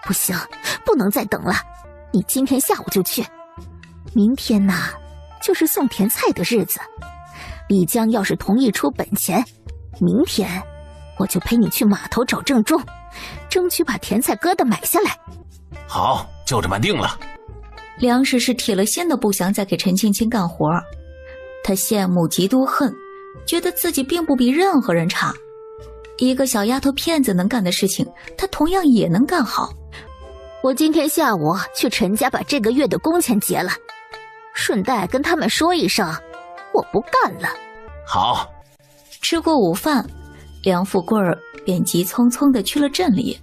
不行，不能再等了，你今天下午就去。明天呐，就是送甜菜的日子。李江要是同意出本钱，明天我就陪你去码头找郑重，争取把甜菜疙瘩买下来。好，就这么定了。梁氏是铁了心的不想再给陈青青干活，他羡慕嫉妒恨，觉得自己并不比任何人差。一个小丫头片子能干的事情，她同样也能干好。我今天下午去陈家把这个月的工钱结了，顺带跟他们说一声，我不干了。好。吃过午饭，梁富贵儿便急匆匆地去了镇里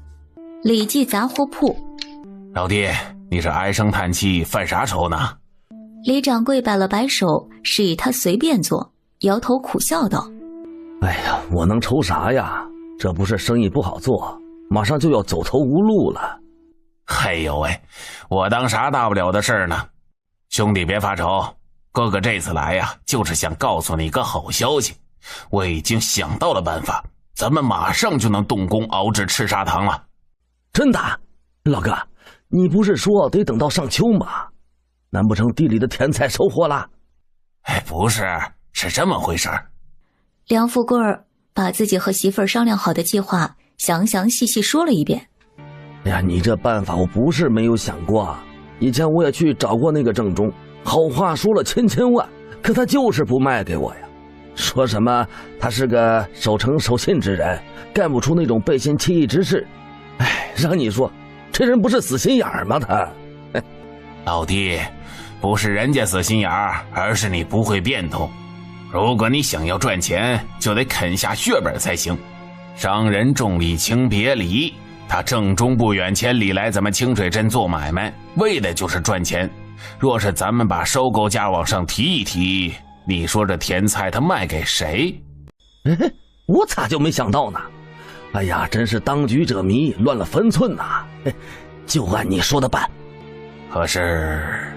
李记杂货铺。老弟，你这唉声叹气犯啥愁呢？李掌柜摆了摆手，示意他随便坐，摇头苦笑道：哎呀，我能愁啥呀？这不是生意不好做，马上就要走投无路了。嘿呦喂，我当啥大不了的事呢？兄弟别发愁，哥哥这次来呀，就是想告诉你个好消息，我已经想到了办法，咱们马上就能动工熬制赤砂糖了。真的？老哥，你不是说得等到上秋吗？难不成地里的甜菜收获了？哎，不是，是这么回事。梁富贵儿把自己和媳妇儿商量好的计划详详细细说了一遍。哎呀，你这办法我不是没有想过，以前我也去找过那个郑中，好话说了千万，可他就是不卖给我呀，说什么他是个守诚守信之人，干不出那种背信弃义之事。哎，让你说这人不是死心眼儿吗？他老弟，不是人家死心眼儿，而是你不会变通。如果你想要赚钱，就得啃下血本才行。商人重礼轻别离，他正中不远千里来咱们清水镇做买卖，为的就是赚钱。若是咱们把收购价往上提一提，你说这甜菜他卖给谁？我咋就没想到呢？哎呀，真是当局者迷，乱了分寸呐！就按你说的办。可是，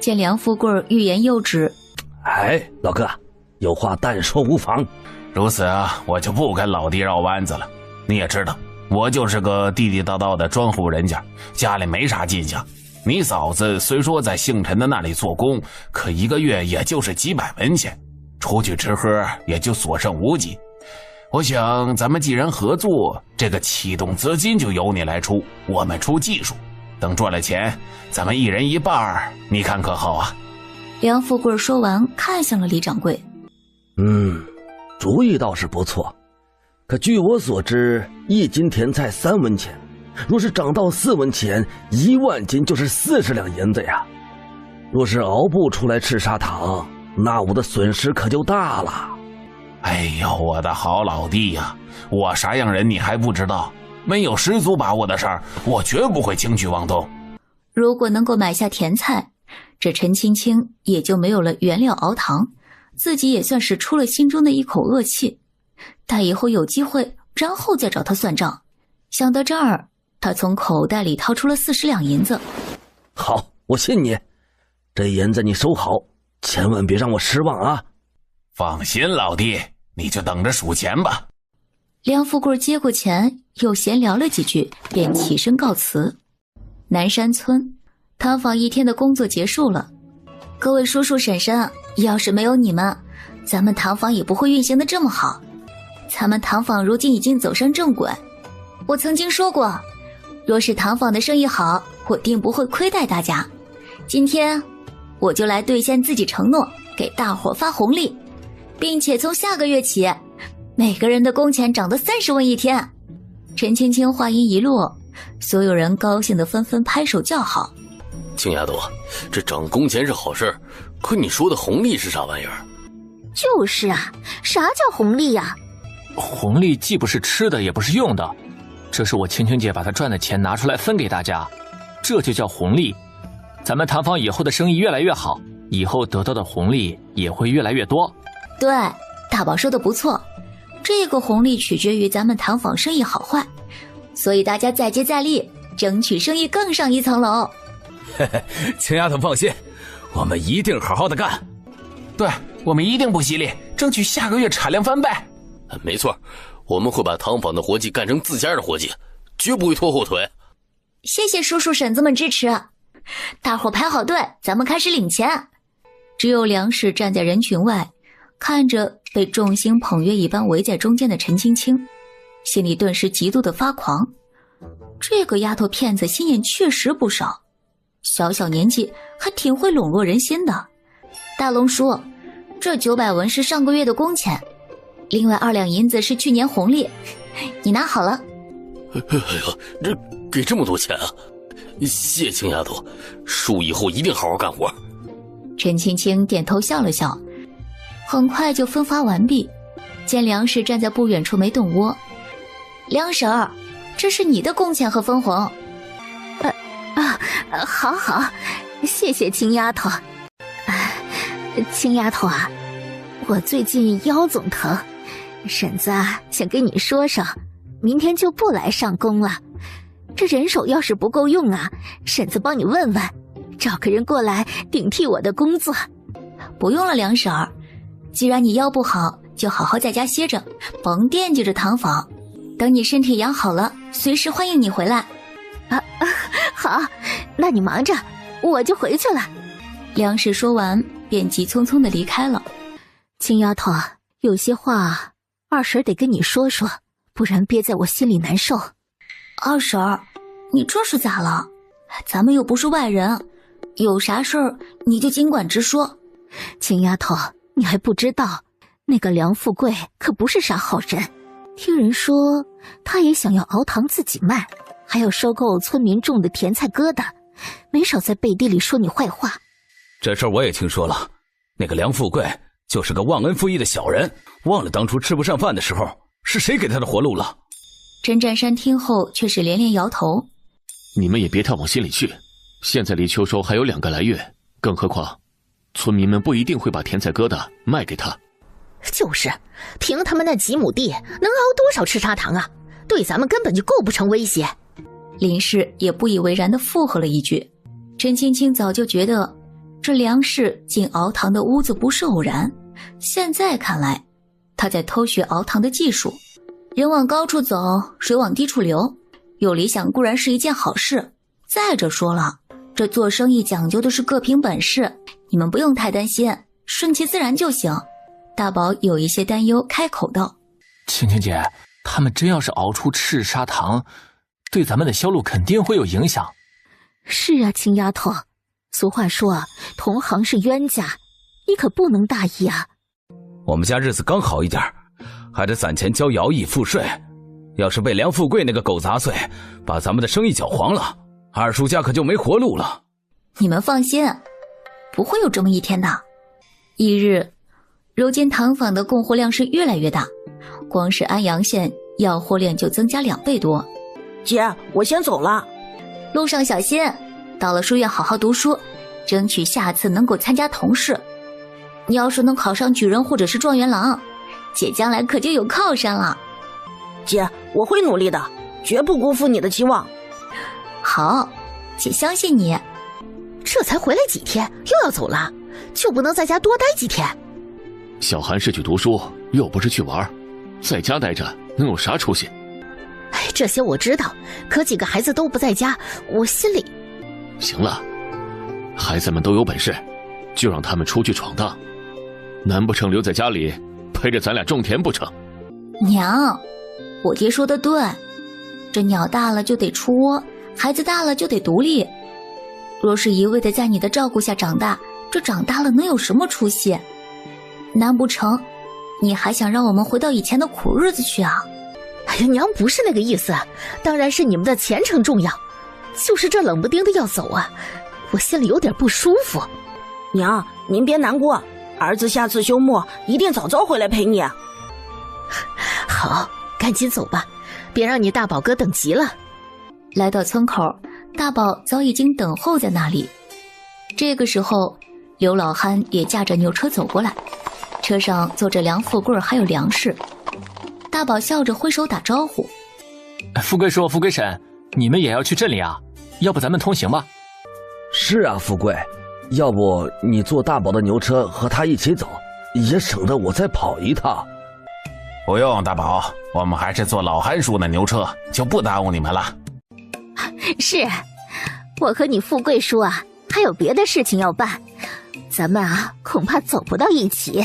见梁富贵欲言又止，哎，老哥，有话但说无妨。如此啊，我就不跟老弟绕弯子了。你也知道，我就是个地地道道的庄户人家，家里没啥进项。你嫂子虽说在姓陈的那里做工，可一个月也就是几百文钱，出去吃喝也就所剩无几。我想咱们既然合作，这个启动资金就由你来出，我们出技术，等赚了钱，咱们一人一半，你看可好啊？梁富贵说完，看向了李掌柜。主意倒是不错，可据我所知，1斤甜菜3文钱，若是涨到4文钱，1万斤就是40两银子呀。若是熬不出来赤砂糖，那我的损失可就大了。哎呦，我的好老弟呀，我啥样人你还不知道？没有十足把握的事儿，我绝不会轻举妄动。如果能够买下甜菜，这陈青青也就没有了原料熬糖，自己也算是出了心中的一口恶气。他以后有机会，然后再找他算账。想到这儿，他从口袋里掏出了40两银子。好，我信你，这银子你收好，千万别让我失望啊！放心，老弟，你就等着数钱吧。梁富贵接过钱，又闲聊了几句，便起身告辞。南山村糖坊一天的工作结束了。各位叔叔婶婶，要是没有你们，咱们糖坊也不会运行的这么好。咱们糖坊如今已经走上正轨。我曾经说过，若是糖坊的生意好，我定不会亏待大家。今天我就来兑现自己承诺，给大伙发红利，并且从下个月起，每个人的工钱涨得30文一天。陈青青话音一落，所有人高兴地纷纷拍手叫好。青丫头，这涨工钱是好事，可你说的红利是啥玩意儿？就是啊，啥叫红利呀？红利既不是吃的，也不是用的，这是我青青姐把她赚的钱拿出来分给大家，这就叫红利。咱们糖坊以后的生意越来越好，以后得到的红利也会越来越多。对，大宝说的不错，这个红利取决于咱们糖坊生意好坏，所以大家再接再厉，争取生意更上一层楼。嘿嘿，青丫头放心，我们一定好好的干。对，我们一定不惜力，争取下个月产量翻倍。没错，我们会把糖坊的活计干成自家的活计，绝不会拖后腿。谢谢叔叔婶子们支持。大伙排好队，咱们开始领钱。只有梁氏站在人群外，看着被众星捧月一般围在中间的陈青青，心里顿时极度的发狂。这个丫头片子心眼确实不少，小小年纪还挺会笼络人心的。大龙叔，这900文是上个月的工钱，另外2两银子是去年红利，你拿好了。哎呀，这给这么多钱啊！谢青丫头，叔以后一定好好干活。陈青青点头笑了笑，很快就分发完毕。见梁氏站在不远处没动窝，梁婶儿，这是你的工钱和分红。好好，谢谢青丫头。青丫头啊，我最近腰总疼，婶子啊想跟你说声，明天就不来上工了。这人手要是不够用啊，婶子帮你问问，找个人过来顶替我的工作。不用了，梁婶儿，既然你腰不好，就好好在家歇着，甭惦记着堂房。等你身体养好了，随时欢迎你回来。好，那你忙着，我就回去了。梁氏说完，便急匆匆地离开了。青丫头，有些话二婶得跟你说说，不然憋在我心里难受。二婶儿，你这是咋了？咱们又不是外人，有啥事儿你就尽管直说。青丫头，你还不知道，那个梁富贵可不是啥好人。听人说，他也想要熬糖自己卖，还要收购村民种的甜菜疙瘩，没少在背地里说你坏话。这事儿我也听说了，那个梁富贵就是个忘恩负义的小人，忘了当初吃不上饭的时候是谁给他的活路了。甄占山听后却是连连摇头。你们也别太往心里去，现在离秋收还有2个来月，更何况村民们不一定会把甜菜疙瘩卖给他。就是，凭他们那几亩地，能熬多少赤砂糖啊？对咱们根本就构不成威胁。林氏也不以为然地附和了一句。陈青青早就觉得这梁氏进熬糖的屋子不是偶然，现在看来，他在偷学熬糖的技术。人往高处走，水往低处流，有理想固然是一件好事。再者说了，这做生意讲究的是各凭本事，你们不用太担心，顺其自然就行。大宝有一些担忧，开口道：青青姐，他们真要是熬出赤砂糖，对咱们的销路肯定会有影响。是啊，青丫头，俗话说啊，同行是冤家，你可不能大意啊。我们家日子刚好一点，还得攒钱交徭役赋税，要是被梁富贵那个狗杂碎把咱们的生意搅黄了，二叔家可就没活路了。你们放心，不会有这么一天的。一日，如今糖坊的供货量是越来越大，光是安阳县要货量就增加2倍多。姐，我先走了，路上小心，到了书院好好读书，争取下次能够参加童试。你要是能考上举人或者是状元郎，姐将来可就有靠山了。姐，我会努力的，绝不辜负你的期望。好，姐相信你。这才回来几天，又要走了，就不能在家多待几天？小韩是去读书，又不是去玩，在家待着能有啥出息？哎，这些我知道，可几个孩子都不在家，我心里……行了，孩子们都有本事，就让他们出去闯荡，难不成留在家里陪着咱俩种田不成？娘，我爹说的对，这鸟大了就得出窝，孩子大了就得独立。若是一味的在你的照顾下长大，这长大了能有什么出息？难不成你还想让我们回到以前的苦日子去啊？哎呀，娘不是那个意思，当然是你们的前程重要。就是这冷不丁的要走啊，我心里有点不舒服。娘，您别难过，儿子下次休末一定早早回来陪你。好，赶紧走吧，别让你大宝哥等急了。来到村口，大宝早已经等候在那里。这个时候，刘老憨也驾着牛车走过来，车上坐着梁富贵还有梁氏。大宝笑着挥手打招呼：富贵叔、富贵婶，你们也要去镇里啊？要不咱们同行吧？是啊，富贵，要不你坐大宝的牛车和他一起走，也省得我再跑一趟。不用，大宝，我们还是坐老韩叔的牛车，就不耽误你们了。是，我和你富贵叔啊，还有别的事情要办，咱们啊恐怕走不到一起。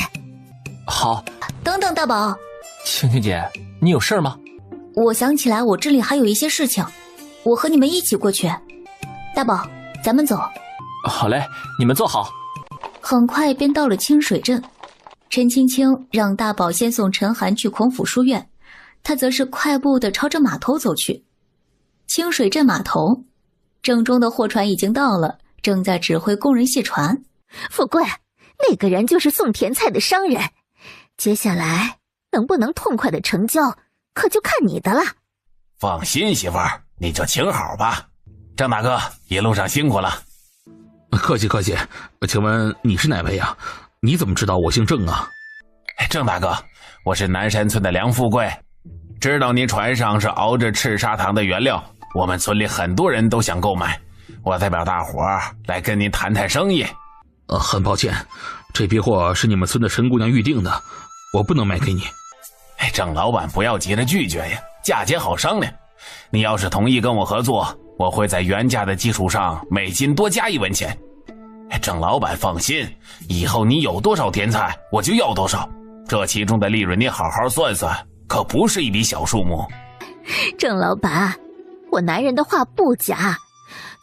好，等等，大宝，青青姐，你有事吗？我想起来，我这里还有一些事情，我和你们一起过去。大宝，咱们走。好嘞，你们坐好。很快便到了清水镇，陈青青让大宝先送陈寒去孔府书院，他则是快步地朝着码头走去。清水镇码头，郑中的货船已经到了，正在指挥工人卸船。富贵，那个人就是送甜菜的商人，接下来能不能痛快的成交，可就看你的了。放心，媳妇儿，你就请好吧。郑大哥，一路上辛苦了。客气客气，请问你是哪位啊？你怎么知道我姓郑啊？郑大哥，我是南山村的梁富贵，知道你船上是熬着赤砂糖的原料，我们村里很多人都想购买，我代表大伙儿来跟您谈谈生意。很抱歉，这批货是你们村的陈姑娘预定的，我不能卖给你。郑老板不要急着拒绝呀，价钱好商量。你要是同意跟我合作，我会在原价的基础上每斤多加1文钱。郑老板放心，以后你有多少甜菜我就要多少，这其中的利润你好好算算，可不是一笔小数目。郑老板，我男人的话不假，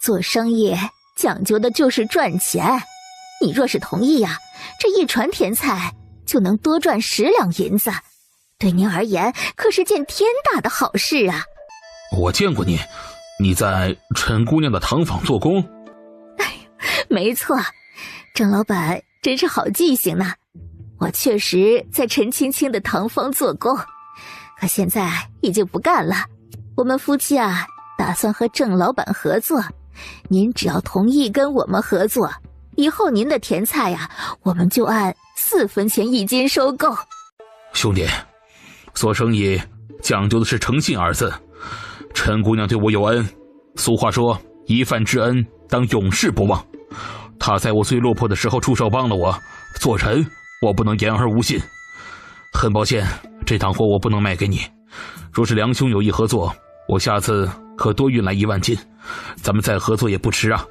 做生意讲究的就是赚钱。你若是同意呀，这一船甜菜就能多赚10两银子，对您而言可是件天大的好事啊。我见过你，你在陈姑娘的糖坊做工？没错，郑老板真是好记性呢。我确实在陈青青的糖坊做工，可现在已经不干了。我们夫妻啊，打算和郑老板合作，您只要同意跟我们合作，以后您的甜菜呀，我们就按4分钱1斤收购。兄弟，做生意讲究的是诚信2字。陈姑娘对我有恩，俗话说一饭之恩当永世不忘。她在我最落魄的时候出手帮了我，做人我不能言而无信。很抱歉，这趟货我不能卖给你。若是梁兄有意合作，我下次可多运来1万斤，咱们再合作也不迟啊。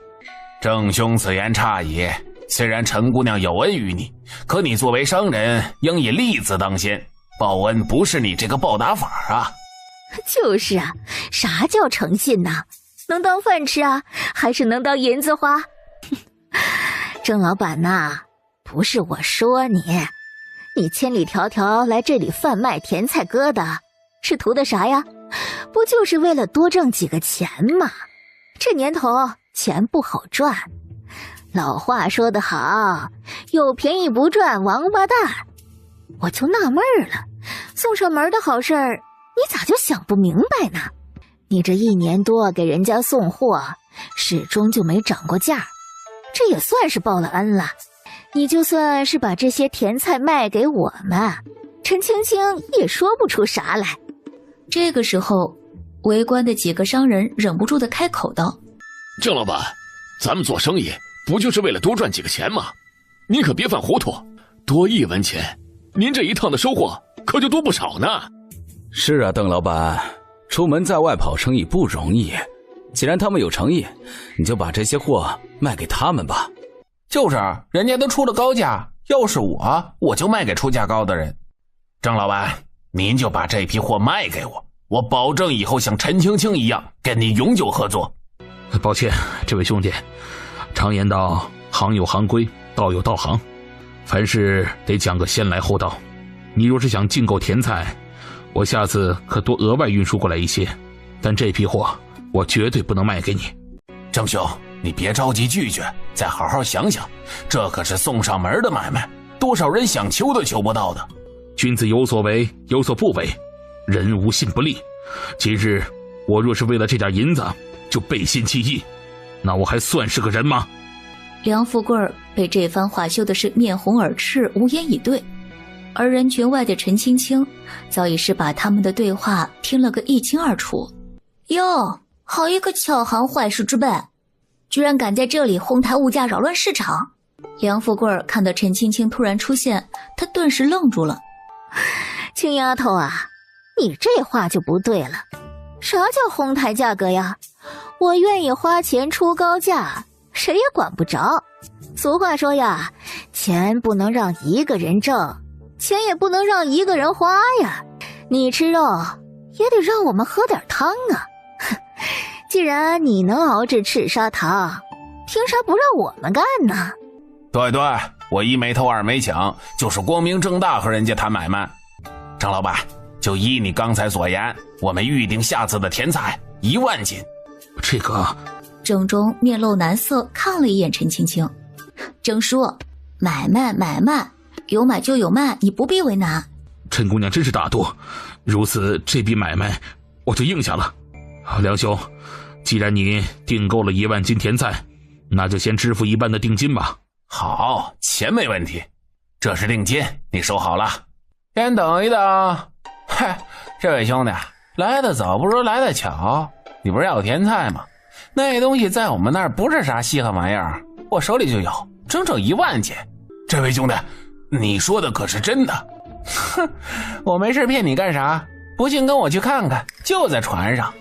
郑兄此言差矣，虽然陈姑娘有恩于你，可你作为商人应以利字当先，报恩不是你这个报答法啊。就是啊，啥叫诚信呢？能当饭吃啊，还是能当银子花？郑老板呐，不是我说你，你千里迢迢来这里贩卖甜菜疙瘩，是图的啥呀？不就是为了多挣几个钱吗？这年头钱不好赚，老话说得好，有便宜不赚王八蛋。我就纳闷了，送上门的好事儿，你咋就想不明白呢？你这1年多给人家送货，始终就没涨过价，这也算是报了恩了。你就算是把这些甜菜卖给我们，陈青青也说不出啥来。这个时候，围观的几个商人忍不住的开口道：郑老板，咱们做生意不就是为了多赚几个钱吗？您可别犯糊涂，多1文钱，您这一趟的收获可就多不少呢。是啊，邓老板，出门在外跑生意不容易，既然他们有诚意，你就把这些货卖给他们吧。就是人家都出了高价，要是我就卖给出价高的人。郑老板，您就把这批货卖给我，我保证以后像陈青青一样跟你永久合作。抱歉，这位兄弟，常言道，行有行规，道有道行，凡事得讲个先来后到。你若是想进购甜菜，我下次可多额外运输过来一些，但这批货我绝对不能卖给你。郑兄，你别着急拒绝，再好好想想，这可是送上门的买卖，多少人想求都求不到的。君子有所为，有所不为，人无信不立。今日我若是为了这点银子就背信弃义，那我还算是个人吗？梁富贵被这番话羞的是面红耳赤，无言以对。而人群外的陈青青早已是把他们的对话听了个一清二楚。哟，好一个巧行坏事之辈，居然敢在这里哄抬物价，扰乱市场。梁富贵看到陈青青突然出现，他顿时愣住了。青丫头啊，你这话就不对了。啥叫哄抬价格呀？我愿意花钱出高价，谁也管不着。俗话说呀，钱不能让一个人挣，钱也不能让一个人花呀。你吃肉也得让我们喝点汤啊。既然你能熬制赤砂糖，凭啥不让我们干呢？对，我一没偷二没抢，就是光明正大和人家谈买卖。张老板，就依你刚才所言，我们预定下次的甜菜1万斤。这个……郑中面露难色，看了一眼陈青青。郑叔，买卖，有买就有卖，你不必为难。陈姑娘真是大度，如此这笔买卖我就应下了。梁兄，既然你订购了1万斤甜菜，那就先支付1半的定金吧。好，钱没问题，这是定金，你收好了。先等一等。嗨，这位兄弟，来得早不如来得巧，你不是要甜菜吗？那东西在我们那儿不是啥稀罕玩意儿，我手里就有，整整1万斤。这位兄弟，你说的可是真的？哼，我没事骗你干啥？不信跟我去看看，就在船上。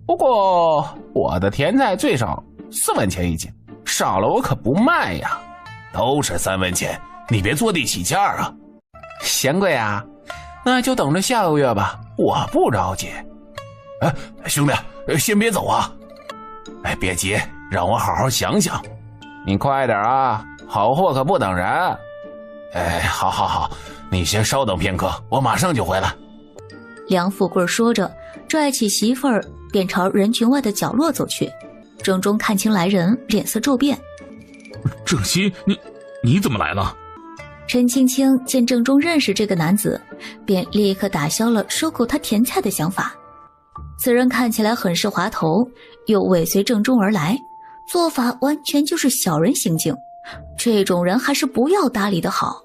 不过我的甜菜最少4文钱1斤，少了我可不卖呀。都是3文钱，你别坐地起价啊。嫌贵啊？那就等着下个月吧，我不着急。哎，兄弟，先别走啊。哎，别急，让我好好想想。你快点啊，好货可不等人。哎，好，你先稍等片刻，我马上就回来。梁富贵说着，拽起媳妇儿便朝人群外的角落走去。郑中看清来人，脸色骤变。郑熙，你怎么来了？陈青青见郑中认识这个男子，便立刻打消了收购他甜菜的想法。此人看起来很是滑头，又尾随郑中而来，做法完全就是小人行径。这种人还是不要搭理的好。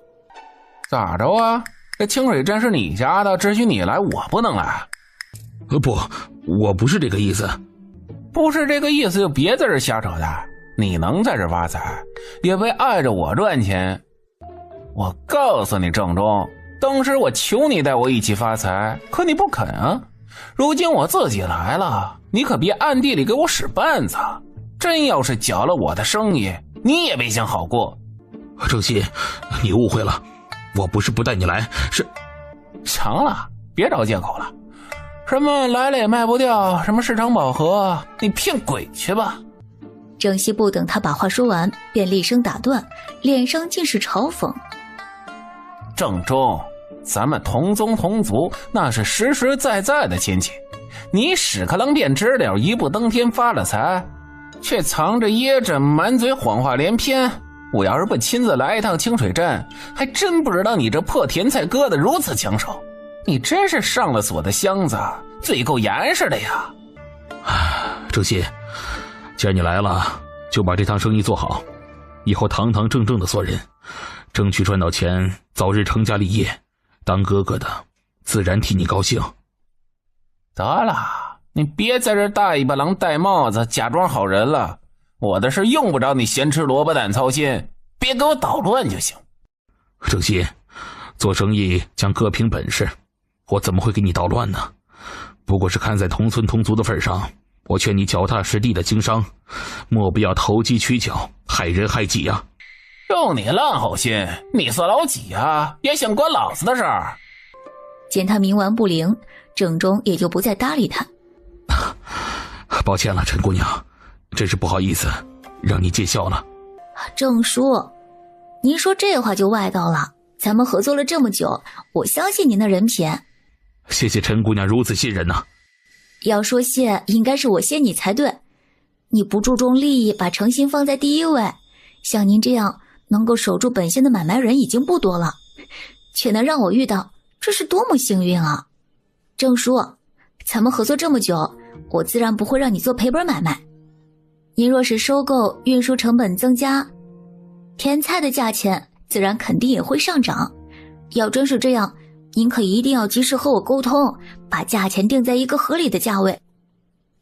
咋着啊？这清水镇是你家的，只许你来，我不能来？不，我不是这个意思。不是这个意思就别在这瞎扯淡。你能在这发财，也别碍着我赚钱。我告诉你郑中，当时我求你带我一起发财，可你不肯啊。如今我自己来了，你可别暗地里给我使绊子。真要是搅了我的生意，你也别想好过。郑熙，你误会了，我不是不带你来，是……成了，别找借口了。什么来了也卖不掉，什么市场饱和，你骗鬼去吧。郑熙不等他把话说完，便厉声打断，脸上尽是嘲讽。郑中，咱们同宗同族，那是实实在在的亲戚。你屎壳郎变知了，一步登天发了财，却藏着掖着，满嘴谎话连篇。我要是不亲自来一趟清水镇，还真不知道你这破甜菜割得如此抢手。你真是上了锁的箱子，嘴够严实的呀。郑熙，既然你来了，就把这趟生意做好，以后堂堂正正的做人，争取赚到钱，早日成家立业。当哥哥的自然替你高兴。得了，你别在这大尾巴狼戴帽子假装好人了，我的事用不着你咸吃萝卜蛋操心，别给我捣乱就行。郑熙，做生意讲各凭本事，我怎么会给你捣乱呢？不过是看在同村同族的份上，我劝你脚踏实地的经商，莫不要投机取巧，害人害己啊。就你烂好心，你算老几啊？也想管老子的事儿？见他冥顽不灵，郑中也就不再搭理他。抱歉了，陈姑娘，真是不好意思，让你见笑了。郑叔，您说这话就外道了。咱们合作了这么久，我相信您的人品。谢谢陈姑娘如此信任呐。要说谢，应该是我谢你才对。你不注重利益，把诚心放在第一位，像您这样能够守住本心的买卖人已经不多了，却能让我遇到，这是多么幸运啊！郑叔，咱们合作这么久，我自然不会让你做赔本买卖。您若是收购运输成本增加，甜菜的价钱自然肯定也会上涨。要真是这样，您可一定要及时和我沟通，把价钱定在一个合理的价位，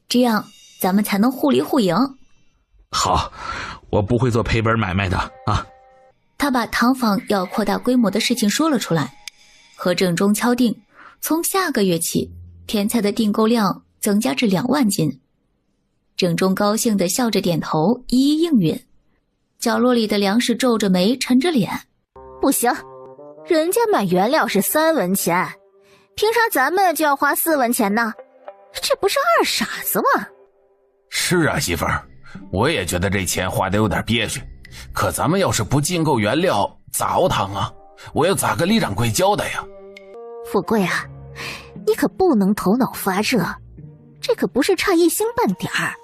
这样咱们才能互利互赢。好，我不会做赔本买卖的啊。他把糖坊要扩大规模的事情说了出来，和郑中敲定，从下个月起，甜菜的订购量增加至2万斤。郑中高兴地笑着点头，一一应允。角落里的粮食皱着眉，沉着脸。不行，人家买原料是3文钱，凭啥咱们就要花4文钱呢？这不是二傻子吗？是啊，媳妇儿，我也觉得这钱花得有点憋屈。可咱们要是不进购原料，咋熬汤啊？我要咋跟李掌柜交代呀？富贵啊，你可不能头脑发热，这可不是差1星半点儿，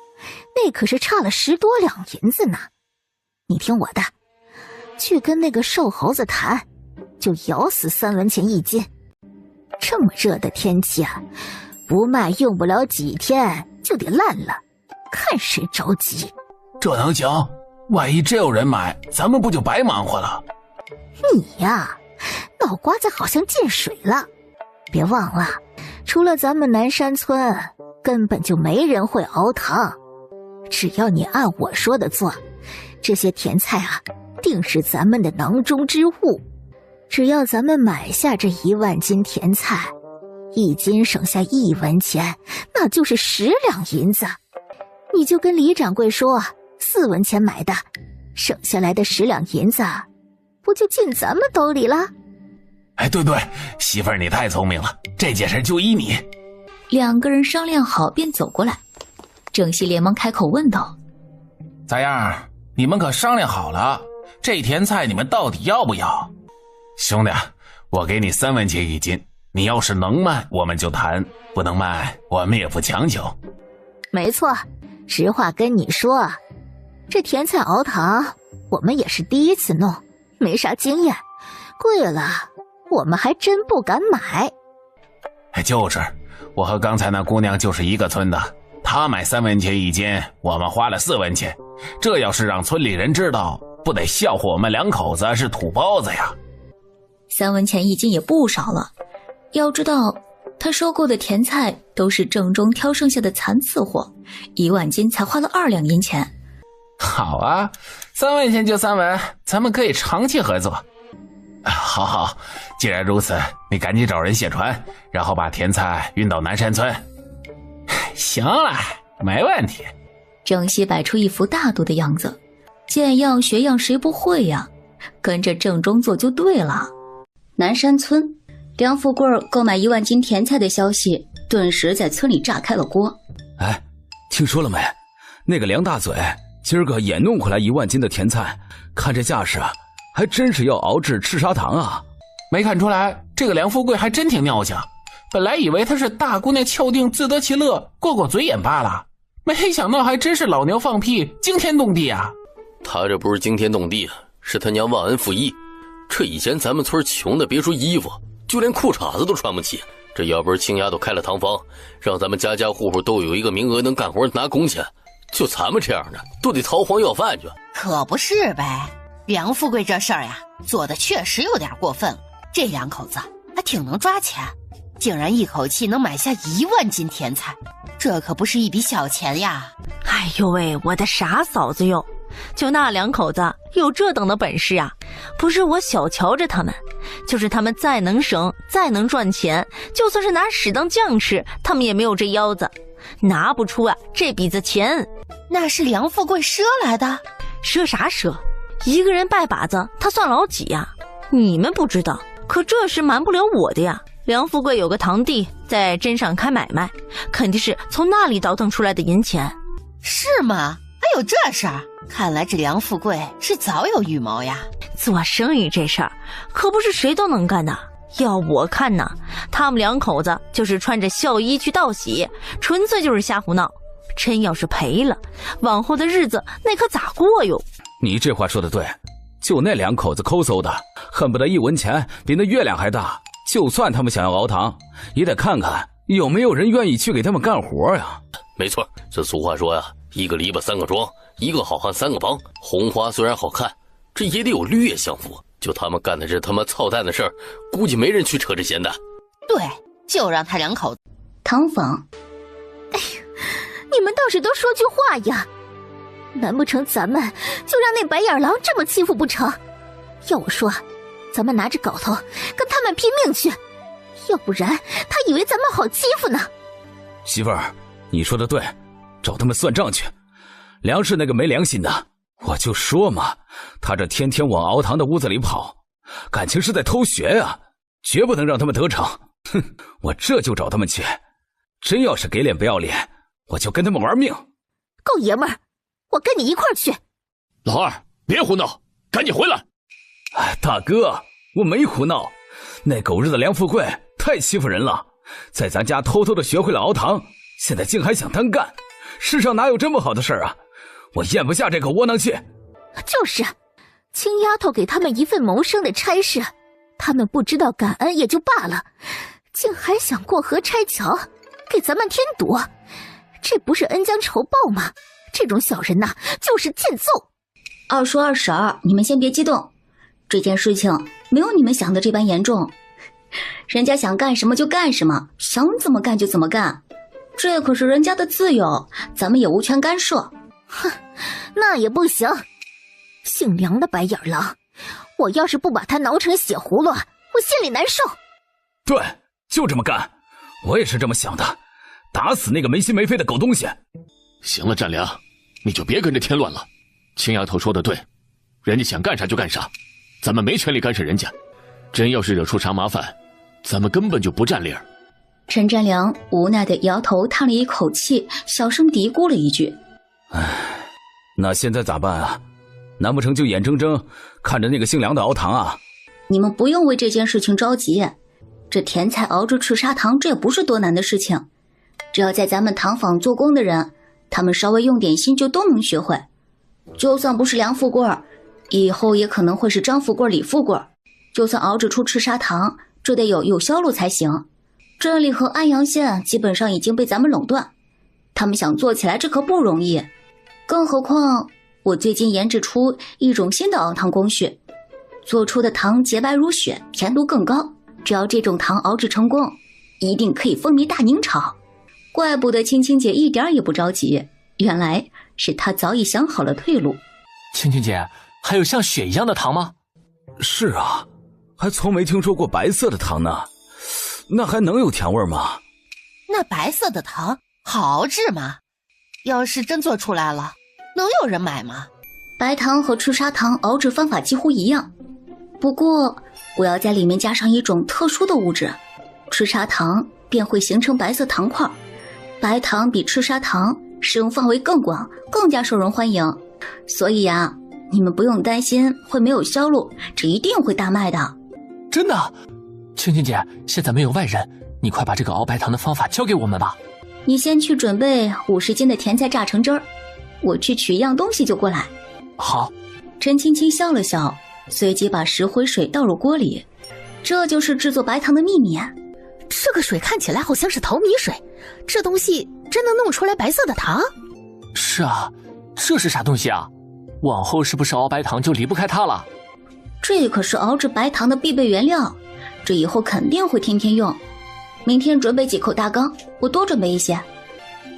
那可是差了10多两银子呢。你听我的，去跟那个瘦猴子谈，就咬死3文钱1斤。这么热的天气啊，不卖用不了几天就得烂了，看谁着急。这能行？万一真有人买，咱们不就白忙活了？你呀，脑瓜子好像进水了。别忘了，除了咱们南山村，根本就没人会熬汤。只要你按我说的做，这些甜菜啊，定是咱们的囊中之物。只要咱们买下这1万斤甜菜，1斤省下1文钱，那就是10两银子。你就跟李掌柜说4文钱买的，省下来的10两银子不就进咱们兜里了？哎，对对，媳妇儿你太聪明了，这件事就依你。2个人商量好便走过来，郑熙连忙开口问道：咋样？你们可商量好了，这甜菜你们到底要不要？兄弟，我给你3文钱1斤，你要是能卖我们就谈，不能卖我们也不强求。没错，实话跟你说，这甜菜熬糖我们也是第一次弄，没啥经验，贵了我们还真不敢买。就是，我和刚才那姑娘就是一个村的，她买3文钱1斤，我们花了4文钱，这要是让村里人知道，不得笑话我们2口子是土包子呀。3文钱1斤也不少了，要知道他收购的甜菜都是正中挑剩下的残次货，1万斤才花了2两银钱。好啊，3文钱就3文，咱们可以长期合作。好好，既然如此，你赶紧找人写船，然后把甜菜运到南山村。行了，没问题。郑熙摆出一副大度的样子，见样学样谁不会呀？跟着郑中做就对了。南山村，梁富贵购买1万斤甜菜的消息顿时在村里炸开了锅。哎，听说了没？那个梁大嘴今儿个也弄回来1万斤的甜菜，看这架势啊，还真是要熬制赤砂糖啊！没看出来，这个梁富贵还真挺尿性。本来以为他是大姑娘敲定自得其乐，过过嘴瘾罢了，没想到还真是老牛放屁，惊天动地啊！他这不是惊天动地，是他娘忘恩负义。这以前咱们村穷的别说衣服，就连裤衩子都穿不起。这要不是亲丫头开了堂房，让咱们家家户户都有一个名额能干活拿工钱，就咱们这样的都得逃荒要饭去。可不是呗，梁富贵这事儿呀，做的确实有点过分了。这2口子还挺能抓钱，竟然一口气能买下1万斤甜菜，这可不是一笔小钱呀！哎呦喂，我的傻嫂子哟！就那2口子有这等的本事啊，不是我小瞧着他们，就是他们再能省再能赚钱，就算是拿屎当酱吃，他们也没有这腰子，拿不出啊这笔子钱。那是梁富贵赊来的？赊啥赊？一个人拜把子，他算老几呀？你们不知道，可这是瞒不了我的呀。梁富贵有个堂弟在镇上开买卖，肯定是从那里倒腾出来的银钱。是吗？还有这事儿？看来这梁富贵是早有预谋呀。做生意这事儿可不是谁都能干的，要我看呢，他们2口子就是穿着孝衣去道喜，纯粹就是瞎胡闹。真要是赔了，往后的日子那可咋过哟？你这话说的对，就那2口子抠搜的，恨不得1文钱比那月亮还大。就算他们想要熬糖，也得看看有没有人愿意去给他们干活呀。没错，这俗话说呀，一个篱笆3个桩，一个好汉3个帮。红花虽然好看，这也得有绿叶相扶。就他们干的这他妈操蛋的事儿，估计没人去扯这闲的。对，就让他2口子。堂房，哎呀，你们倒是多说句话呀！难不成咱们就让那白眼狼这么欺负不成？要我说，咱们拿着镐头跟他们拼命去，要不然他以为咱们好欺负呢。媳妇儿，你说的对，找他们算账去。梁氏那个没良心的，我就说嘛，他这天天往熬堂的屋子里跑，感情是在偷学啊，绝不能让他们得逞。哼，我这就找他们去，真要是给脸不要脸，我就跟他们玩命。够爷们儿，我跟你一块儿去。老二，别胡闹，赶紧回来。哎，大哥，我没胡闹，那狗日的梁富贵太欺负人了，在咱家偷偷的学会了熬糖，现在竟还想单干，世上哪有这么好的事啊？我咽不下这口窝囊气。就是，青丫头给他们一份谋生的差事，他们不知道感恩也就罢了，竟还想过河拆桥，给咱们添堵，这不是恩将仇报吗？这种小人呐，就是欠揍。二叔二婶儿，你们先别激动，这件事情没有你们想的这般严重，人家想干什么就干什么，想怎么干就怎么干，这可是人家的自由，咱们也无权干涉。哼，那也不行，姓梁的白眼狼，我要是不把他挠成血葫芦，我心里难受。对，就这么干，我也是这么想的，打死那个没心没肺的狗东西。行了，占良，你就别跟着添乱了。青丫头说的对，人家想干啥就干啥，咱们没权利干涉人家。真要是惹出啥麻烦，咱们根本就不占理儿。陈占良无奈地摇头叹了一口气，小声嘀咕了一句：唉，那现在咋办啊？难不成就眼睁睁看着那个姓梁的熬糖啊？你们不用为这件事情着急，这甜菜熬制赤砂糖，这也不是多难的事情，只要在咱们糖坊做工的人，他们稍微用点心就都能学会。就算不是梁富贵，以后也可能会是张富贵、李富贵。就算熬制出赤砂糖，这得有销路才行。这里和安阳县基本上已经被咱们垄断，他们想做起来这可不容易。更何况我最近研制出一种新的熬糖工序，做出的糖洁白如雪，甜度更高。只要这种糖熬制成功，一定可以风靡大宁朝。怪不得青青姐一点也不着急，原来是她早已想好了退路。青青姐，还有像雪一样的糖吗？是啊，还从没听说过白色的糖呢，那还能有甜味吗？那白色的糖好熬制吗？要是真做出来了，能有人买吗？白糖和赤砂糖熬制方法几乎一样，不过我要在里面加上一种特殊的物质，赤砂糖便会形成白色糖块，白糖比赤砂糖使用范围更广，更加受人欢迎。所以啊，你们不用担心会没有销路，这一定会大卖的。真的？青青姐，现在没有外人，你快把这个熬白糖的方法教给我们吧。你先去准备50斤的甜菜榨成汁儿，我去取一样东西就过来。好。陈青青笑了笑，随即把石灰水倒入锅里。这就是制作白糖的秘密。这个水看起来好像是淘米水，这东西真能弄出来白色的糖？是啊，这是啥东西啊？往后是不是熬白糖就离不开它了？这可是熬制白糖的必备原料，这以后肯定会天天用。明天准备几口大缸，我多准备一些。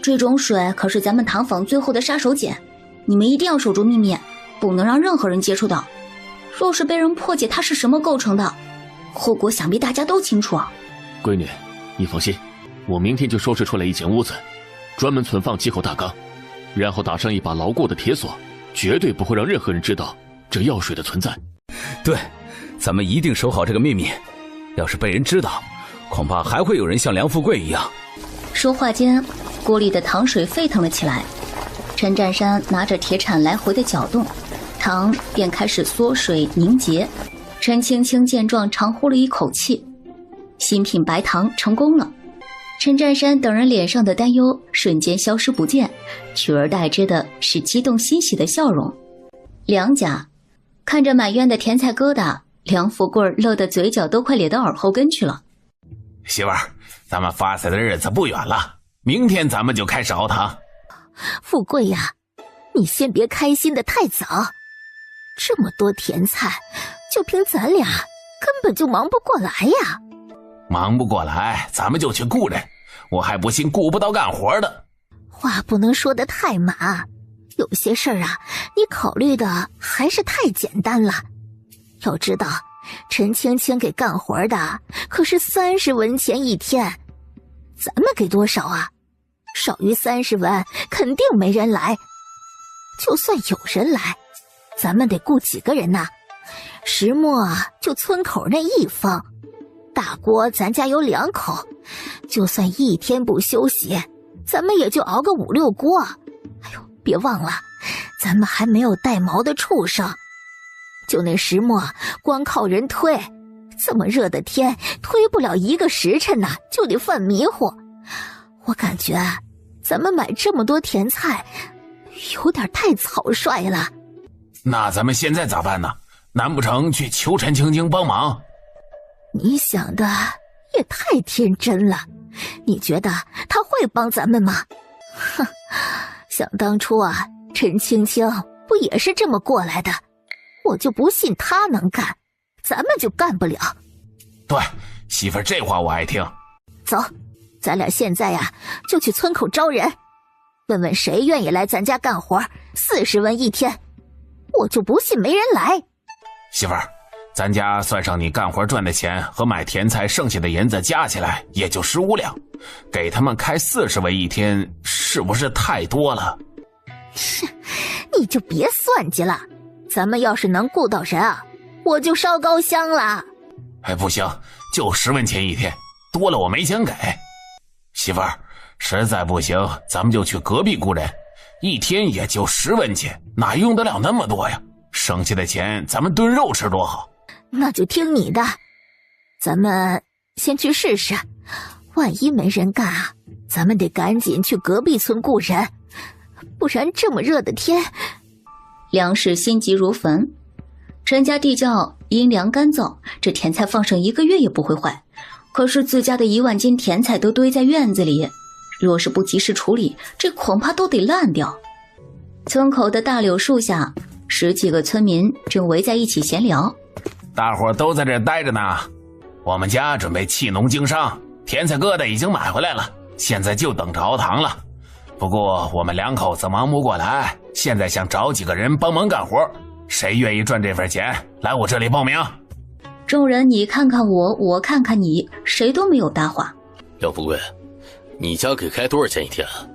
这种水可是咱们糖坊最后的杀手锏，你们一定要守住秘密，不能让任何人接触到。若是被人破解它是什么构成的，后果想必大家都清楚啊。闺女，你放心，我明天就收拾出来一间屋子，专门存放几口大缸，然后打上一把牢固的铁锁，绝对不会让任何人知道这药水的存在。对，咱们一定守好这个秘密，要是被人知道，恐怕还会有人像梁富贵一样。说话间，锅里的糖水沸腾了起来，陈占山拿着铁铲来回的搅动，糖便开始缩水凝结。陈青青见状长呼了一口气，新品白糖成功了。陈占山等人脸上的担忧瞬间消失不见，取而代之的是激动欣喜的笑容。梁家看着满院的甜菜疙瘩，梁富贵乐得嘴角都快咧到耳后根去了。媳妇儿，咱们发财的日子不远了，明天咱们就开始熬糖。富贵呀，你先别开心的太早，这么多甜菜，就凭咱俩根本就忙不过来呀。忙不过来，咱们就去雇人，我还不信雇不到干活的。话不能说得太满，有些事儿啊，你考虑的还是太简单了。要知道，陈青青给干活的可是30文钱一天，咱们给多少啊少于30文肯定没人来。就算有人来，咱们得雇几个人呢？石磨就村口那1方，大锅咱家有2口，就算一天不休息，咱们也就熬个5、6锅。哎呦，别忘了，咱们还没有带毛的畜生。就那石磨，光靠人推，这么热的天，推不了1个时辰呢，就得犯迷糊。我感觉咱们买这么多甜菜，有点太草率了。那咱们现在咋办呢？难不成去求陈青青帮忙？你想的也太天真了，你觉得他会帮咱们吗？哼，想当初啊，陈青青不也是这么过来的？我就不信他能干，咱们就干不了。对，媳妇儿这话我爱听。走，咱俩现在呀，就去村口招人，问问谁愿意来咱家干活，40文1天。我就不信没人来。媳妇儿，咱家算上你干活赚的钱和买甜菜剩下的银子加起来也就15两，给他们开40文1天，是不是太多了？你就别算计了，咱们要是能雇到人啊，我就烧高香了。哎，不行，就10文钱1天，多了我没钱给。媳妇儿，实在不行，咱们就去隔壁雇人，1天也就10文钱，哪用得了那么多呀？剩下的钱咱们炖肉吃多好。那就听你的，咱们先去试试，万一没人干啊，咱们得赶紧去隔壁村雇人，不然这么热的天。梁氏心急如焚，陈家地窖阴凉干燥，这甜菜放上1个月也不会坏，可是自家的1万斤甜菜都堆在院子里，若是不及时处理，这恐怕都得烂掉。村口的大柳树下，10几个村民正围在一起闲聊。大伙都在这待着呢，我们家准备弃农经商，甜菜疙瘩已经买回来了，现在就等着熬糖了。不过我们2口子忙不过来，现在想找几个人帮忙干活，谁愿意赚这份钱，来我这里报名。众人你看看我，我看看你，谁都没有搭话。梁富贵，你家给开多少钱1天啊？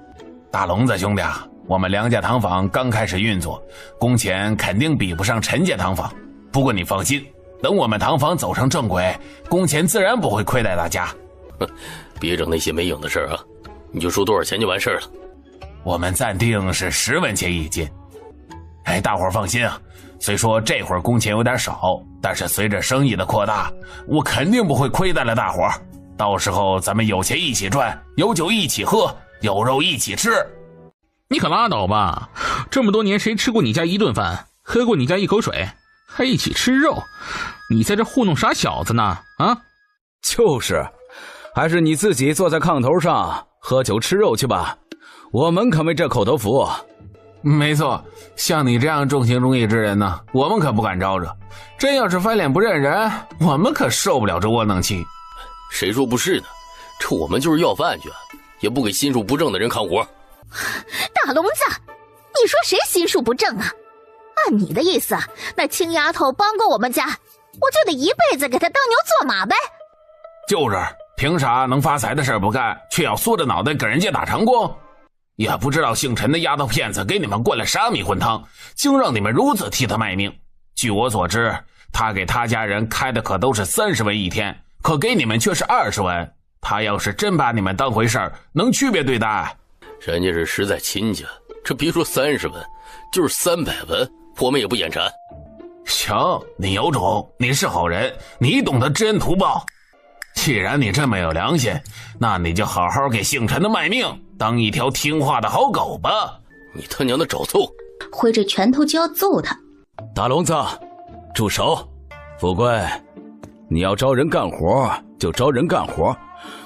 大笼子兄弟啊，我们梁家糖坊刚开始运作，工钱肯定比不上陈家糖坊。不过你放心，等我们糖坊走上正轨，工钱自然不会亏待大家。哼，别整那些没影的事啊，你就说多少钱就完事了。我们暂定是10文钱1斤。哎，大伙儿放心啊，虽说这会儿工钱有点少，但是随着生意的扩大，我肯定不会亏待了大伙儿。到时候咱们有钱一起赚，有酒一起喝，有肉一起吃。你可拉倒吧，这么多年谁吃过你家1顿饭，喝过你家1口水，还一起吃肉？你在这糊弄啥小子呢？啊？就是，还是你自己坐在炕头上喝酒吃肉去吧，我们可没这口头福。没错，像你这样重情重义之人呢，我们可不敢招惹。真要是翻脸不认人，我们可受不了这窝囊气。谁说不是呢？这我们就是要饭去，也不给心术不正的人看活。大笼子，你说谁心术不正啊？按你的意思，那青丫头帮过我们家，我就得一辈子给她当牛做马呗。就是，凭啥能发财的事不干，却要缩着脑袋给人家打长工？也不知道姓陈的丫头片子给你们灌了啥迷魂汤，竟让你们如此替他卖命。据我所知，他给他家人开的可都是30文1天，可给你们却是20文。他要是真把你们当回事儿，能区别对待？人家是实在亲家，这别说30文，就是300文，我们也不眼馋。行，你有种，你是好人，你懂得知恩图报。既然你这么有良心，那你就好好给姓陈的卖命，当一条听话的好狗吧。你他娘的找揍！挥着拳头就要揍他。大笼子，住手！富贵，你要招人干活就招人干活，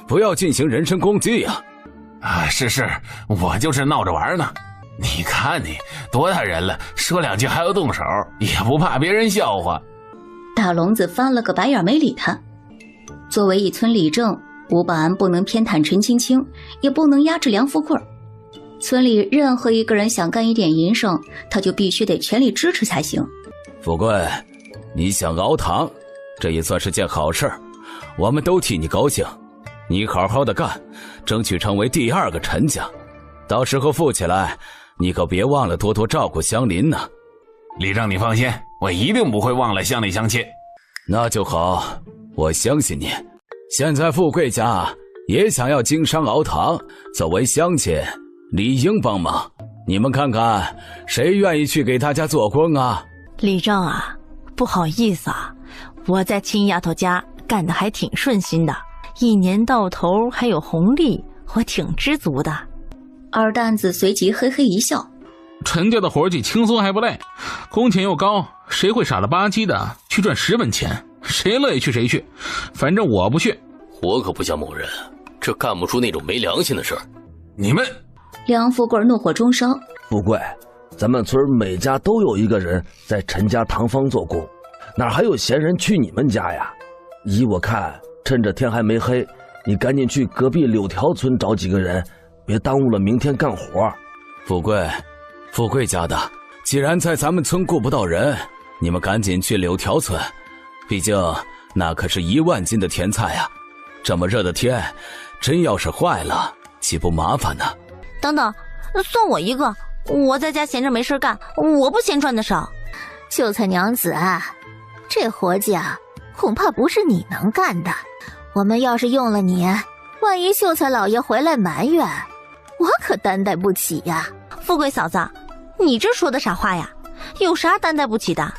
不要进行人身攻击呀！是，我就是闹着玩呢。你看你多大人了，说2句还要动手，也不怕别人笑话。大笼子翻了个白眼没理他。作为一村里正，吴保安不能偏袒陈青青，也不能压制梁富贵。村里任何一个人想干一点营生，他就必须得全力支持才行。富贵，你想熬糖，这也算是件好事，我们都替你高兴。你好好的干，争取成为第2个陈家，到时候富起来，你可别忘了多多照顾香菱呢。李正，你放心，我一定不会忘了乡里乡亲。那就好，我相信你。现在富贵家也想要经商熬糖，作为乡亲，理应帮忙。你们看看，谁愿意去给大家做工啊？李正啊，不好意思啊，我在亲丫头家干得还挺顺心的，一年到头还有红利，我挺知足的。二蛋子随即嘿嘿一笑，陈家的活计轻松还不累，工钱又高，谁会傻了吧唧的去赚10文钱？谁乐意去谁去，反正我不去。我可不像某人，这干不出那种没良心的事儿。你们，梁富贵怒火中烧。富贵，咱们村每家都有一个人在陈家堂坊做工，哪还有闲人去你们家呀？依我看，趁着天还没黑，你赶紧去隔壁柳条村找几个人，别耽误了明天干活。富贵家的，既然在咱们村顾不到人，你们赶紧去柳条村，毕竟那可是1万斤的甜菜啊！这么热的天，真要是坏了，岂不麻烦呢？等等，算我一个，我在家闲着没事干，我不嫌赚的少。秀才娘子啊，这活计啊，恐怕不是你能干的。我们要是用了你，万一秀才老爷回来埋怨，我可担待不起呀。富贵嫂子，你这说的啥话呀？有啥担待不起的？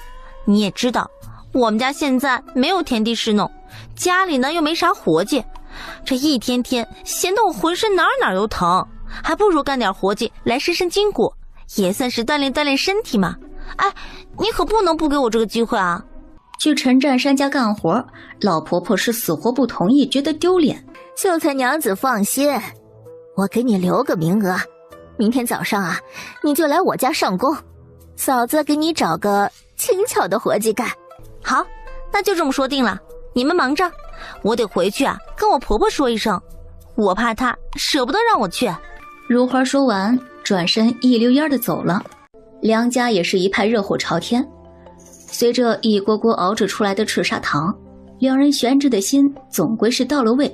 你也知道，我们家现在没有田地侍弄，家里呢又没啥活计，这一天天闲得我浑身哪都疼，还不如干点活计来伸筋骨，也算是锻炼身体嘛。哎，你可不能不给我这个机会啊！去陈占山家干活，老婆婆是死活不同意，觉得丢脸。秀才娘子放心，我给你留个名额，明天早上啊，你就来我家上工，嫂子给你找个轻巧的活计干。好，那就这么说定了，你们忙着，我得回去啊，跟我婆婆说一声，我怕她舍不得让我去。如花说完，转身一溜烟的走了。梁家也是一派热火朝天，随着一锅锅熬制出来的赤砂糖，两人悬着的心总归是到了位。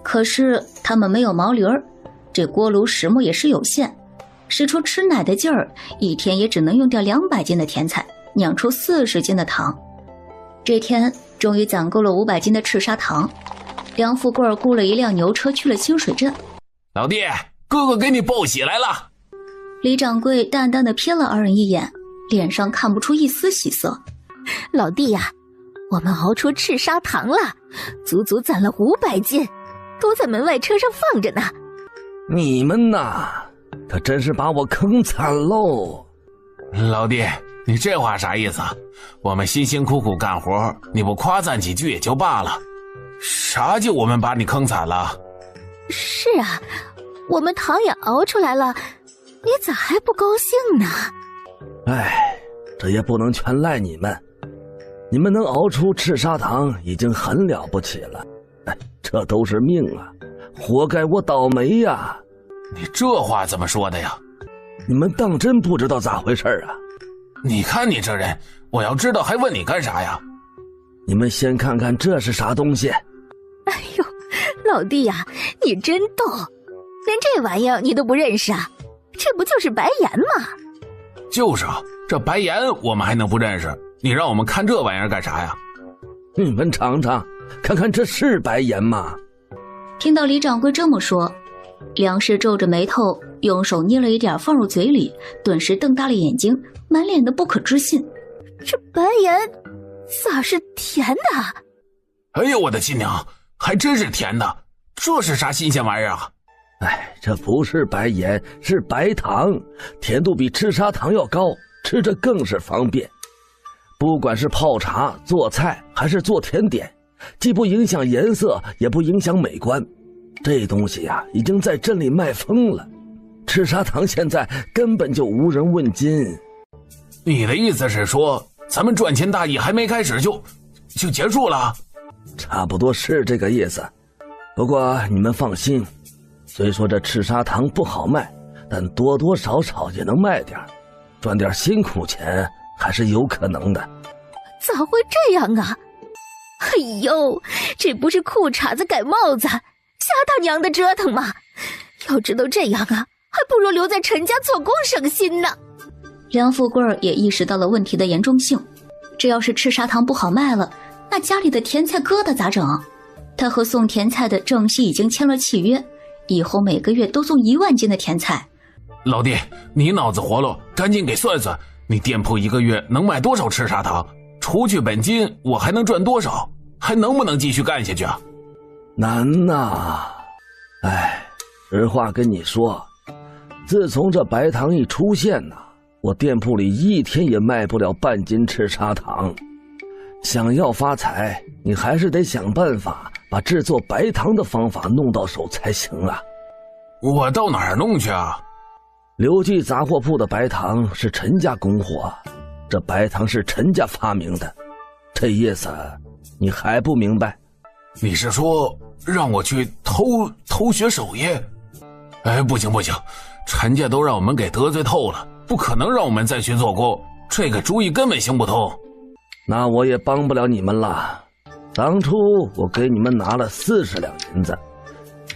可是他们没有毛驴儿，这锅炉石磨也是有限，使出吃奶的劲儿，一天也只能用掉200斤的甜菜，酿出40斤的糖。这天终于攒够了500斤的赤砂糖，梁富贵雇了一辆牛车去了清水镇。老弟，哥哥给你报喜来了。李掌柜淡淡的瞥了二人一眼，脸上看不出一丝喜色。老弟呀，我们熬出赤砂糖了，足足攒了500斤，都在门外车上放着呢。你们呐，可真是把我坑惨喽！老弟，你这话啥意思啊？我们辛辛苦苦干活，你不夸赞几句也就罢了，啥就我们把你坑惨了？是啊，我们糖也熬出来了，你咋还不高兴呢？哎，这也不能全赖你们，你们能熬出赤砂糖已经很了不起了。哎，这都是命啊，活该我倒霉呀！你这话怎么说的呀？你们当真不知道咋回事啊？你看你这人，我要知道还问你干啥呀？你们先看看这是啥东西。哎呦，老弟呀，你真逗，连这玩意儿你都不认识啊？这不就是白盐吗？就是啊，这白盐我们还能不认识？你让我们看这玩意儿干啥呀？你们尝尝，看看这是白盐吗？听到李掌柜这么说，梁氏皱着眉头，用手捏了一点放入嘴里，顿时瞪大了眼睛，满脸的不可置信。这白盐咋是甜的？哎呦我的亲娘，还真是甜的，这是啥新鲜玩意儿啊？哎，这不是白盐，是白糖，甜度比赤砂糖要高，吃着更是方便。不管是泡茶、做菜还是做甜点，既不影响颜色，也不影响美观。这东西呀，已经在镇里卖疯了。赤砂糖现在根本就无人问津。你的意思是说，咱们赚钱大业还没开始就结束了？差不多是这个意思。不过你们放心，虽说这赤砂糖不好卖，但多多少少也能卖点，赚点辛苦钱还是有可能的。咋会这样啊？哎呦，这不是裤衩子改帽子，瞎他娘的折腾吗？要知道这样啊，还不如留在陈家做工省心呢。梁富贵也意识到了问题的严重性，这要是赤砂糖不好卖了，那家里的甜菜疙瘩咋整？他和送甜菜的郑西已经签了契约，以后每个月都送1万斤的甜菜。老弟，你脑子活络，赶紧给算算，你店铺一个月能卖多少赤砂糖？除去本金，我还能赚多少？还能不能继续干下去啊？难呐！哎，实话跟你说，自从这白糖一出现呐，我店铺里一天也卖不了半斤赤砂糖。想要发财，你还是得想办法把制作白糖的方法弄到手才行啊。我到哪儿弄去啊？刘记杂货铺的白糖是陈家供货，这白糖是陈家发明的，这意思你还不明白？你是说让我去偷学手艺？哎，不行不行，陈家都让我们给得罪透了，不可能让我们再去做工，这个主意根本行不通。那我也帮不了你们了。当初我给你们拿了40两银子，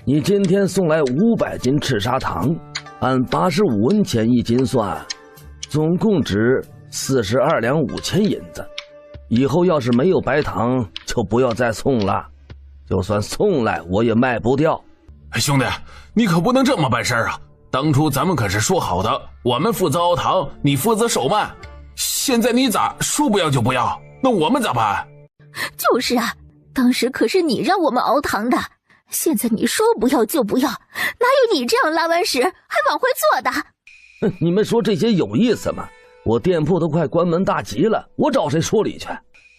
你今天送来500斤赤砂糖，按85文钱一斤算，总共值42两5千银子。以后要是没有白糖，就不要再送了。就算送来，我也卖不掉。兄弟，你可不能这么办事啊！当初咱们可是说好的，我们负责熬糖，你负责手卖。现在你咋说不要就不要？那我们咋办？就是啊，当时可是你让我们熬糖的，现在你说不要就不要，哪有你这样拉完屎还往回做的？你们说这些有意思吗？我店铺都快关门大吉了，我找谁说理去？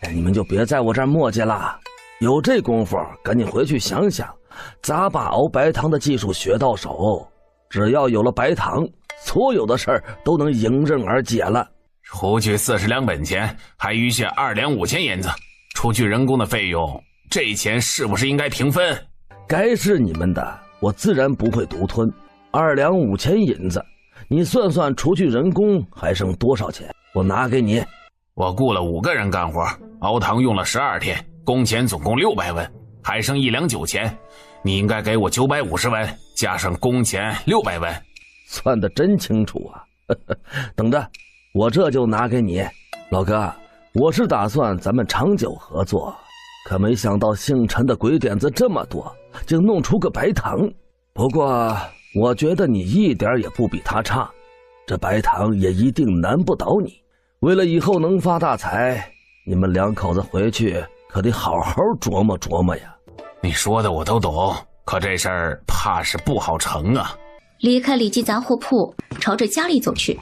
哎，你们就别在我这儿磨叽了，有这功夫赶紧回去想想咋把熬白糖的技术学到手。只要有了白糖，所有的事儿都能迎刃而解了。除去40两本钱，还余下2两5千银子，除去人工的费用，这钱是不是应该平分？该是你们的，我自然不会独吞。2两5千银子，你算算，除去人工还剩多少钱？我拿给你。我雇了5个人干活，熬糖用了12天，工钱总共600文，还剩1两9钱。你应该给我950文，加上工钱600文。算得真清楚啊！等着，我这就拿给你。老哥，我是打算咱们长久合作，可没想到姓陈的鬼点子这么多，竟弄出个白糖。不过我觉得你一点也不比他差，这白糖也一定难不倒你。为了以后能发大财，你们2口子回去可得好好琢磨琢磨呀。你说的我都懂，可这事儿怕是不好成啊。离开李记杂货铺，朝着家里走去。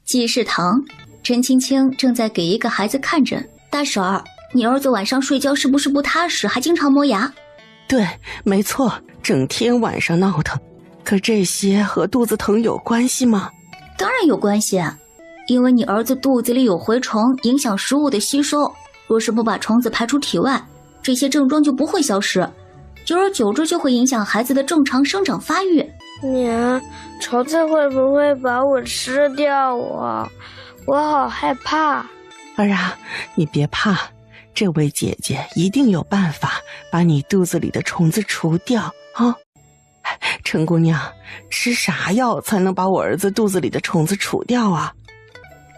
记事堂，陈青青正在给一个孩子看诊。大婶儿，你儿子晚上睡觉是不是不踏实，还经常磨牙？对，没错，整天晚上闹腾。可这些和肚子疼有关系吗？当然有关系，因为你儿子肚子里有蛔虫，影响食物的吸收。若是不把虫子排出体外，这些症状就不会消失，久而久之就会影响孩子的正常生长发育。娘，虫子会不会把我吃掉啊？我好害怕。儿啊，你别怕，这位姐姐一定有办法把你肚子里的虫子除掉啊！陈姑娘，吃啥药才能把我儿子肚子里的虫子除掉啊？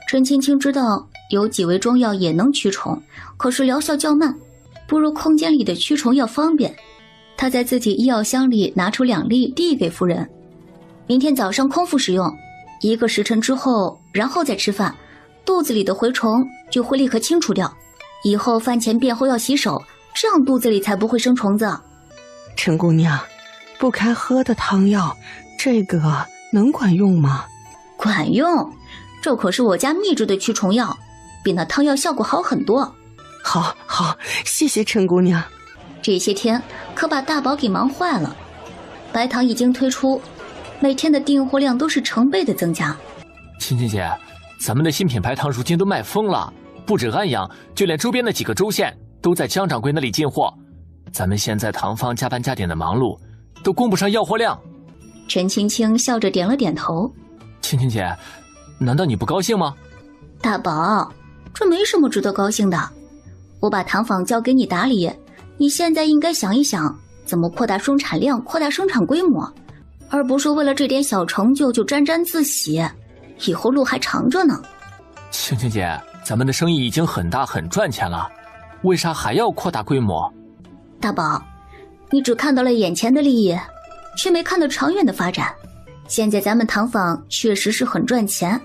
陈青青知道有几味中药也能驱虫，可是疗效较慢，不如空间里的驱虫药方便。他在自己医药箱里拿出2粒递给夫人，明天早上空腹食用，1个时辰之后，然后再吃饭，肚子里的蛔虫就会立刻清除掉。以后饭前便后要洗手，这样肚子里才不会生虫子。陈姑娘，不开喝的汤药，这个能管用吗？管用，这可是我家秘制的驱虫药，比那汤药效果好很多。好，谢谢陈姑娘。这些天可把大宝给忙坏了，白糖已经推出，每天的订货量都是成倍的增加。青青姐，咱们的新品白糖如今都卖疯了，不止安阳，就连周边的几个州县都在江掌柜那里进货。咱们现在糖坊加班加点的忙碌，都供不上要货量。陈青青笑着点了点头。青青姐，难道你不高兴吗？大宝，这没什么值得高兴的。我把糖坊交给你打理，你现在应该想一想怎么扩大生产量，扩大生产规模。而不是为了这点小成就就沾沾自喜，以后路还长着呢。青青姐，咱们的生意已经很大很赚钱了，为啥还要扩大规模？大宝，你只看到了眼前的利益，却没看到长远的发展。现在咱们糖坊确实是很赚钱，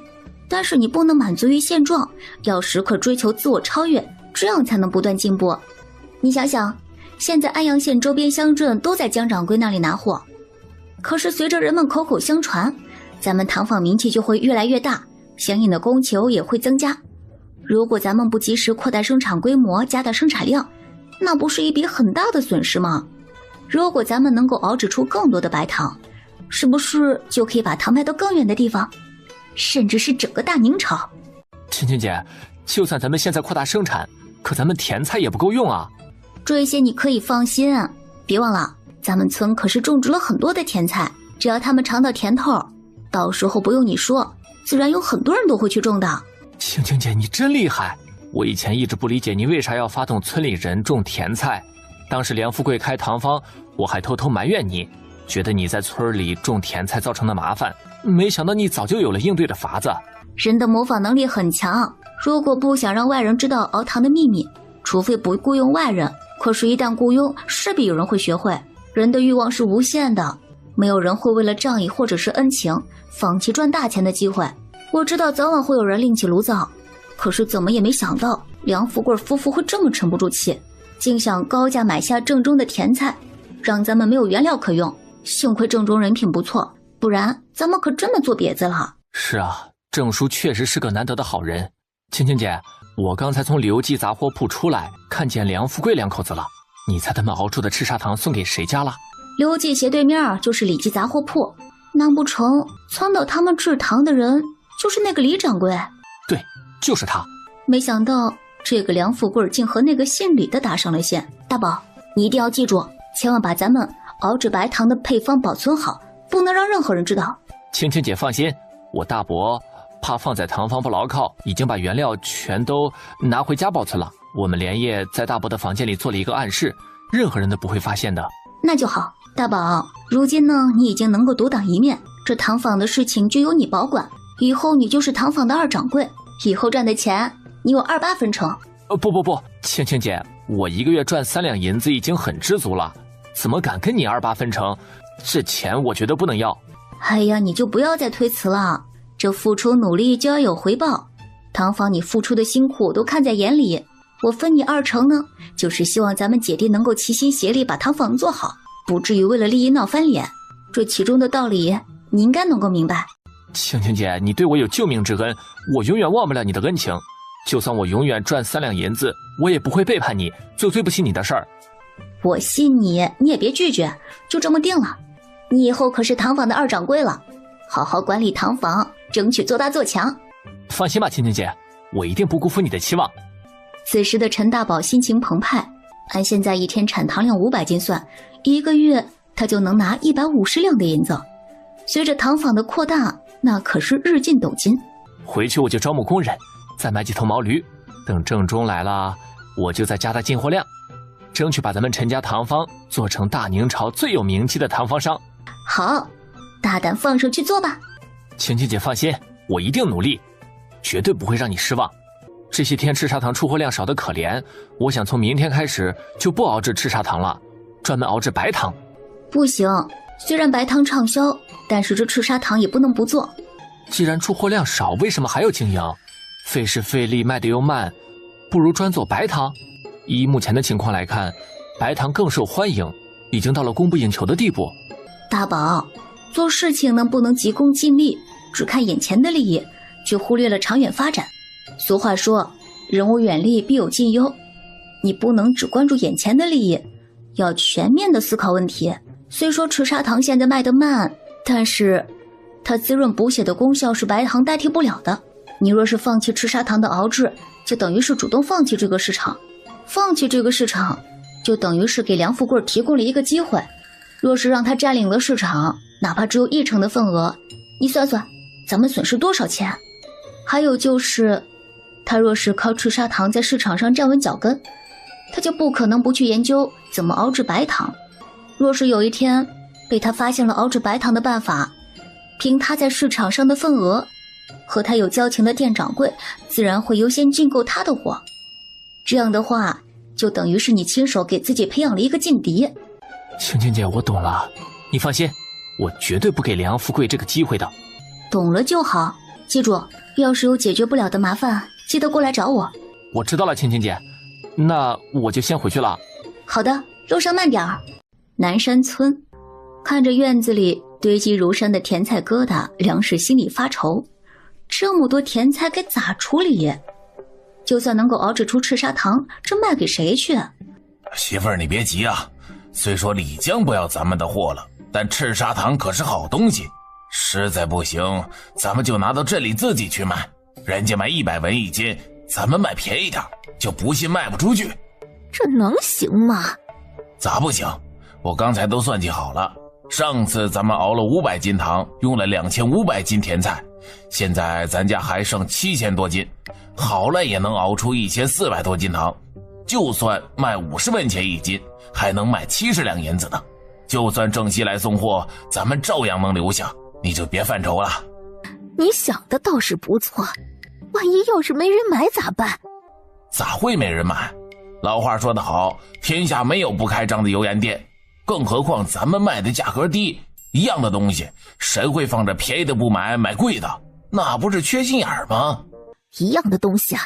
但是你不能满足于现状，要时刻追求自我超越，这样才能不断进步。你想想，现在安阳县周边乡镇都在江掌柜那里拿货，可是随着人们口口相传，咱们糖坊名气就会越来越大，相应的供求也会增加。如果咱们不及时扩大生产规模，加大生产量，那不是一笔很大的损失吗？如果咱们能够熬制出更多的白糖，是不是就可以把糖卖到更远的地方，甚至是整个大宁朝？青青姐，就算咱们现在扩大生产，可咱们甜菜也不够用啊。这些你可以放心，别忘了咱们村可是种植了很多的甜菜，只要他们尝到甜头，到时候不用你说，自然有很多人都会去种的。青青姐，你真厉害！我以前一直不理解你为啥要发动村里人种甜菜。当时梁富贵开糖坊，我还偷偷埋怨你，觉得你在村里种甜菜造成的麻烦，没想到你早就有了应对的法子。人的模仿能力很强，如果不想让外人知道熬糖的秘密，除非不雇佣外人，可是一旦雇佣，势必有人会学会。人的欲望是无限的，没有人会为了仗义或者是恩情放弃赚大钱的机会。我知道早晚会有人另起炉灶，可是怎么也没想到梁富贵夫妇会这么沉不住气，竟想高价买下正宗的甜菜，让咱们没有原料可用。幸亏正宗人品不错，不然咱们可真的做瘪子了。是啊，郑叔确实是个难得的好人。青青姐，我刚才从刘记杂货铺出来，看见梁富贵两口子了。你猜他们熬出的赤砂糖送给谁家了？刘记斜对面就是李记杂货铺，难不成撺掇他们制糖的人就是那个李掌柜？对，就是他。没想到这个梁富贵竟和那个姓李的搭上了线。大宝，你一定要记住，千万把咱们熬制白糖的配方保存好，不能让任何人知道。青青姐放心，我大伯怕放在糖坊不牢靠，已经把原料全都拿回家保存了。我们连夜在大伯的房间里做了一个暗室，任何人都不会发现的。那就好。大宝，如今呢，你已经能够独当一面，这糖坊的事情就由你保管，以后你就是糖坊的二掌柜，以后赚的钱你有28分成。不，青青姐，我一个月赚3两银子已经很知足了，怎么敢跟你28分成？这钱我绝对不能要。哎呀，你就不要再推辞了，这付出努力就要有回报，糖坊你付出的辛苦都看在眼里，我分你2成呢，就是希望咱们姐弟能够齐心协力把糖坊做好，不至于为了利益闹翻脸。这其中的道理你应该能够明白。青青姐，你对我有救命之恩，我永远忘不了你的恩情。就算我永远赚3两银子，我也不会背叛你，做对不起你的事儿。我信你，你也别拒绝，就这么定了。你以后可是糖坊的二掌柜了，好好管理糖坊，争取做大做强。放心吧，青青姐，我一定不辜负你的期望。此时的陈大宝心情澎湃，按现在一天产糖量500斤算，1个月他就能拿150两的银子。随着糖坊的扩大，那可是日进斗金。回去我就招募工人，再买几头毛驴，等正中来了，我就再加大进货量，争取把咱们陈家糖坊做成大宁朝最有名气的糖坊商。好，大胆放手去做吧。青青姐放心，我一定努力，绝对不会让你失望。这些天赤砂糖出货量少得可怜，我想从明天开始就不熬制赤砂糖了，专门熬制白糖。不行，虽然白糖畅销，但是这赤砂糖也不能不做。既然出货量少，为什么还要经营？费时费力，卖得又慢，不如专做白糖。依目前的情况来看，白糖更受欢迎，已经到了供不应求的地步。大宝，做事情能不能急功近利，只看眼前的利益，却忽略了长远发展。俗话说，人无远虑，必有近忧。你不能只关注眼前的利益，要全面的思考问题。虽说赤砂糖现在卖得慢，但是它滋润补血的功效是白糖代替不了的。你若是放弃赤砂糖的熬制，就等于是主动放弃这个市场。放弃这个市场，就等于是给梁富贵提供了一个机会。若是让他占领了市场，哪怕只有1成的份额，你算算，咱们损失多少钱？还有就是，他若是靠赤砂糖在市场上站稳脚跟，他就不可能不去研究怎么熬制白糖。若是有一天被他发现了熬制白糖的办法，凭他在市场上的份额，和他有交情的店掌柜自然会优先进购他的货。这样的话，就等于是你亲手给自己培养了一个劲敌。青青姐，我懂了，你放心，我绝对不给梁富贵这个机会的。懂了就好，记住，要是有解决不了的麻烦，记得过来找我。我知道了，青青姐，那我就先回去了。好的，路上慢点儿。南山村，看着院子里堆积如山的甜菜疙瘩，梁氏心里发愁，这么多甜菜该咋处理？就算能够熬制出赤砂糖，这卖给谁去？媳妇儿，你别急啊，虽说李江不要咱们的货了，但赤砂糖可是好东西，实在不行咱们就拿到这里自己去卖，人家卖100文一斤，咱们卖便宜点，就不信卖不出去。这能行吗？咋不行？我刚才都算计好了，上次咱们熬了500斤糖，用了2500斤甜菜，现在咱家还剩7000多斤，好了也能熬出1400多斤糖，就算卖50文钱一斤，还能卖70两银子呢。就算郑西来送货，咱们照样能留下，你就别犯愁了。你想的倒是不错，万一要是没人买咋办？咋会没人买？老话说得好，天下没有不开张的油盐店，更何况咱们卖的价格低，一样的东西，谁会放着便宜的不买，买贵的？那不是缺心眼儿吗？一样的东西啊，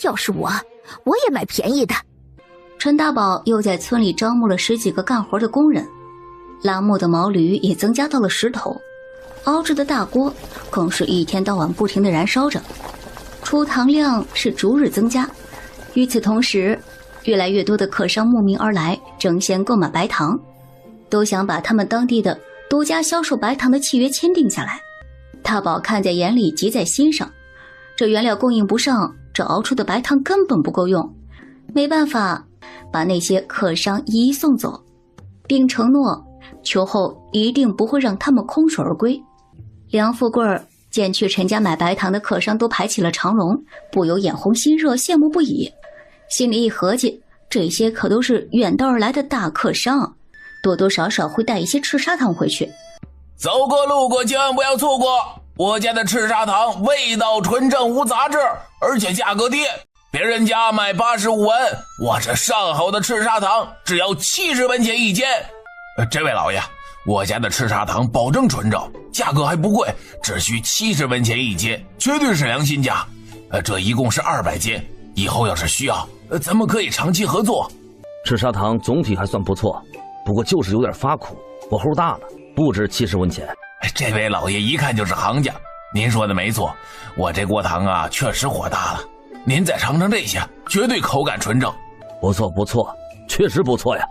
要是我也买便宜的。陈大宝又在村里招募了10几个干活的工人，拉磨的毛驴也增加到了10头，熬制的大锅更是一天到晚不停地燃烧着，出糖量是逐日增加。与此同时，越来越多的客商慕名而来，争先购买白糖，都想把他们当地的独家销售白糖的契约签订下来。大宝看在眼里，急在心上，这原料供应不上，这熬出的白糖根本不够用，没办法把那些客商一一送走，并承诺秋后一定不会让他们空手而归。梁富贵见去陈家买白糖的客商都排起了长龙，不由眼红心热，羡慕不已。心里一合计，这些可都是远道而来的大客商，多多少少会带一些赤砂糖回去。走过路过千万不要错过，我家的赤砂糖味道纯正无杂质，而且价格低，别人家卖85文，我这上好的赤砂糖只要70文钱一斤。这位老爷，我家的赤砂糖保证纯正，价格还不贵，只需70文钱一斤，绝对是良心价。这一共是200斤，以后要是需要，咱们可以长期合作。赤砂糖总体还算不错，不过就是有点发苦，火候大了，不值70文钱。这位老爷一看就是行家，您说的没错，我这锅糖啊确实火大了，您再尝尝这些，绝对口感纯正。不错不错，确实不错呀。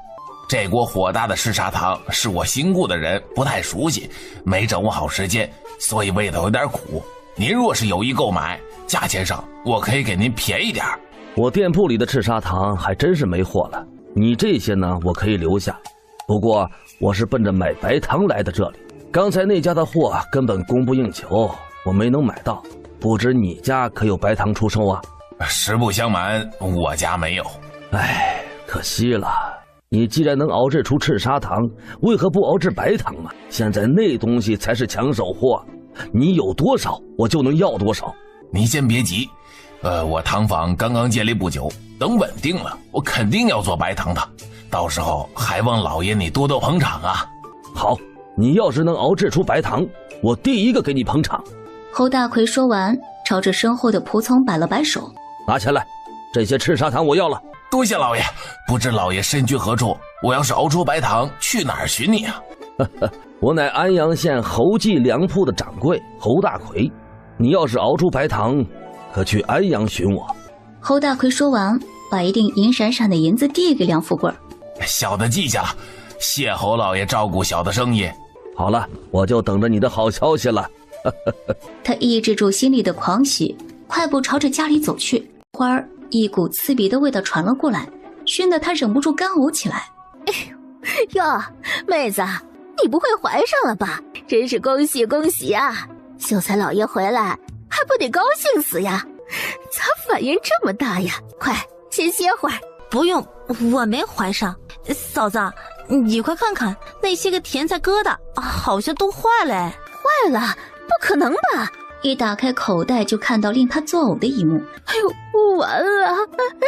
这锅火大的赤砂糖是我新雇的人不太熟悉，没掌握好时间，所以味道有点苦。您若是有意购买，价钱上我可以给您便宜点。我店铺里的赤砂糖还真是没货了，你这些呢我可以留下，不过我是奔着买白糖来的这里，刚才那家的货根本供不应求，我没能买到，不知你家可有白糖出售啊？实不相瞒，我家没有。唉，可惜了，你既然能熬制出赤砂糖，为何不熬制白糖啊？现在那东西才是抢手货，你有多少我就能要多少。你先别急，我糖坊刚刚建立不久，等稳定了，我肯定要做白糖的，到时候还望老爷你多多捧场啊。好，你要是能熬制出白糖，我第一个给你捧场。侯大奎说完，朝着身后的仆从摆了摆手，拿起来，这些赤砂糖我要了。多谢老爷，不知老爷身居何处？我要是熬出白糖，去哪儿寻你啊？我乃安阳县侯记粮铺的掌柜侯大奎，你要是熬出白糖，可去安阳寻我。侯大奎说完，把一锭银闪闪的银子递给梁富贵。小的记下了，谢侯老爷照顾小的生意。好了，我就等着你的好消息了。他抑制住心里的狂喜，快步朝着家里走去。花儿一股刺鼻的味道传了过来，熏得他忍不住干呕起来。哟，妹子，你不会怀上了吧？真是恭喜恭喜啊！秀才老爷回来，还不得高兴死呀？咋反应这么大呀？快先歇会儿。不用，我没怀上。嫂子，你快看看那些个甜菜疙瘩啊，好像都坏了。坏了？不可能吧！一打开口袋就看到令他作呕的一幕。哎呦，完了，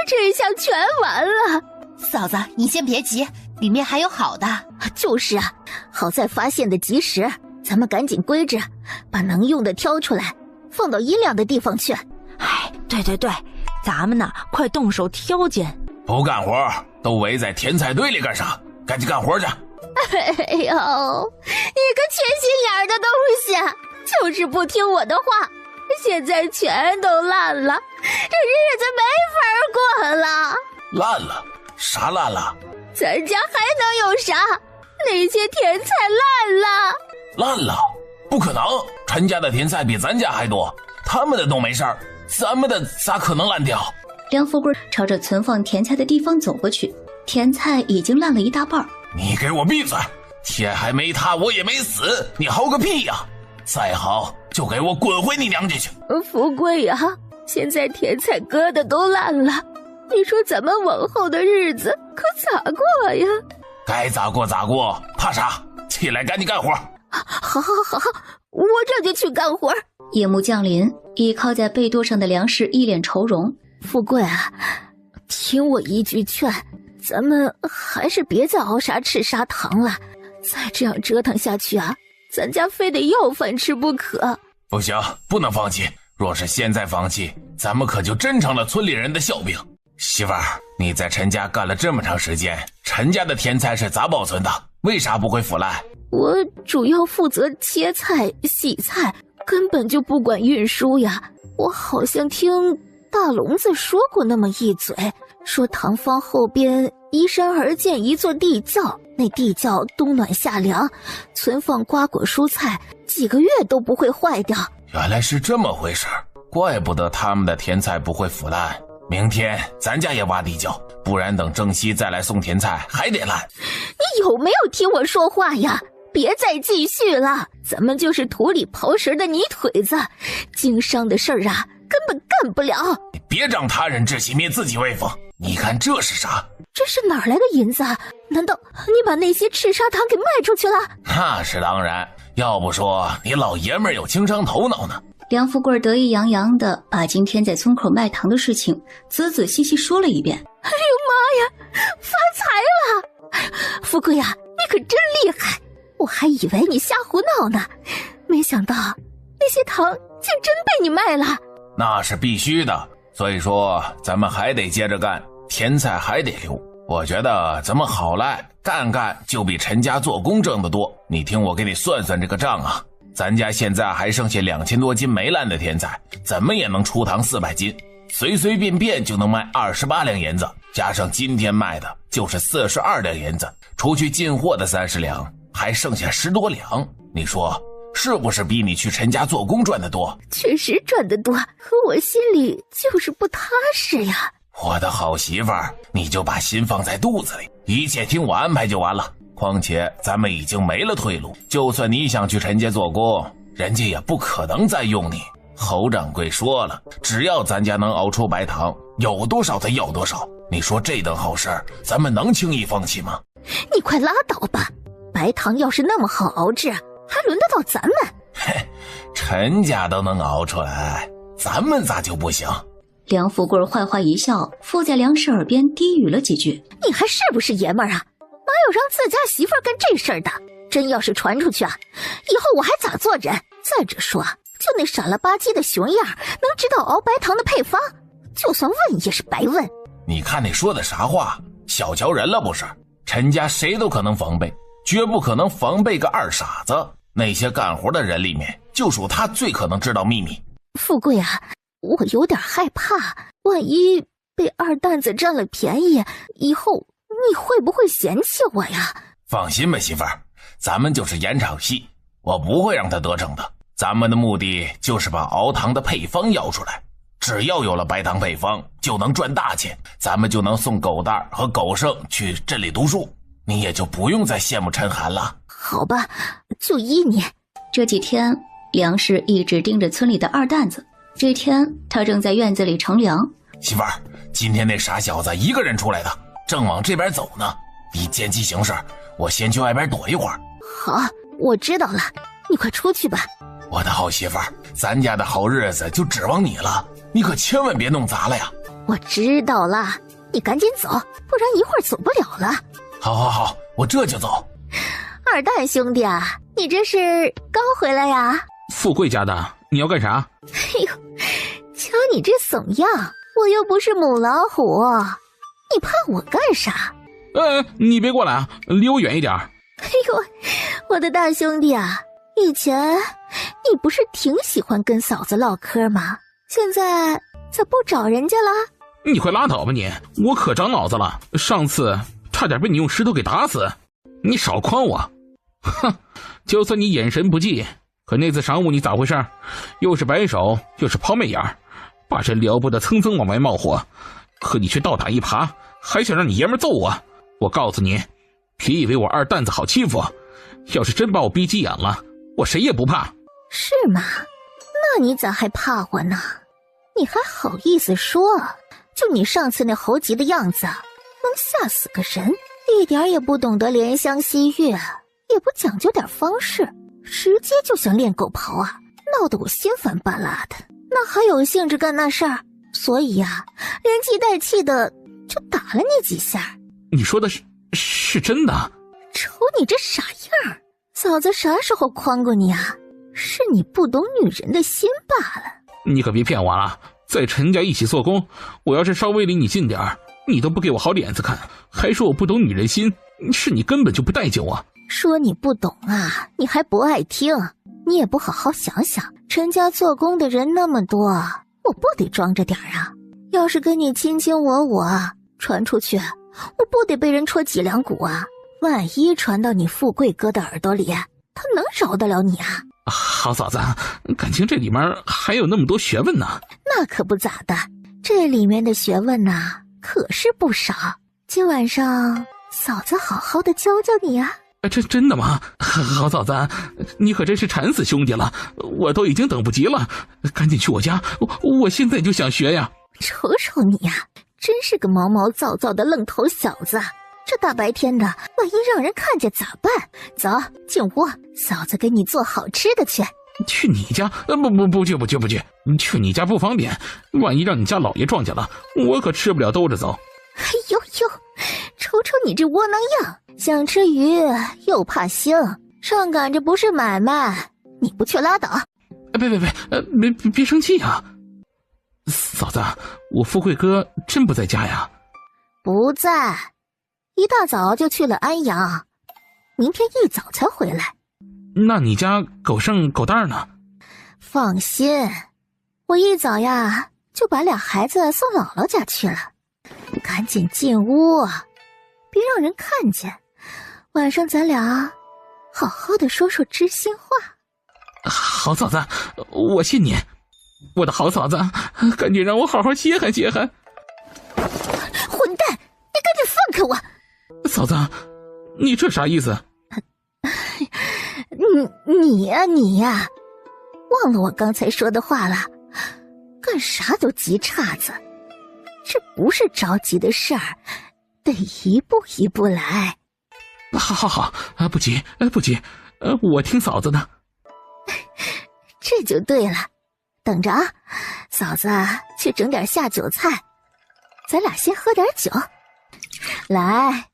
这下全完了！嫂子，你先别急，里面还有好的。就是啊，好在发现的及时，咱们赶紧归置，把能用的挑出来，放到阴凉的地方去。哎，对，咱们呢，快动手挑拣。不干活，都围在甜菜堆里干啥？赶紧干活去！哎呦，你个缺心眼的东西，就是不听我的话，现在全都烂了，这日子没法过了。烂了？啥烂了？咱家还能有啥？那些甜菜烂了。烂了？不可能，陈家的甜菜比咱家还多，他们的都没事儿，咱们的咋可能烂掉？梁富贵朝着存放甜菜的地方走过去，甜菜已经烂了一大半。你给我闭嘴！天还没塌，我也没死，你嚎个屁呀！再嚎就给我滚回你娘家去！富贵呀，现在甜菜疙瘩都烂了，你说咱们往后的日子可咋过呀？该咋过咋过，怕啥？起来，赶紧干活！好，我这就去干活。夜幕降临，倚靠在被垛上的梁氏一脸愁容。富贵啊，听我一句劝，咱们还是别再熬啥吃砂糖了，再这样折腾下去啊，咱家非得要饭吃不可。不行，不能放弃，若是现在放弃，咱们可就真成了村里人的笑柄。媳妇儿，你在陈家干了这么长时间，陈家的甜菜是咋保存的？为啥不会腐烂？我主要负责切菜洗菜，根本就不管运输呀。我好像听大笼子说过那么一嘴，说堂坊后边依山而建一座地窖，那地窖冬暖夏凉，存放瓜果蔬菜几个月都不会坏掉。原来是这么回事，怪不得他们的甜菜不会腐烂。明天咱家也挖地窖，不然等正西再来送甜菜还得烂。你有没有听我说话呀？别再继续了，咱们就是土里刨食的泥腿子，经商的事儿啊根本干不了。你别长他人志气，灭自己威风。你看这是啥？这是哪来的银子？难道你把那些赤砂糖给卖出去了？那是当然，要不说你老爷们儿有经商头脑呢。梁富贵得意洋洋地把今天在村口卖糖的事情仔仔细细说了一遍。哎呦妈呀，发财了！富贵呀，你可真厉害，我还以为你瞎胡闹呢，没想到那些糖竟真被你卖了。那是必须的，所以说咱们还得接着干，甜菜还得留。我觉得咱们好赖干就比陈家做工挣得多。你听我给你算算这个账啊，咱家现在还剩下2000多斤没烂的甜菜，怎么也能出糖400斤，随随便便就能卖28两银子，加上今天卖的就是42两银子，除去进货的30两，还剩下10多两。你说是不是比你去陈家做工赚得多？确实赚得多，可我心里就是不踏实呀。我的好媳妇儿，你就把心放在肚子里，一切听我安排就完了。况且咱们已经没了退路，就算你想去陈家做工，人家也不可能再用你。侯掌柜说了，只要咱家能熬出白糖，有多少他要多少。你说这等好事儿，咱们能轻易放弃吗？你快拉倒吧，白糖要是那么好熬制，还轮得到咱们？嘿，陈家都能熬出来，咱们咋就不行？梁富贵坏话一笑，附在梁氏耳边低语了几句。你还是不是爷们儿啊？哪有让自家媳妇儿干这事儿的？真要是传出去啊，以后我还咋做人？再者说，就那傻了吧唧的熊样，能知道熬白糖的配方？就算问也是白问。你看你说的啥话，小瞧人了不是？陈家谁都可能防备，绝不可能防备个二傻子。那些干活的人里面，就属他最可能知道秘密。富贵啊，我有点害怕，万一被二蛋子占了便宜，以后你会不会嫌弃我呀？放心吧，媳妇儿，咱们就是演场戏，我不会让他得逞的。咱们的目的就是把熬糖的配方要出来，只要有了白糖配方，就能赚大钱，咱们就能送狗蛋和狗剩去镇里读书，你也就不用再羡慕陈寒了。好吧，就依你。这几天梁氏一直盯着村里的二蛋子，这天他正在院子里乘凉。媳妇儿，今天那傻小子一个人出来的，正往这边走呢，你见机行事，我先去外边躲一会儿。好，我知道了，你快出去吧。我的好媳妇儿，咱家的好日子就指望你了，你可千万别弄砸了呀。我知道了，你赶紧走，不然一会儿走不了了。好，我这就走。二蛋兄弟啊，你这是刚回来呀？富贵家的，你要干啥？哎呦，瞧你这怂样，我又不是母老虎，你怕我干啥？你别过来啊，离我远一点。哎呦，我的大兄弟啊，以前你不是挺喜欢跟嫂子唠嗑吗？现在咋不找人家了？你快拉倒吧你，我可长脑子了，上次差点被你用石头给打死，你少诓我。哼，就算你眼神不济，可那次晌午你咋回事？又是摆手又是抛媚眼，把这了不得蹭蹭往外冒火，可你却倒打一耙，还想让你爷们揍我。我告诉你，别以为我二蛋子好欺负，要是真把我逼急眼了，我谁也不怕。是吗？那你咋还怕我呢？你还好意思说？就你上次那猴急的样子，能吓死个人，一点也不懂得怜香惜玉，也不讲究点方式，直接就想练狗刨啊，闹得我心烦巴拉的，那还有兴致干那事儿？所以呀，连气带气的就打了你几下。你说的是真的？瞅你这傻样，嫂子啥时候诓过你啊？是你不懂女人的心罢了。你可别骗我了，在陈家一起做工，我要是稍微离你近点儿，你都不给我好脸子看，还说我不懂女人心，是你根本就不待见我。说你不懂啊，你还不爱听，你也不好好想想，陈家做工的人那么多，我不得装着点啊？要是跟你卿卿我传出去，我不得被人戳脊梁骨啊？万一传到你富贵哥的耳朵里，他能饶得了你啊？好嫂子，感情这里面还有那么多学问呢。那可不咋的，这里面的学问呐，可是不少。今晚上嫂子好好的教教你啊。真的吗？好嫂子，你可真是馋死兄弟了，我都已经等不及了，赶紧去我家，我现在就想学呀。瞅瞅你呀，真是个毛毛躁躁的愣头小子，这大白天的，万一让人看见咋办？走，进屋，嫂子给你做好吃的去。去你家？不去，去你家不方便，万一让你家老爷撞见了，我可吃不了兜着走。哎呦呦，瞅瞅你这窝囊样，想吃鱼又怕腥，上赶着不是买卖，你不去拉倒。别生气呀。嫂子，我富贵哥真不在家呀？不在，一大早就去了安阳，明天一早才回来。那你家狗剩狗蛋呢？放心，我一早呀就把俩孩子送姥姥家去了。赶紧进屋，别让人看见，晚上咱俩好好的说说知心话。好嫂子，我信你。我的好嫂子，赶紧让我好好歇汗歇汗。混蛋，你赶紧放开我！嫂子，你这啥意思？你呀，忘了我刚才说的话了？干啥都急岔子，这不是着急的事儿，得一步一步来。好，不急，我听嫂子的。这就对了，等着啊，嫂子去整点下酒菜，咱俩先喝点酒。来，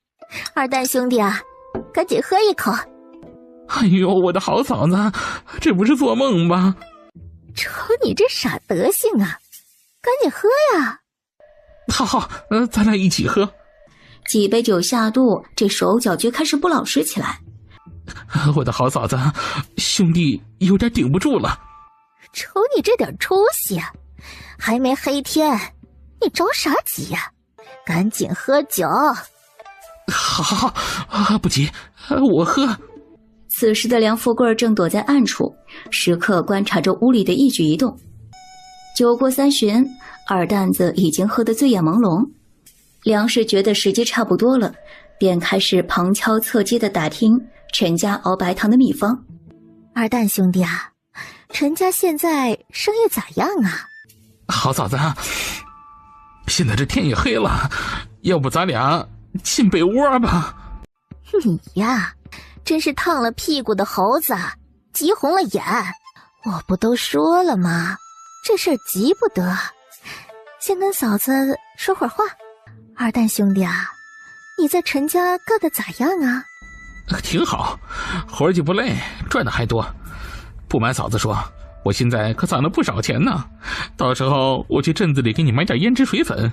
二蛋兄弟啊，赶紧喝一口。哎呦，我的好嫂子，这不是做梦吧？瞅你这傻德行啊，赶紧喝呀！好，咱俩一起喝。几杯酒下肚，这手脚就开始不老实起来。我的好嫂子，兄弟有点顶不住了。瞅你这点出息啊，还没黑天，你着啥急呀？赶紧喝酒。好，不急，我喝。此时的梁富贵正躲在暗处，时刻观察着屋里的一举一动。酒过三巡，二蛋子已经喝得醉眼朦胧。梁氏觉得时机差不多了，便开始旁敲侧击地打听陈家熬白糖的秘方。二蛋兄弟啊，陈家现在生意咋样啊？好嫂子，现在这天也黑了，要不咱俩进被窝吧？你呀，真是烫了屁股的猴子，急红了眼。我不都说了吗？这事儿急不得。先跟嫂子说会儿话。二蛋兄弟啊，你在陈家干得咋样啊？挺好，活儿就不累，赚的还多。不瞒嫂子说，我现在可攒了不少钱呢。到时候我去镇子里给你买点胭脂水粉。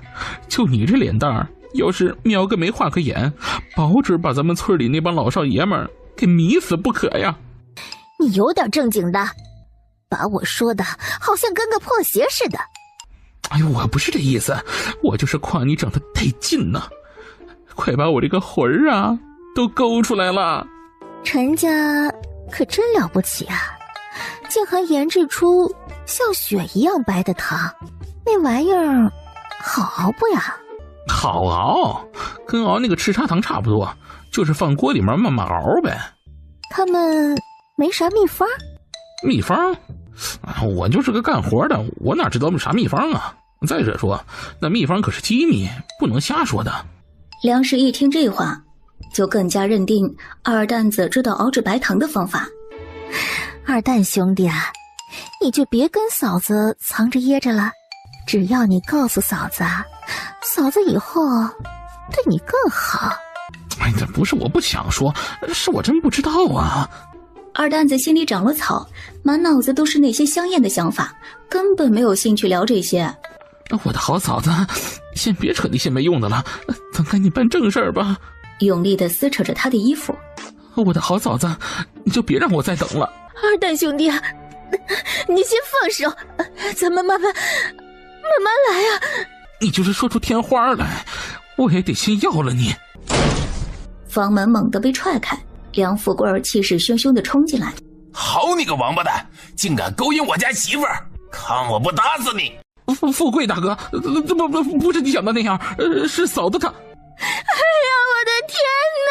就你这脸蛋儿，要是瞄个眉画个眼，保准把咱们村里那帮老少爷们儿给迷死不可呀。你有点正经的，把我说的好像跟个破鞋似的。哎呦，我不是这意思，我就是夸你长得带劲呢。快把我这个魂儿啊都勾出来了。陈家可真了不起啊，竟还研制出像雪一样白的糖。那玩意儿好熬不呀？好熬，跟熬那个吃砂糖差不多，就是放锅里面慢慢熬呗。他们没啥秘方？秘方？我就是个干活的，我哪知道啥秘方啊？再者说，那秘方可是机密，不能瞎说的。梁氏一听这话，就更加认定二蛋子知道熬制白糖的方法。二蛋兄弟啊，你就别跟嫂子藏着掖着了，只要你告诉嫂子，嫂子以后对你更好。哎，这不是我不想说，是我真不知道啊。二蛋子心里长了草，满脑子都是那些香艳的想法，根本没有兴趣聊这些。我的好嫂子，先别扯那些没用的了，咱赶紧办正事儿吧。用力地撕扯着他的衣服。我的好嫂子，你就别让我再等了。二蛋兄弟啊，你先放手，咱们慢慢来啊。你就是说出天花来，我也得先要了你。房门猛地被踹开，梁富贵气势汹汹地冲进来。好你个王八蛋，竟敢勾引我家媳妇儿，看我不打死你！富贵大哥，这不是你想的那样，是嫂子她。哎呀，我的天哪！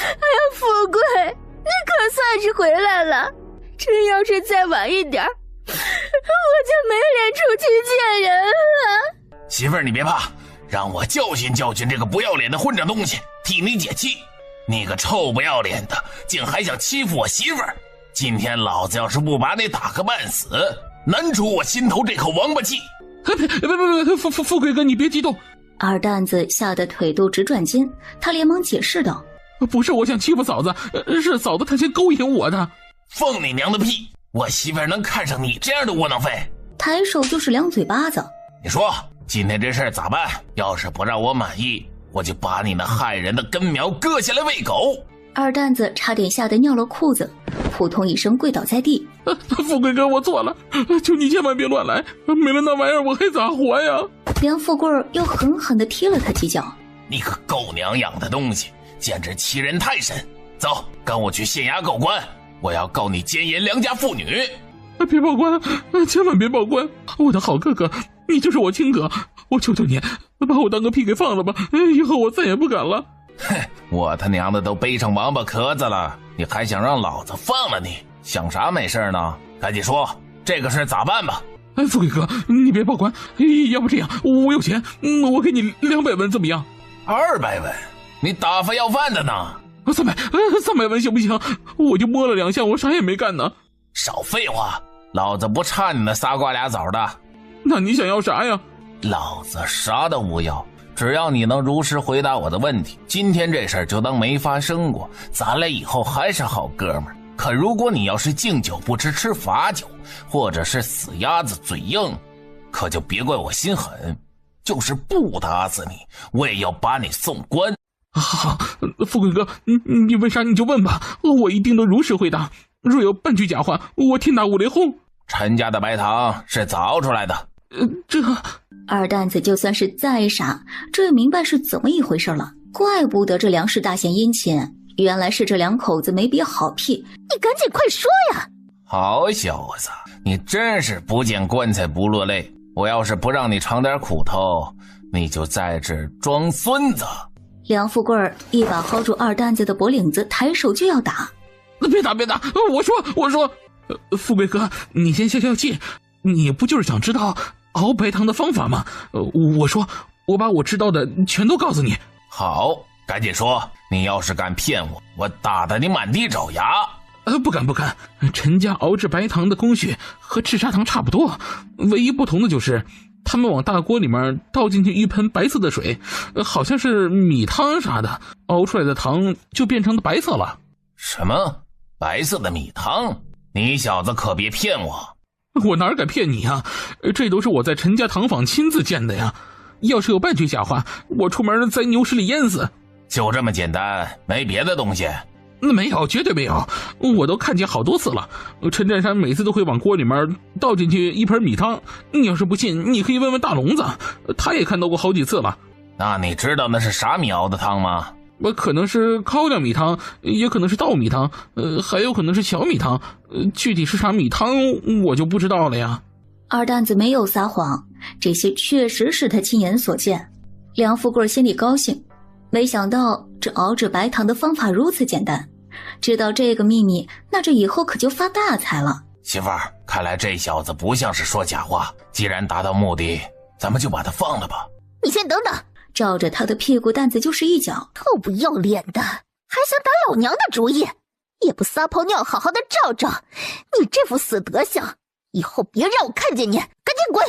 哎呀，富贵，你可算是回来了。这要是再晚一点，我就没脸出去见人了。媳妇儿，你别怕，让我教训教训这个不要脸的混账东西，替你解气。你个臭不要脸的，竟还想欺负我媳妇儿！今天老子要是不把你打个半死，难除我心头这口王八气！别，富贵哥，你别激动。二蛋子吓得腿都直转筋，他连忙解释道：“不是我想欺负嫂子，是嫂子她先勾引我的。”放你娘的屁！我媳妇儿能看上你这样的窝囊废？抬手就是两嘴巴子。你说今天这事儿咋办？要是不让我满意，我就把你那害人的根苗割下来喂狗！二蛋子差点吓得尿了裤子，扑通一声跪倒在地。富贵哥，我错了，求你千万别乱来，没了那玩意儿我还咋活呀？梁富贵又狠狠地踢了他几脚。你个狗娘养的东西，简直欺人太甚！走，跟我去县衙告官，我要告你奸淫良家妇女！别报官，千万别报官！我的好哥哥，你就是我亲哥，我求求你，把我当个屁给放了吧，以后我再也不敢了。哼，我他娘的都背上王八壳子了，你还想让老子放了你？想啥美事呢？赶紧说，这个事咋办吧？富贵哥，你别报官，要不这样，我有钱，我给你200文怎么样？200文？你打发要饭的呢？300文行不行？我就摸了2下，我啥也没干呢。少废话，老子不差你那仨瓜俩枣的。那你想要啥呀？老子啥都不要，只要你能如实回答我的问题，今天这事儿就当没发生过，咱俩以后还是好哥们儿。可如果你要是敬酒不吃吃罚酒，或者是死鸭子嘴硬，可就别怪我心狠，就是不打死你，我也要把你送官。好，富贵哥，你问啥你就问吧，我一定都如实回答。若有半句假话，我天打5雷轰。陈家的白糖是咋熬出来的？这二蛋子就算是再傻，这也明白是怎么一回事了。怪不得这梁氏大献殷勤，原来是这2口子没憋好屁。你赶紧快说呀！好小子，你真是不见棺材不落泪。我要是不让你尝点苦头，你就在这装孙子。梁富贵一把薅住二蛋子的脖领子，抬手就要打。别打！我说，富贵哥，你先消气，你不就是想知道熬白糖的方法吗？我说，我把我知道的全都告诉你。好，赶紧说，你要是敢骗我，我打得你满地找牙。不敢，陈家熬制白糖的工序和赤砂糖差不多，唯一不同的就是他们往大锅里面倒进去一盆白色的水，好像是米汤啥的，熬出来的糖就变成了白色了。什么？白色的米汤？你小子可别骗我！我哪敢骗你啊？这都是我在陈家糖坊亲自见的呀。要是有半句假话，我出门在牛屎里淹死。就这么简单，没别的东西？没有，绝对没有，我都看见好多次了。陈占山每次都会往锅里面倒进去一盆米汤，你要是不信，你可以问问大笼子，他也看到过好几次了。那你知道那是啥米熬的汤吗？可能是高粱米汤，也可能是稻米汤，还有可能是小米汤，具体是啥米汤我就不知道了呀。二蛋子没有撒谎，这些确实是他亲眼所见。梁富贵心里高兴，没想到这熬制白糖的方法如此简单。知道这个秘密，那这以后可就发大财了。媳妇儿，看来这小子不像是说假话，既然达到目的，咱们就把他放了吧。你先等等，照着他的屁股蛋子就是一脚。臭不要脸的，还想打老娘的主意，也不撒泡尿好好的照照，你这副死德行，以后别让我看见你，赶紧滚！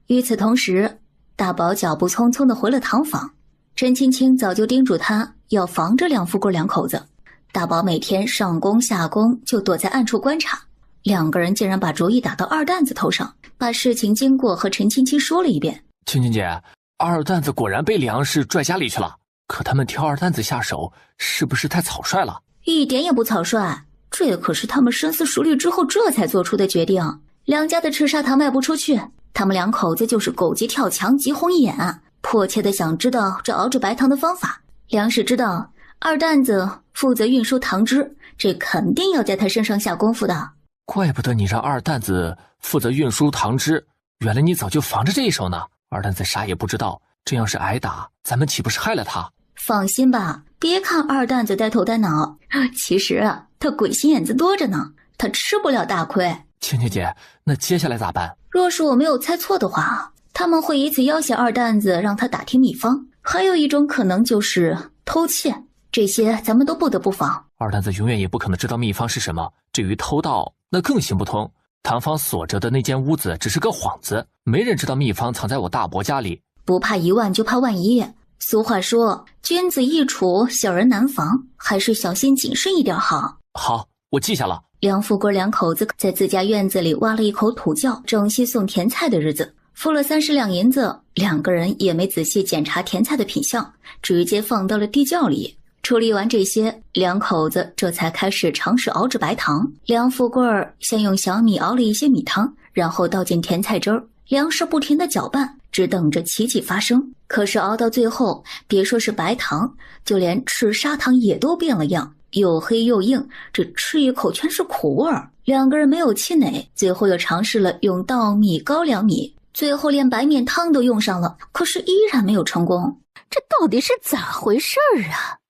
与此同时，大宝脚步匆匆地回了堂房。陈青青早就叮嘱他要防着梁富贵两口子。大宝每天上工下工就躲在暗处观察，两个人竟然把主意打到二蛋子头上，把事情经过和陈青青说了一遍。青青姐，二蛋子果然被梁氏拽家里去了，可他们挑二蛋子下手是不是太草率了？一点也不草率，这可是他们深思熟虑之后这才做出的决定。梁家的赤砂糖卖不出去，他们两口子就是狗急跳墙急红眼，迫切的想知道这熬制白糖的方法。梁氏知道二蛋子负责运输糖汁，这肯定要在他身上下功夫的。怪不得你让二蛋子负责运输糖汁，原来你早就防着这一手呢。二蛋子啥也不知道，这要是挨打，咱们岂不是害了他？放心吧，别看二蛋子呆头呆脑，其实他鬼心眼子多着呢，他吃不了大亏。青青姐，那接下来咋办？若是我没有猜错的话，他们会以此要挟二蛋子，让他打听秘方。还有一种可能就是偷窃，这些咱们都不得不防。二蛋子永远也不可能知道秘方是什么，至于偷盗，那更行不通。堂房锁着的那间屋子只是个幌子，没人知道秘方藏在我大伯家里。不怕一万就怕万一，俗话说君子易处，小人难防，还是小心谨慎一点好。好，我记下了。梁富贵两口子在自家院子里挖了一口土窖，整些送甜菜的日子，付了30两银子，两个人也没仔细检查甜菜的品相，直接放到了地窖里。处理完这些，两口子这才开始尝试熬制白糖。梁富贵先用小米熬了一些米汤，然后倒进甜菜汁儿，梁氏不停地搅拌，只等着奇迹发生。可是熬到最后，别说是白糖，就连赤砂糖也都变了样，又黑又硬，这吃一口全是苦味儿。两个人没有气馁，最后又尝试了用稻米、高粱米，最后连白面汤都用上了，可是依然没有成功。这到底是咋回事啊？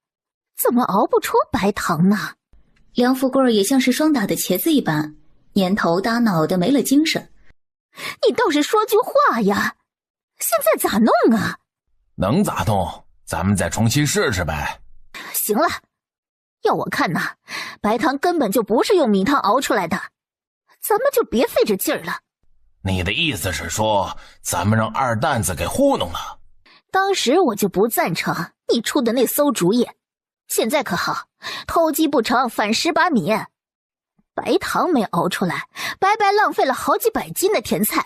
怎么熬不出白糖呢？梁富贵也像是霜打的茄子一般，蔫头耷脑的没了精神。你倒是说句话呀，现在咋弄啊？能咋弄？咱们再重新试试呗。行了，要我看呐，白糖根本就不是用米汤熬出来的，咱们就别费这劲儿了。你的意思是说，咱们让二蛋子给糊弄了？当时我就不赞成你出的那馊主意，现在可好，偷鸡不成反蚀把米，白糖没熬出来，白白浪费了好几百斤的甜菜。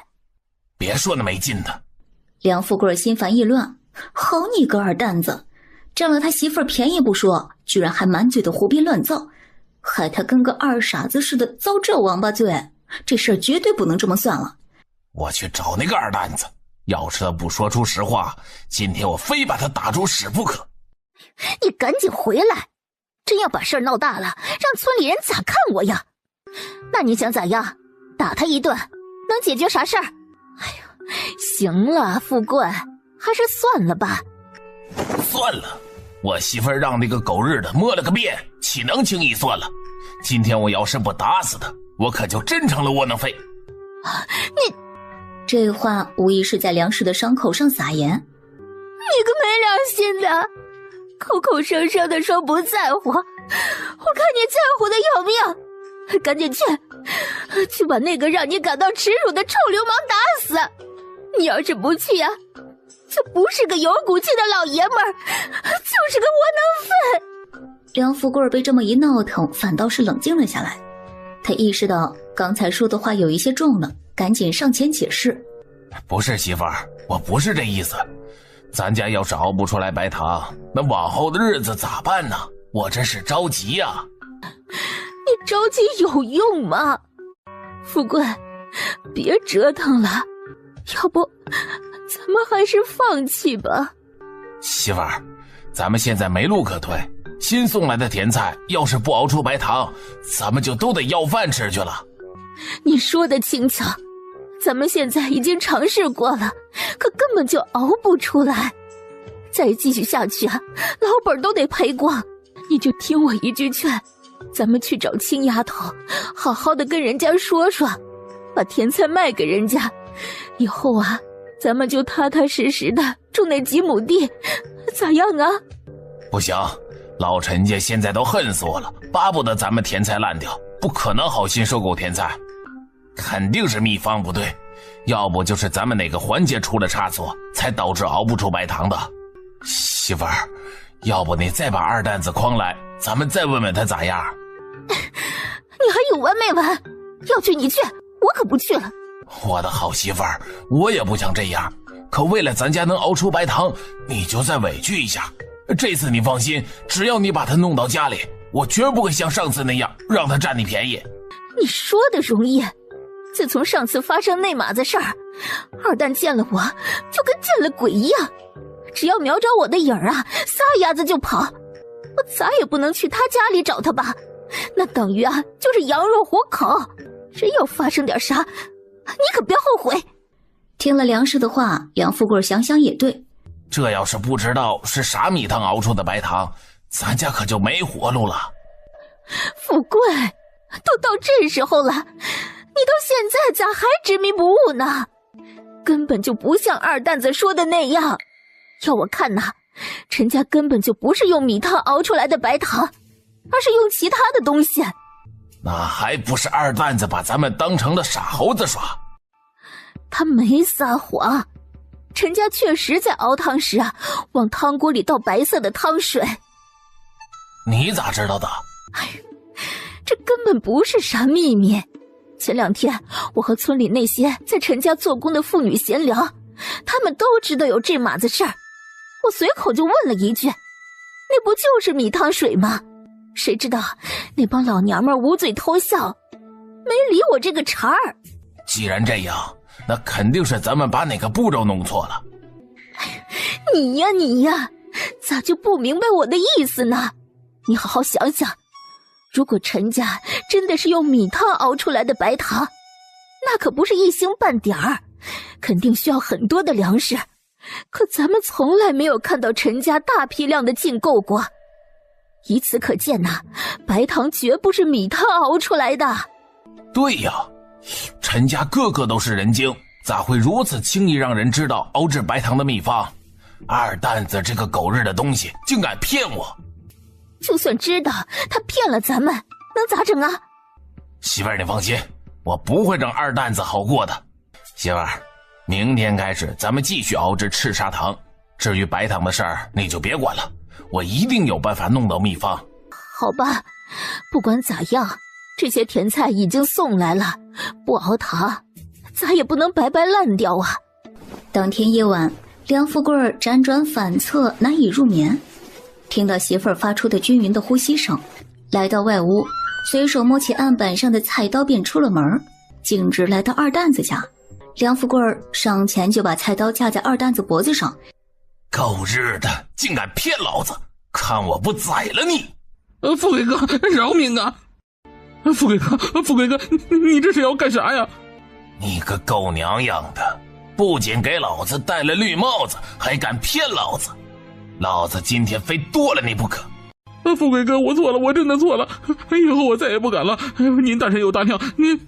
别说那没劲的。梁富贵心烦意乱，好你个二蛋子，占了他媳妇儿便宜不说，居然还满嘴的胡编乱造，害他跟个二傻子似的遭这王八罪，这事儿绝对不能这么算了。我去找那个二蛋子，要是他不说出实话，今天我非把他打出屎不可。你赶紧回来，真要把事儿闹大了，让村里人咋看我呀？那你想咋样？打他一顿能解决啥事儿？哎呦，行了，富贵，还是算了吧。算了，我媳妇儿让那个狗日的摸了个遍，岂能轻易算了？今天我要是不打死他，我可就真成了窝囊废。你这话无疑是在梁氏的伤口上撒盐。你个没良心的，口口声声的说不在乎，我看你在乎的要命，赶紧去把那个让你感到耻辱的臭流氓打死！你要是不去呀，就不是个有骨气的老爷们儿，就是个窝囊废。梁富贵被这么一闹腾，反倒是冷静了下来。他意识到刚才说的话有一些重了，赶紧上前解释：不是媳妇儿，我不是这意思。咱家要是熬不出来白糖，那往后的日子咋办呢？我这是着急呀。你着急有用吗？富贵，别折腾了，要不咱们还是放弃吧。媳妇儿，咱们现在没路可退，新送来的甜菜要是不熬出白糖，咱们就都得要饭吃去了。你说的轻巧，咱们现在已经尝试过了，可根本就熬不出来。再继续下去啊，老本都得赔光。你就听我一句劝，咱们去找青丫头，好好的跟人家说说，把甜菜卖给人家。以后啊，咱们就踏踏实实的种那几亩地，咋样啊？不行，老陈家现在都恨死我了，巴不得咱们甜菜烂掉，不可能好心收购甜菜，肯定是秘方不对，要不就是咱们哪个环节出了差错，才导致熬不出白糖的。媳妇儿，要不你再把二蛋子诓来，咱们再问问他咋样。你还有完没完？要去你去，我可不去了。我的好媳妇儿，我也不想这样，可为了咱家能熬出白糖，你就再委屈一下。这次你放心，只要你把他弄到家里，我绝不会像上次那样让他占你便宜。你说的容易，自从上次发生那码子事儿，二蛋见了我就跟见了鬼一样，只要瞄着我的影儿啊，撒丫子就跑。我咋也不能去他家里找他吧，那等于啊就是羊入虎口。真要发生点啥，你可别后悔。听了梁氏的话，梁富贵想想也对，这要是不知道是啥米汤熬出的白糖，咱家可就没活路了。富贵，都到这时候了，你到现在咋还执迷不悟呢？根本就不像二蛋子说的那样。要我看呐，陈家根本就不是用米汤熬出来的白糖，而是用其他的东西。那还不是二蛋子把咱们当成了傻猴子耍？他没撒谎，陈家确实在熬汤时啊，往汤锅里倒白色的汤水。你咋知道的？这根本不是啥秘密。前2天我和村里那些在陈家做工的妇女闲聊，他们都知道有这码子事儿。我随口就问了一句，那不就是米汤水吗？谁知道那帮老娘们捂嘴偷笑，没理我这个茬儿。既然这样，那肯定是咱们把哪个步骤弄错了。你呀，咋就不明白我的意思呢？你好好想想，如果陈家真的是用米汤熬出来的白糖，那可不是一星半点儿，肯定需要很多的粮食。可咱们从来没有看到陈家大批量的进购过，以此可见呐，白糖绝不是米汤熬出来的。对呀，陈家个个都是人精，咋会如此轻易让人知道熬制白糖的秘方？二蛋子这个狗日的东西竟敢骗我！就算知道他骗了咱们，能咋整啊？媳妇儿，你放心，我不会让二蛋子好过的。媳妇儿，明天开始咱们继续熬制赤砂糖，至于白糖的事儿你就别管了，我一定有办法弄到秘方。好吧，不管咋样，这些甜菜已经送来了，不熬糖咋也不能白白烂掉啊。当天夜晚，梁富贵辗转反侧，难以入眠。听到媳妇儿发出的均匀的呼吸声，来到外屋，随手摸起案板上的菜刀便出了门，径直来到二蛋子家。梁富贵上前就把菜刀架在二蛋子脖子上。狗日的，竟敢骗老子，看我不宰了你！富贵哥，饶命啊！富贵哥，你这是要干啥呀？你个狗娘养的，不仅给老子戴了绿帽子，还敢骗老子！老子今天非剁了你不可！富贵哥，我错了，我真的错了，以后我再也不敢了。您大人有大量，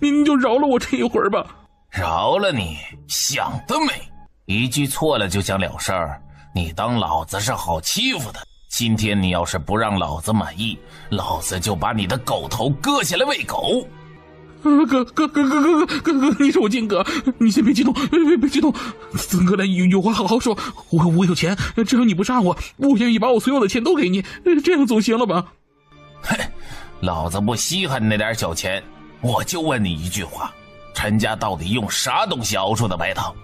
您就饶了我这一会儿吧。饶了你？想得美！一句错了就想了事儿，你当老子是好欺负的？今天你要是不让老子满意，老子就把你的狗头割下来喂狗。哥，你是我金哥，你先别激动，别激动，曾哥来有话好好说。我有钱，只要你不杀我，我愿意把我所有的钱都给你，这样总行了吧？嘿，老子不稀罕那点小钱，我就问你一句话：陈家到底用啥东西熬出的白糖？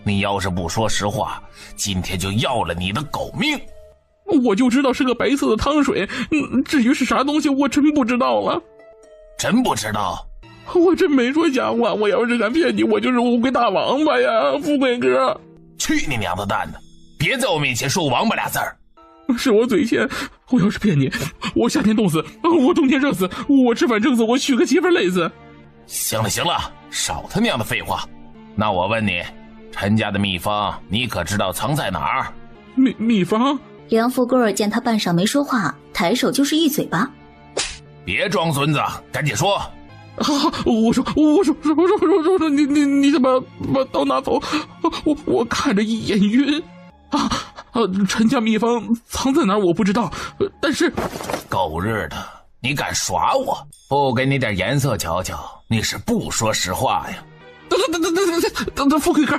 你要是不说实话，今天就要了你的狗命。我就知道是个白色的汤水，至于是啥东西，我真不知道了。真不知道？我真没说假话，我要是敢骗你，我就是乌龟大王八呀，富贵哥！去你娘的蛋的！别在我面前说王八俩字儿。是我嘴欠，我要是骗你，我夏天冻死，我冬天热死，我吃饭撑死，我娶个媳妇累死。行了，少他娘的废话。那我问你，陈家的秘方你可知道藏在哪儿？秘方？梁富贵见他半晌没说话，抬手就是一嘴巴。别装孙子，赶紧说。好，我说，你怎么把刀拿走？我看着一眼晕。陈家秘方藏在哪儿我不知道，但是狗日的，你敢耍我？不给你点颜色瞧瞧，你是不说实话呀！等，富贵哥，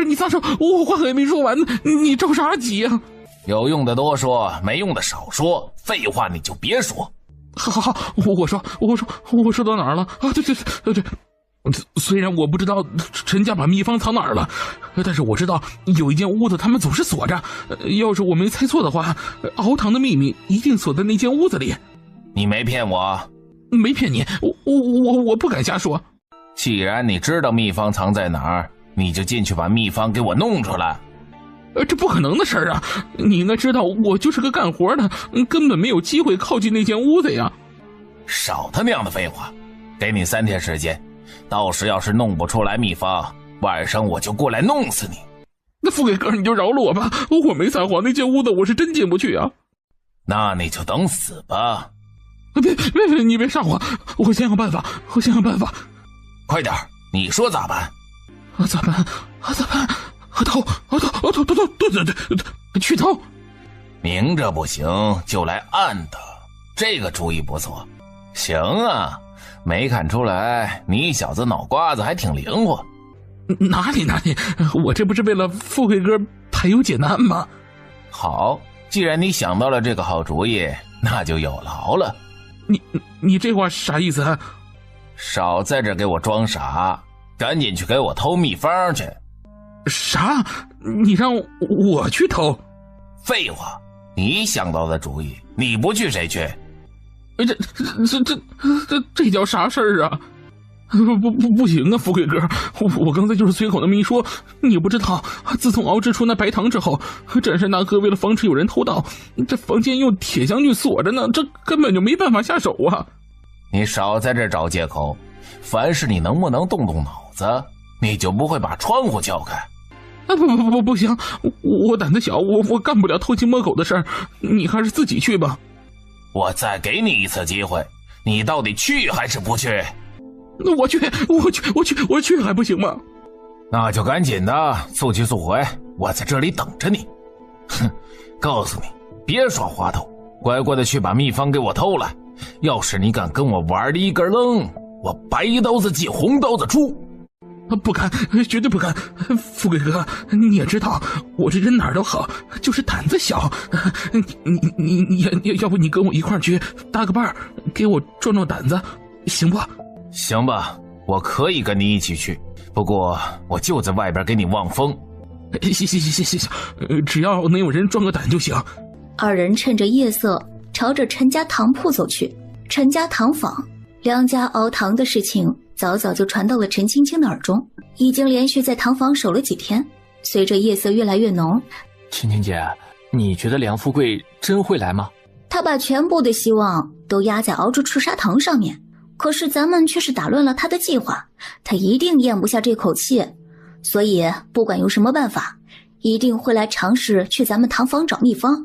你撒手，我话还没说完呢，你着啥急呀？有用的多说，没用的少说，废话你就别说。好，我说到哪儿了啊？对，虽然我不知道陈家把秘方藏哪儿了，但是我知道有一间屋子他们总是锁着，要是我没猜错的话，熬糖的秘密一定锁在那间屋子里。你没骗我？没骗你，我不敢瞎说。既然你知道秘方藏在哪儿，你就进去把秘方给我弄出来。这不可能的事儿啊！你应该知道，我就是个干活的，根本没有机会靠近那间屋子呀。少他娘的废话！给你3天时间，到时要是弄不出来秘方，晚上我就过来弄死你。那富贵哥，你就饶了我吧，我没撒谎，那间屋子我是真进不去啊。那你就等死吧！别，你别上我，我想想办法。快点，你说咋办？咋办？偷，对，去偷。明着不行，就来暗的，这个主意不错。行啊，没看出来你小子脑瓜子还挺灵活。哪里，我这不是为了富贵哥排忧解难吗？好，既然你想到了这个好主意，那就有劳了。你这话啥意思啊？少在这给我装傻，赶紧去给我偷秘方去。啥？你让我去偷？废话，你想到的主意，你不去谁去？这叫啥事儿啊？不行啊，富贵哥，我刚才就是随口那么一说，你不知道，自从熬制出那白糖之后，战神大哥为了防止有人偷盗，这房间用铁箱具锁着呢，这根本就没办法下手啊。你少在这找借口，凡是你能不能动脑子，你就不会把窗户撬开。不行，我胆子小，我干不了偷鸡摸狗的事儿，你还是自己去吧。我再给你一次机会，你到底去还是不去？我去还不行吗？那就赶紧的速去速回，我在这里等着你。哼，告诉你，别耍滑头，乖乖的去把秘方给我偷来。要是你敢跟我玩的一根愣，我白刀子记红刀子出。不敢，绝对不敢！富贵哥，你也知道，我这人哪儿都好，就是胆子小。你要不你跟我一块儿去搭个伴儿，给我壮胆子，行不？行吧，我可以跟你一起去，不过我就在外边给你望风。行，只要能有人壮个胆就行。二人趁着夜色，朝着陈家糖铺走去。陈家糖坊，梁家熬糖的事情早早就传到了陈青青的耳中，已经连续在糖坊守了几天。随着夜色越来越浓，青青姐，你觉得梁富贵真会来吗？他把全部的希望都压在熬制赤砂糖上面，可是咱们却是打乱了他的计划，他一定咽不下这口气，所以不管用什么办法，一定会来尝试去咱们糖坊找秘方。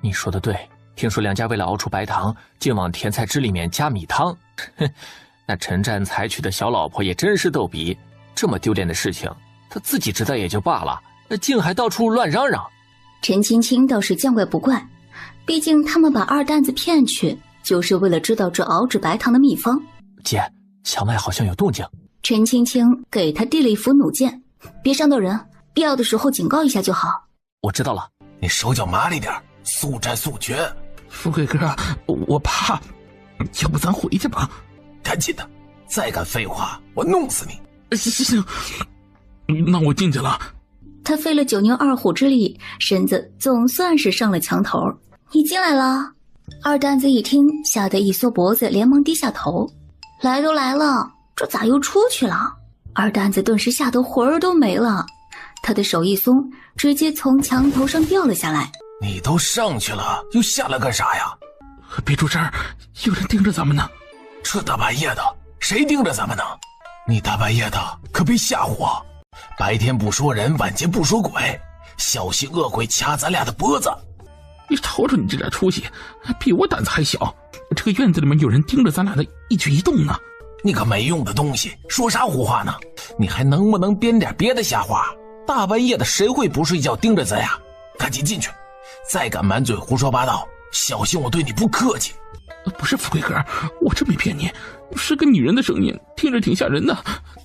你说的对，听说梁家为了熬出白糖，竟往甜菜汁里面加米汤。那陈战采取的小老婆也真是逗比，这么丢脸的事情他自己知道也就罢了，竟还到处乱嚷嚷。陈青青倒是见怪不怪，毕竟他们把二蛋子骗去，就是为了知道这熬制白糖的秘方。姐，墙外好像有动静。陈青青给他递了一副弩箭，别伤到人，必要的时候警告一下就好。我知道了，你手脚麻利点，速战速决。富贵哥，我怕，要不咱回去吧？赶紧的，再敢废话，我弄死你！行，那我进去了。他费了九牛二虎之力，身子总算是上了墙头。你进来了。二蛋子一听，吓得一缩脖子，连忙低下头。来都来了，这咋又出去了？二蛋子顿时吓得魂儿都没了，他的手一松，直接从墙头上掉了下来。你都上去了，又下来干啥呀？别出声，有人盯着咱们呢。这大半夜的，谁盯着咱们呢？你大半夜的可别吓唬我，白天不说人，晚间不说鬼，小心恶鬼掐咱俩的脖子。你瞅瞅你这点出息，比我胆子还小。这个院子里面有人盯着咱俩的一举一动呢。你个没用的东西，说啥胡话呢？你还能不能编点别的瞎话？大半夜的谁会不睡觉盯着咱呀？赶紧进去，再敢满嘴胡说八道，小心我对你不客气。不是富贵哥，我真没骗你，是个女人的声音，听着挺吓人的，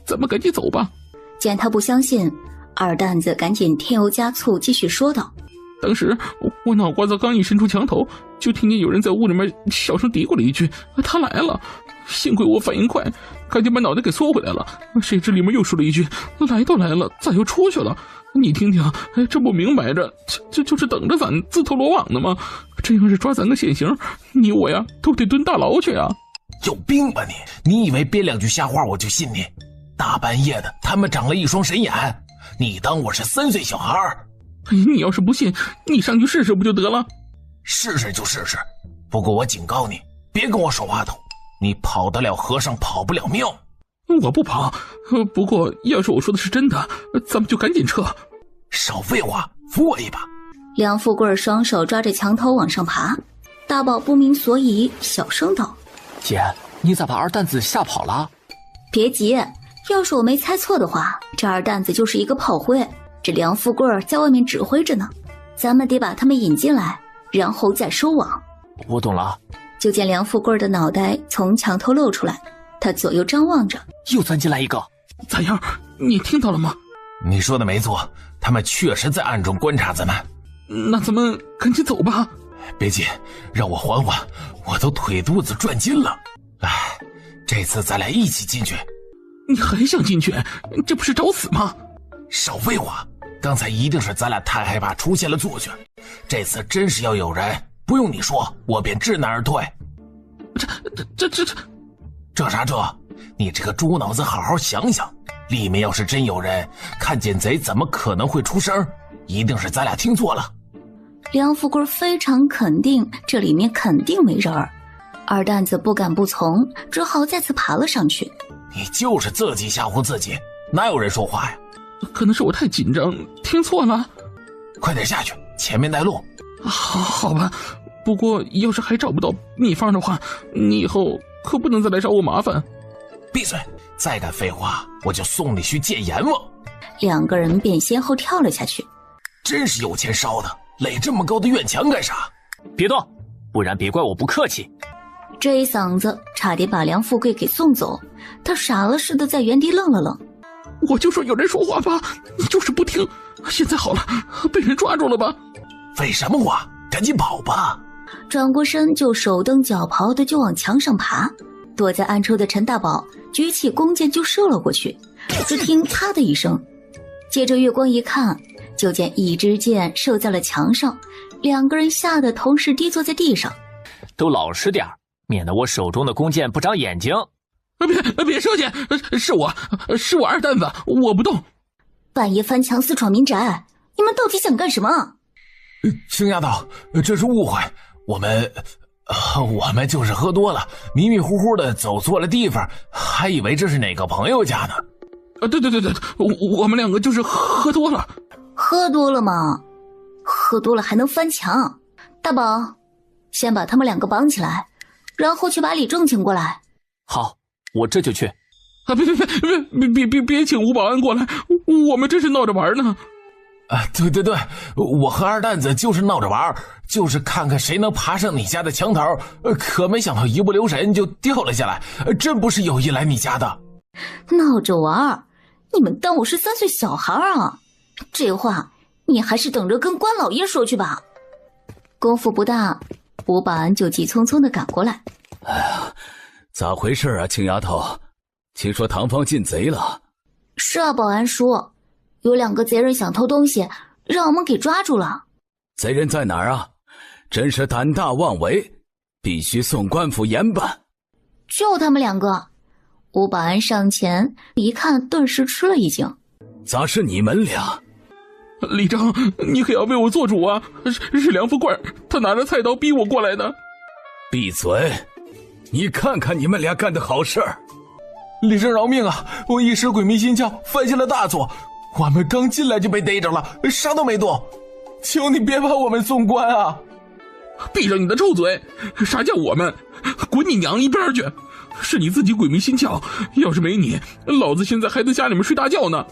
咱们赶紧走吧。见他不相信，二蛋子赶紧添油加醋继续说道。当时我脑瓜子刚一伸出墙头，就听见有人在屋里面小声嘀咕了一句，他来了。幸亏我反应快，赶紧把脑袋给缩回来了。谁知里面又说了一句，来都来了，咋又出去了？你听听，这不明摆着就是等着咱自投罗网呢吗？这要是抓咱个现行，你我呀都得蹲大牢去啊！有病吧你？你以为编两句瞎话我就信你？大半夜的，他们长了一双神眼，你当我是3岁小孩？你要是不信，你上去试试不就得了？试试就试试，不过我警告你，别跟我耍滑头，你跑得了和尚跑不了庙。我不跑，不过要是我说的是真的，咱们就赶紧撤。少废话，扶我一把。梁富贵双手抓着墙头往上爬，大宝不明所以，小声道：姐，你咋把二蛋子吓跑了？别急，要是我没猜错的话，这二蛋子就是一个炮灰，这梁富贵在外面指挥着呢，咱们得把他们引进来，然后再收网。我懂了。就见梁富贵的脑袋从墙头露出来，他左右张望着，又钻进来一个。咋样？你听到了吗？你说的没错，他们确实在暗中观察咱们。那咱们赶紧走吧。别急，让我缓缓，我都腿肚子转筋了。哎，这次咱俩一起进去。你还想进去？这不是找死吗？少废话，刚才一定是咱俩太害怕出现了错觉，这次真是要有人，不用你说，我便知难而退。这啥这？你这个猪脑子好好想想，里面要是真有人，看见贼怎么可能会出声？一定是咱俩听错了。梁富贵非常肯定这里面肯定没人儿，二蛋子不敢不从，只好再次爬了上去。你就是自己吓唬自己，哪有人说话呀？可能是我太紧张，听错了。快点下去，前面带路。好吧，不过要是还找不到秘方的话，你以后可不能再来找我麻烦。闭嘴！再敢废话，我就送你去见阎王。两个人便先后跳了下去。真是有钱烧的，垒这么高的院墙干啥？别动，不然别怪我不客气。这一嗓子差点把梁富贵给送走，他傻了似的在原地愣了愣。我就说有人说话吧，你就是不听。现在好了，被人抓住了吧？废什么话，赶紧跑吧！转过身就手蹬脚刨的就往墙上爬。躲在暗处的陈大宝举起弓箭就射了过去，只听啪的一声，借着月光一看，就见一支箭射在了墙上，两个人吓得同时低坐在地上。都老实点，免得我手中的弓箭不长眼睛。别射箭，是我二蛋子，我不动。半夜翻墙私闯民宅，你们到底想干什么？青丫头，这是误会，我们就是喝多了，迷迷糊糊的走错了地方，还以为这是哪个朋友家呢。对，我们两个就是喝多了。喝多了吗？喝多了还能翻墙？大宝，先把他们两个绑起来，然后去把李正请过来。好，我这就去。别请吴保安过来，我们这是闹着玩呢。对，我和二蛋子就是闹着玩，就是看看谁能爬上你家的墙头，可没想到一不留神就掉了下来，真不是有意来你家的。闹着玩？你们当我是3岁小孩啊？这话你还是等着跟关老爷说去吧。功夫不大，吴保安就急匆匆地赶过来。哎呀，咋回事啊，青丫头？听说堂房进贼了？是啊，保安叔，有2个贼人想偷东西，让我们给抓住了。贼人在哪儿啊？真是胆大妄为，必须送官府严办。就他们2个。吴保安上前一看，顿时吃了一惊。咋是你们俩？李正，你可要为我做主啊！是梁富贵，他拿着菜刀逼我过来的。闭嘴！你看看你们俩干的好事儿。李正饶命啊！我一时鬼迷心窍，犯下了大错。我们刚进来就被逮着了，啥都没动。求你别把我们送官啊！闭上你的臭嘴！啥叫我们？滚你娘一边去！是你自己鬼迷心窍，要是没你，老子现在还在家里面睡大觉呢。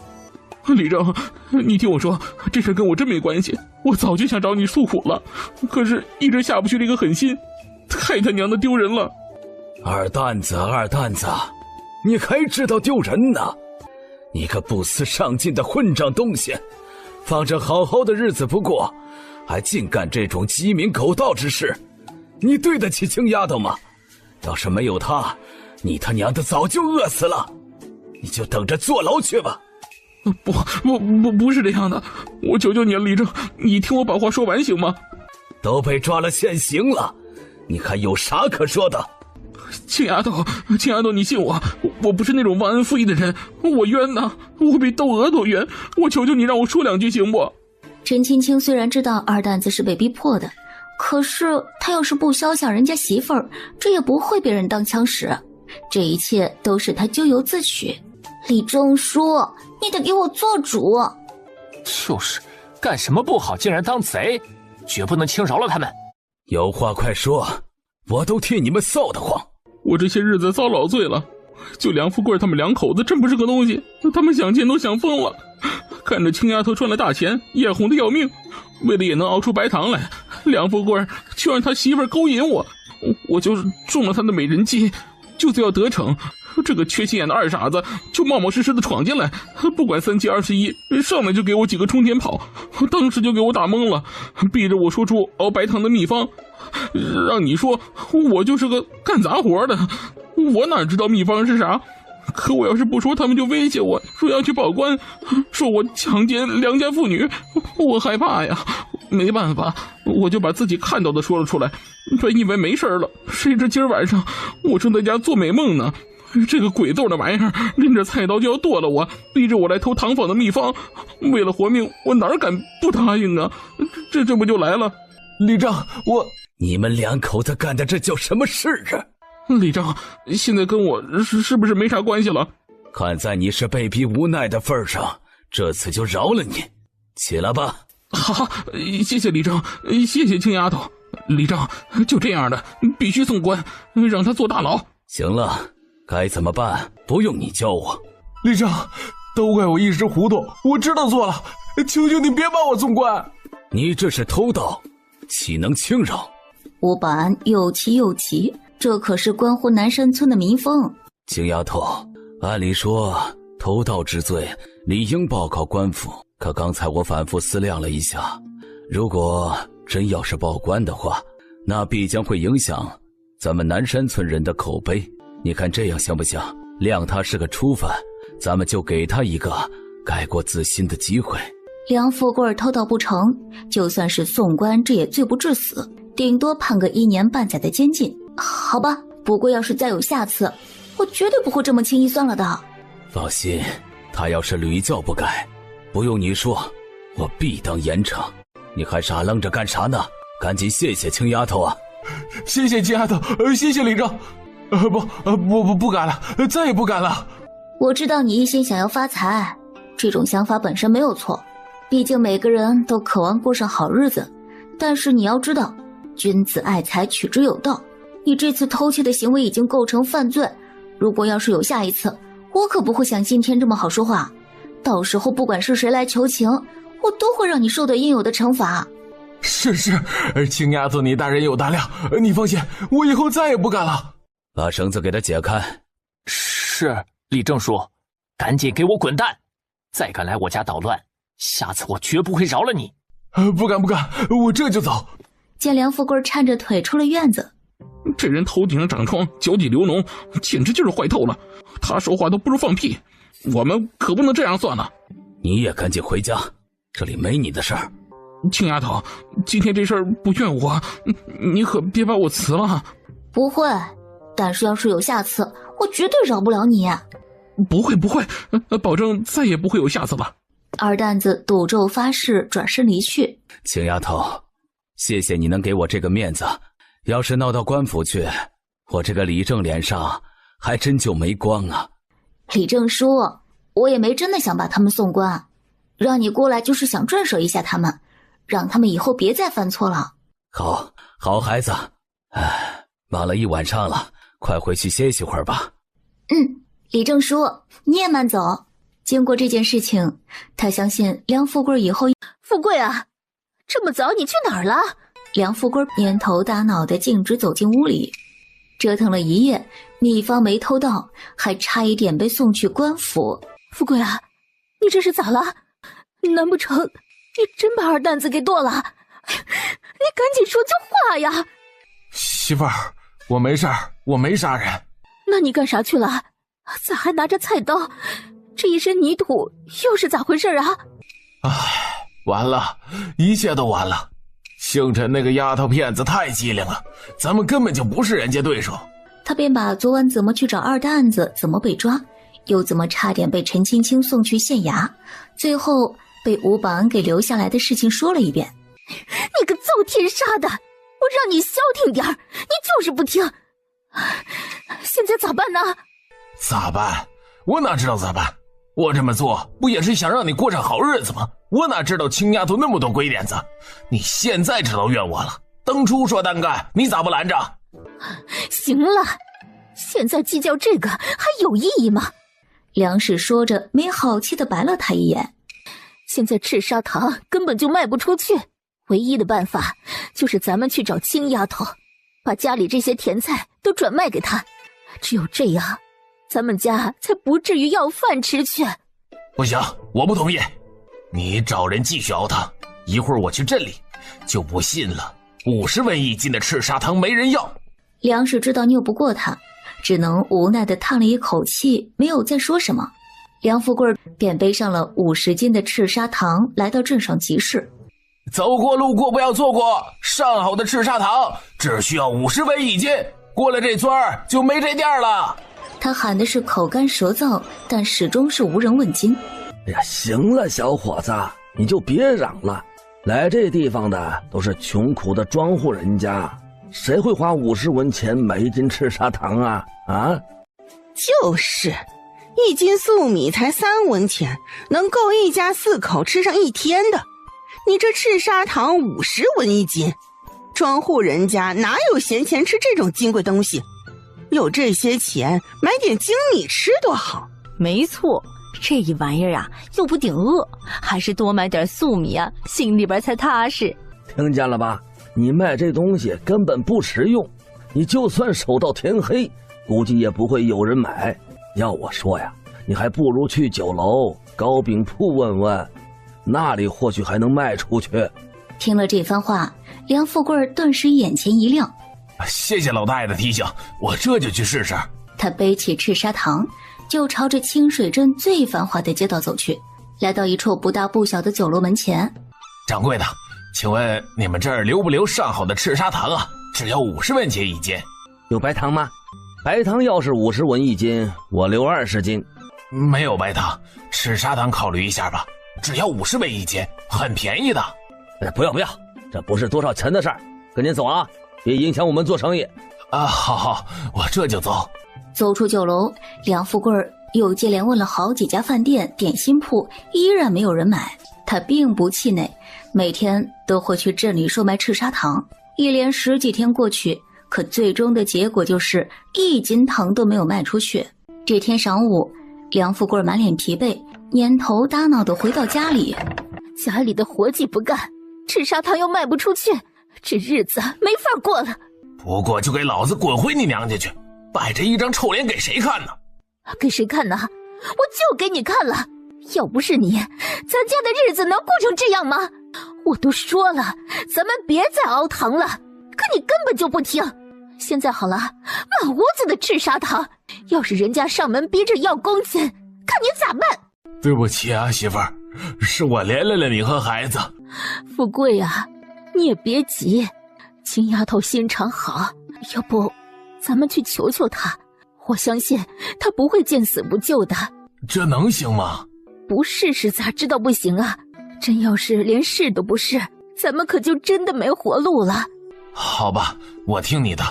李正，你听我说，这事跟我真没关系，我早就想找你诉苦了，可是一直下不去这个狠心，太他娘的丢人了。二蛋子，你还知道丢人呢？你个不思上进的混账东西，放着好好的日子不过，还净干这种鸡鸣狗盗之事，你对得起青丫头吗？要是没有她，你他娘的早就饿死了，你就等着坐牢去吧。不是这样的，我求求你了，李正，你听我把话说完行吗？都被抓了现行了，你还有啥可说的？青丫头，你信我，我不是那种忘恩负义的人，我冤呐，我比窦娥都冤，我求求你让我说2句行不？陈青青虽然知道二蛋子是被逼迫的，可是他要是不肖想人家媳妇儿，这也不会被人当枪使，这一切都是他咎由自取。李正叔，你得给我做主。就是，干什么不好竟然当贼，绝不能轻饶了他们。有话快说，我都替你们臊得慌。我这些日子遭老罪了，就梁富贵他们2口子真不是个东西，他们想钱都想疯了。看着青丫头赚了大钱，眼红的要命，为了也能熬出白糖来，梁富贵却让他媳妇勾引我就是中了他的美人计，就是要得逞。这个缺心眼的二傻子就冒冒失失的闯进来，不管3七21，上来就给我几个冲天炮，当时就给我打懵了，逼着我说出熬白糖的秘方，让你说我就是个干杂活的，我哪知道秘方是啥？可我要是不说，他们就威胁我说要去报官，说我强奸良家妇女，我害怕呀，没办法，我就把自己看到的说了出来，本以为没事了，谁知今儿晚上我正在家做美梦呢，这个鬼揍的玩意儿拎着菜刀就要剁了我，逼着我来偷堂坊的秘方，为了活命，我哪敢不答应啊？这不就来了？李正，你们2口子干的这叫什么事啊？李正，现在跟我是不是没啥关系了？看在你是被逼无奈的份上，这次就饶了你，起来吧。好，谢谢李正，谢谢青丫头。李正，就这样的，必须送官，让他坐大牢。行了，该怎么办不用你教我。李正，都怪我一时糊涂，我知道错了，求求你别把我送官。你这是偷盗，岂能轻饶？吴保安又气又急，这可是关乎南山村的民风。青丫头，按理说偷盗之罪理应报告官府，可刚才我反复思量了一下，如果真要是报官的话，那必将会影响咱们南山村人的口碑。你看这样行不行？谅他是个初犯，咱们就给他一个改过自新的机会。梁富贵偷盗不成，就算是送官，这也罪不至死，顶多判个1年半载的监禁。好吧，不过要是再有下次，我绝对不会这么轻易算了的。放心，他要是屡教不改，不用你说，我必当严惩。你还傻愣着干啥呢？赶紧谢谢青丫头啊！谢谢青丫头，谢谢李正。不敢了，再也不敢了。我知道你一心想要发财，这种想法本身没有错，毕竟每个人都渴望过上好日子。但是你要知道，君子爱财，取之有道。你这次偷窃的行为已经构成犯罪，如果要是有下一次，我可不会像今天这么好说话。到时候不管是谁来求情，我都会让你受到应有的惩罚。是，青丫头，你大人有大量，你放心，我以后再也不敢了。把绳子给他解开。是，李正叔，赶紧给我滚蛋！再敢来我家捣乱，下次我绝不会饶了你。不敢，我这就走。见梁富贵搀着腿出了院子，这人头顶上长疮，脚底流脓，简直就是坏透了。他说话都不如放屁，我们可不能这样算了。你也赶紧回家，这里没你的事儿。青丫头，今天这事儿不怨我，你可别把我辞了。不会，但是要是有下次，我绝对饶不了你。不会，保证再也不会有下次了。二蛋子赌咒发誓，转身离去。青丫头，谢谢你能给我这个面子，要是闹到官府去，我这个李正脸上还真就没光啊。李正叔，我也没真的想把他们送官，让你过来就是想震慑一下他们，让他们以后别再犯错了。好孩子，忙了一晚上了，快回去歇息会儿吧。李正叔，你也慢走。经过这件事情，他相信梁富贵以后。富贵啊，这么早你去哪儿了？梁富贵蔫头耷脑的径直走进屋里，折腾了一夜，秘方没偷到，还差一点被送去官府。富贵啊，你这是咋了？难不成你真把二蛋子给剁了？你赶紧说句话呀！媳妇儿，我没事儿，我没杀人。那你干啥去了？咋还拿着菜刀？这一身泥土又是咋回事啊？完了，一切都完了。姓陈那个丫头片子太机灵了，咱们根本就不是人家对手。他便把昨晚怎么去找二蛋子，怎么被抓，又怎么差点被陈青青送去县衙，最后被吴保安给留下来的事情说了一遍。你个遭天杀的，我让你消停点儿，你就是不听。现在咋办呢？咋办？我哪知道咋办？我这么做不也是想让你过上好日子吗？我哪知道青丫头那么多鬼点子？你现在知道怨我了，当初说单干，你咋不拦着？行了，现在计较这个还有意义吗？梁氏说着，没好气地白了他一眼。现在赤砂糖根本就卖不出去，唯一的办法就是咱们去找青丫头，把家里这些甜菜都转卖给她，只有这样咱们家才不至于要饭吃去。不行，我不同意。你找人继续熬汤，一会儿我去镇里，就不信了50文1斤的赤砂糖没人要。梁氏知道拗不过他，只能无奈地叹了一口气，没有再说什么。梁富贵便背上了50斤的赤砂糖，来到镇上集市。走过路过不要错过，上好的赤砂糖只需要50文1斤，过了这村儿就没这店了。他喊的是口干舌燥，但始终是无人问津。哎呀，行了，小伙子，你就别嚷了。来这地方的都是穷苦的庄户人家，谁会花50文钱买一斤赤砂糖啊？就是，一斤粟米才3文钱，能够一家4口吃上1天的。你这赤砂糖50文1斤，庄户人家哪有闲钱吃这种金贵东西？有这些钱买点精米吃多好。没错，这一玩意儿啊又不顶饿，还是多买点粟米啊，心里边才踏实。听见了吧？你卖这东西根本不实用，你就算守到天黑，估计也不会有人买。要我说呀，你还不如去酒楼、糕饼铺问问，那里或许还能卖出去。听了这番话，梁富贵顿时眼前一亮。谢谢老大爷的提醒，我这就去试试。他背起赤砂糖，就朝着清水镇最繁华的街道走去。来到一处不大不小的酒楼门前，掌柜的，请问你们这儿留不留上好的赤砂糖啊？只要50文钱1斤。有白糖吗？白糖要是50文1斤，我留20斤。没有白糖，赤砂糖考虑一下吧，只要50文1斤，很便宜的。不要，这不是多少钱的事儿，赶紧走啊，别影响我们做生意。好，我这就走。走出酒楼，梁富贵又接连问了好几家饭店、点心铺，依然没有人买。他并不气馁，每天都会去镇里售卖赤砂糖。一连10几天过去，可最终的结果就是1斤糖都没有卖出去。这天晌午，梁富贵满脸疲惫，蔫头耷脑地回到家里。家里的活计不干，赤砂糖又卖不出去，这日子没法过了。不过就给老子滚回你娘家去，摆着一张臭脸给谁看呢？给谁看呢？我就给你看了。要不是你，咱家的日子能过成这样吗？我都说了，咱们别再熬糖了，可你根本就不听。现在好了，满屋子的赤砂糖，要是人家上门逼着要工钱，看你咋办？对不起啊，媳妇儿，是我连累了你和孩子。富贵啊，你也别急，青丫头心肠好，要不咱们去求求她，我相信她不会见死不救的。这能行吗？不试试咋知道不行啊？真要是连试都不试，咱们可就真的没活路了。好吧，我听你的。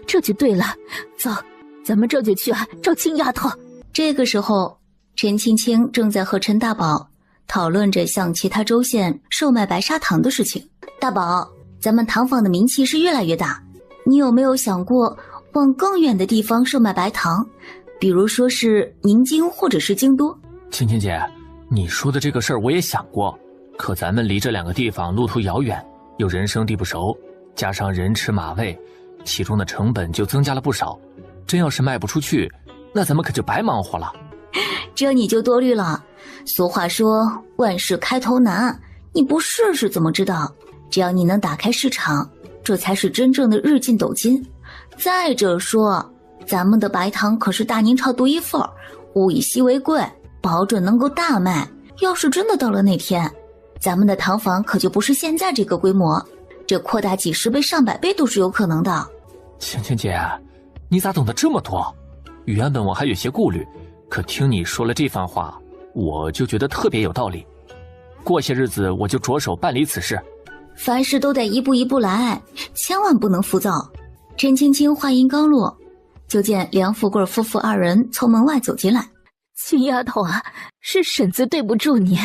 这就对了，走，咱们这就去找青丫头。这个时候，陈青青正在和陈大宝讨论着向其他州县售卖白砂糖的事情。大宝，咱们糖坊的名气是越来越大，你有没有想过往更远的地方售卖白糖，比如说是宁京或者是京都？青青姐，你说的这个事儿我也想过，可咱们离这两个地方路途遥远，又人生地不熟，加上人吃马喂，其中的成本就增加了不少。真要是卖不出去，那咱们可就白忙活了。这你就多虑了。俗话说万事开头难，你不试试怎么知道？只要你能打开市场，这才是真正的日进斗金。再者说，咱们的白糖可是大宁朝独一份，物以稀为贵，保准能够大卖。要是真的到了那天，咱们的糖坊可就不是现在这个规模，这扩大几十倍上百倍都是有可能的。青青姐，你咋懂得这么多？原本我还有些顾虑，可听你说了这番话，我就觉得特别有道理。过些日子我就着手办理此事。凡事都得一步一步来，千万不能浮躁。陈青青话音刚落，就见梁富贵夫妇二人从门外走进来。青丫头啊，是婶子对不住你，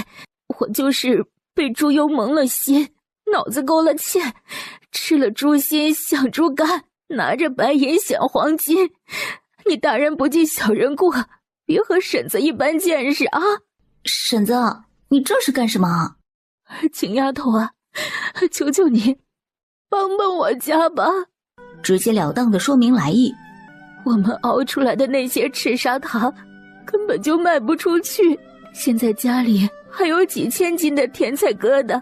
我就是被猪油蒙了心，脑子勾了芡，吃了猪心想猪肝，拿着白银想黄金。你大人不计小人过，别和婶子一般见识啊！婶子，你这是干什么？青丫头啊，求求你帮帮我家吧！直截了当的说明来意。我们熬出来的那些赤砂糖根本就卖不出去，现在家里还有几千斤的甜菜疙瘩，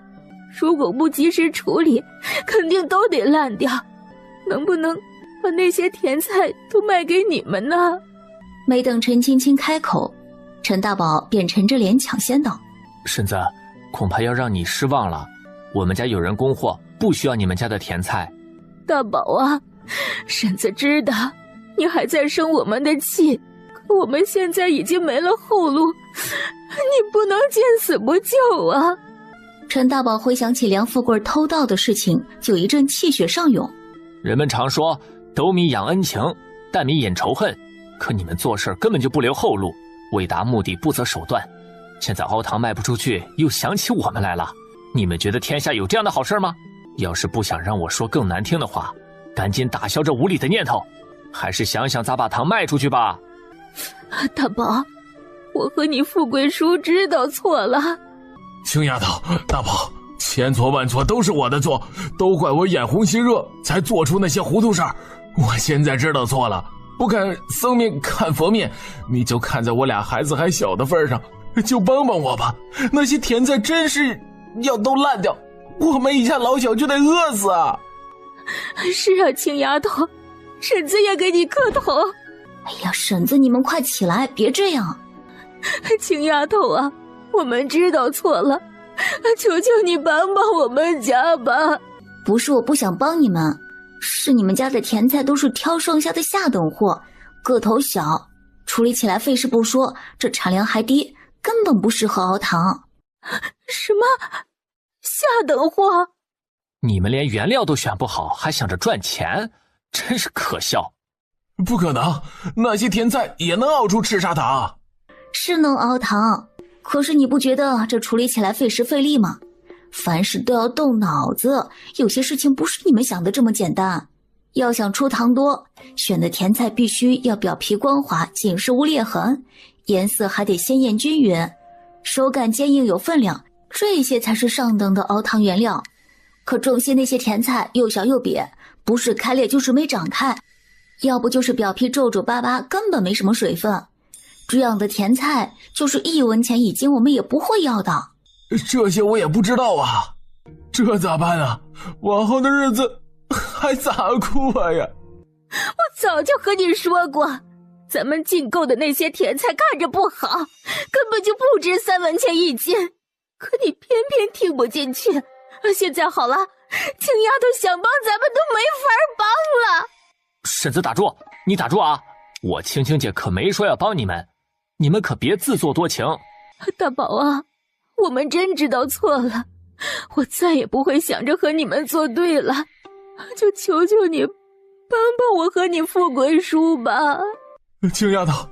如果不及时处理，肯定都得烂掉。能不能把那些甜菜都卖给你们呢？没等陈青青开口，陈大宝便沉着脸抢先道：婶子，恐怕要让你失望了，我们家有人供货，不需要你们家的甜菜。大宝啊，婶子知道你还在生我们的气，可我们现在已经没了后路，你不能见死不救啊！陈大宝回想起梁富贵偷盗的事情，就一阵气血上涌。人们常说斗米养恩情，担米引仇恨，可你们做事根本就不留后路，为达目的不择手段。现在熬糖卖不出去，又想起我们来了，你们觉得天下有这样的好事吗？要是不想让我说更难听的话，赶紧打消这无理的念头，还是想想咋把糖卖出去吧。大宝，我和你富贵叔知道错了。青丫头，大宝，千错万错都是我的错，都怪我眼红心热才做出那些糊涂事儿。我现在知道错了，不看僧面看佛面，你就看在我俩孩子还小的份上，就帮帮我吧。那些甜菜真是要都烂掉，我们一家老小就得饿死啊！是啊，青丫头，婶子也给你磕头。哎呀，婶子，你们快起来，别这样。青丫头啊，我们知道错了，求求你帮帮我们家吧。不是我不想帮你们，是你们家的甜菜都是挑剩下的下等货，个头小，处理起来费事不说，这产量还低，根本不适合熬糖。什么？下等货？你们连原料都选不好，还想着赚钱，真是可笑。不可能，那些甜菜也能熬出赤砂糖。是能熬糖，可是你不觉得这处理起来费时费力吗？凡事都要动脑子，有些事情不是你们想的这么简单。要想出糖多，选的甜菜必须要表皮光滑，紧实无裂痕，颜色还得鲜艳均匀，手感坚硬有分量，这些才是上等的熬汤原料。可重些那些甜菜又小又瘪，不是开裂就是没长开，要不就是表皮皱皱巴巴，根本没什么水分。这样的甜菜就是1文钱1斤，我们也不会要的。这些我也不知道啊，这咋办啊？往后的日子还咋过呀？我早就和你说过，咱们进购的那些甜菜看着不好，根本就不值3文钱1斤，可你偏偏听不进去。现在好了，青丫头想帮咱们都没法帮了。婶子打住，你打住啊！我青青姐可没说要帮你们，你们可别自作多情。大宝啊，我们真知道错了，我再也不会想着和你们作对了，就求求你帮帮我和你富贵叔吧。青丫头，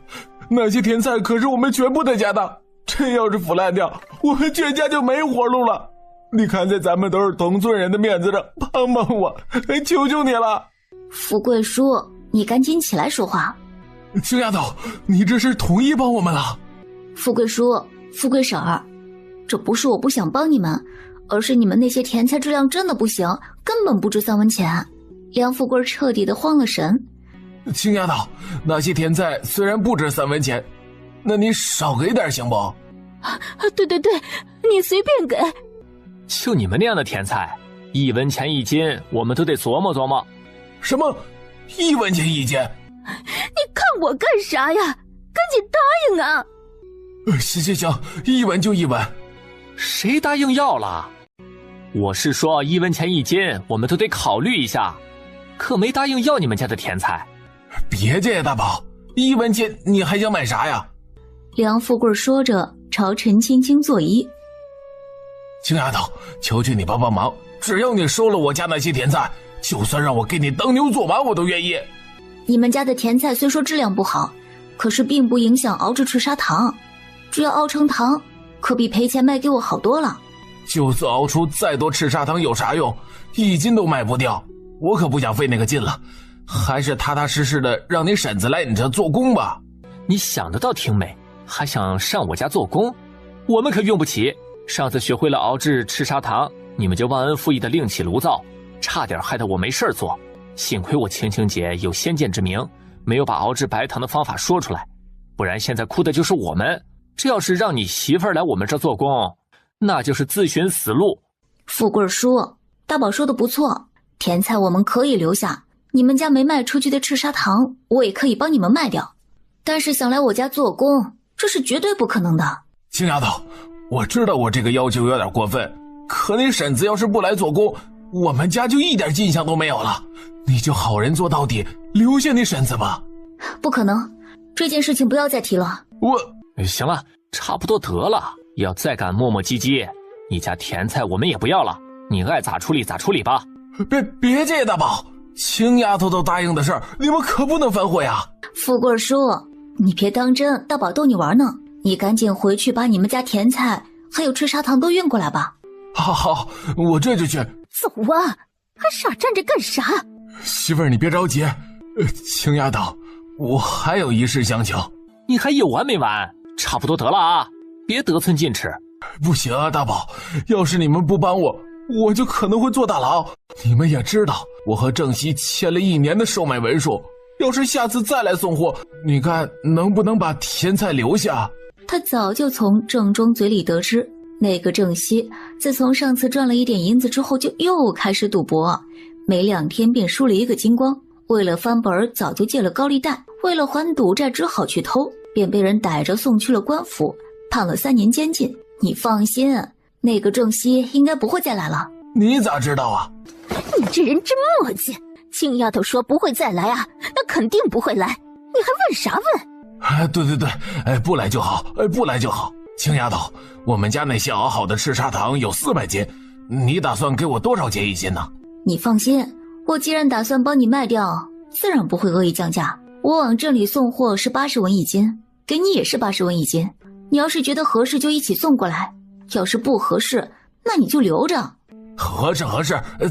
那些甜菜可是我们全部的家当，真要是腐烂掉，我们全家就没活路了。你看在咱们都是同村人的面子上，帮帮我，求求你了。富贵叔，你赶紧起来说话。青丫头，你这是同意帮我们了？富贵叔，富贵婶儿，这不是我不想帮你们，而是你们那些甜菜质量真的不行，根本不值3文钱。梁富贵彻底的慌了神。青丫头，那些甜菜虽然不值3文钱，那你少给点行不？对，你随便给。就你们那样的甜菜，1文钱1斤，我们都得琢磨琢磨。什么1文钱1斤？你看我干啥呀？赶紧答应啊！行，1文就1文。谁答应要了？我是说1文钱1斤，我们都得考虑一下，可没答应要你们家的甜菜。别介，大宝，1文钱你还想买啥呀？梁富贵说着，朝陈青青作揖。青丫头，求求你帮帮忙，只要你收了我家那些甜菜，就算让我给你当牛做马我都愿意。你们家的甜菜虽说质量不好，可是并不影响熬制赤砂糖，只要熬成糖，可比赔钱卖给我好多了。就算熬出再多赤砂糖有啥用？1斤都卖不掉，我可不想费那个劲了，还是踏踏实实的让你婶子来你这做工吧。你想得倒挺美，还想上我家做工？我们可用不起。上次学会了熬制赤砂糖，你们就忘恩负义的另起炉灶，差点害得我没事做。幸亏我青青姐有先见之明，没有把熬制白糖的方法说出来，不然现在哭的就是我们。这要是让你媳妇儿来我们这做工，那就是自寻死路。富贵叔，大宝说的不错，甜菜我们可以留下，你们家没卖出去的赤砂糖，我也可以帮你们卖掉。但是想来我家做工，这是绝对不可能的。青丫头，我知道我这个要求有点过分，可你婶子要是不来做工，我们家就一点进项都没有了。你就好人做到底，留下你婶子吧。不可能，这件事情不要再提了。行了，差不多得了，要再敢磨磨唧唧，你家甜菜我们也不要了，你爱咋处理咋处理吧。别介，大宝，青丫头都答应的事儿，你们可不能反悔啊。富贵叔，你别当真，大宝逗你玩呢。你赶紧回去把你们家甜菜还有赤砂糖都运过来吧。好，我这就去。走啊，还傻站着干啥？媳妇儿，你别着急。青丫头，我还有一事相求。你还有完没完？差不多得了啊，别得寸进尺。不行啊，大宝，要是你们不帮我，我就可能会坐大牢。你们也知道，我和郑熙签了1年的售卖文书，要是下次再来送货，你看能不能把甜菜留下？他早就从郑中嘴里得知，那个郑熙自从上次赚了一点银子之后，就又开始赌博，没2天便输了1个精光。为了翻本，早就借了高利贷，为了还赌债，只好去偷，便被人逮着送去了官府，判了3年监禁。你放心，那个郑熙应该不会再来了。你咋知道啊？你这人真磨叽！青丫头说不会再来啊，那肯定不会来，你还问啥问？对，不来就好，不来就好。青丫头，我们家那些熬好的赤砂糖有400斤，你打算给我多少钱1斤呢？你放心，我既然打算帮你卖掉，自然不会恶意降价。我往镇里送货是80文1斤，给你也是80文1斤。你要是觉得合适就一起送过来，要是不合适，那你就留着。合适，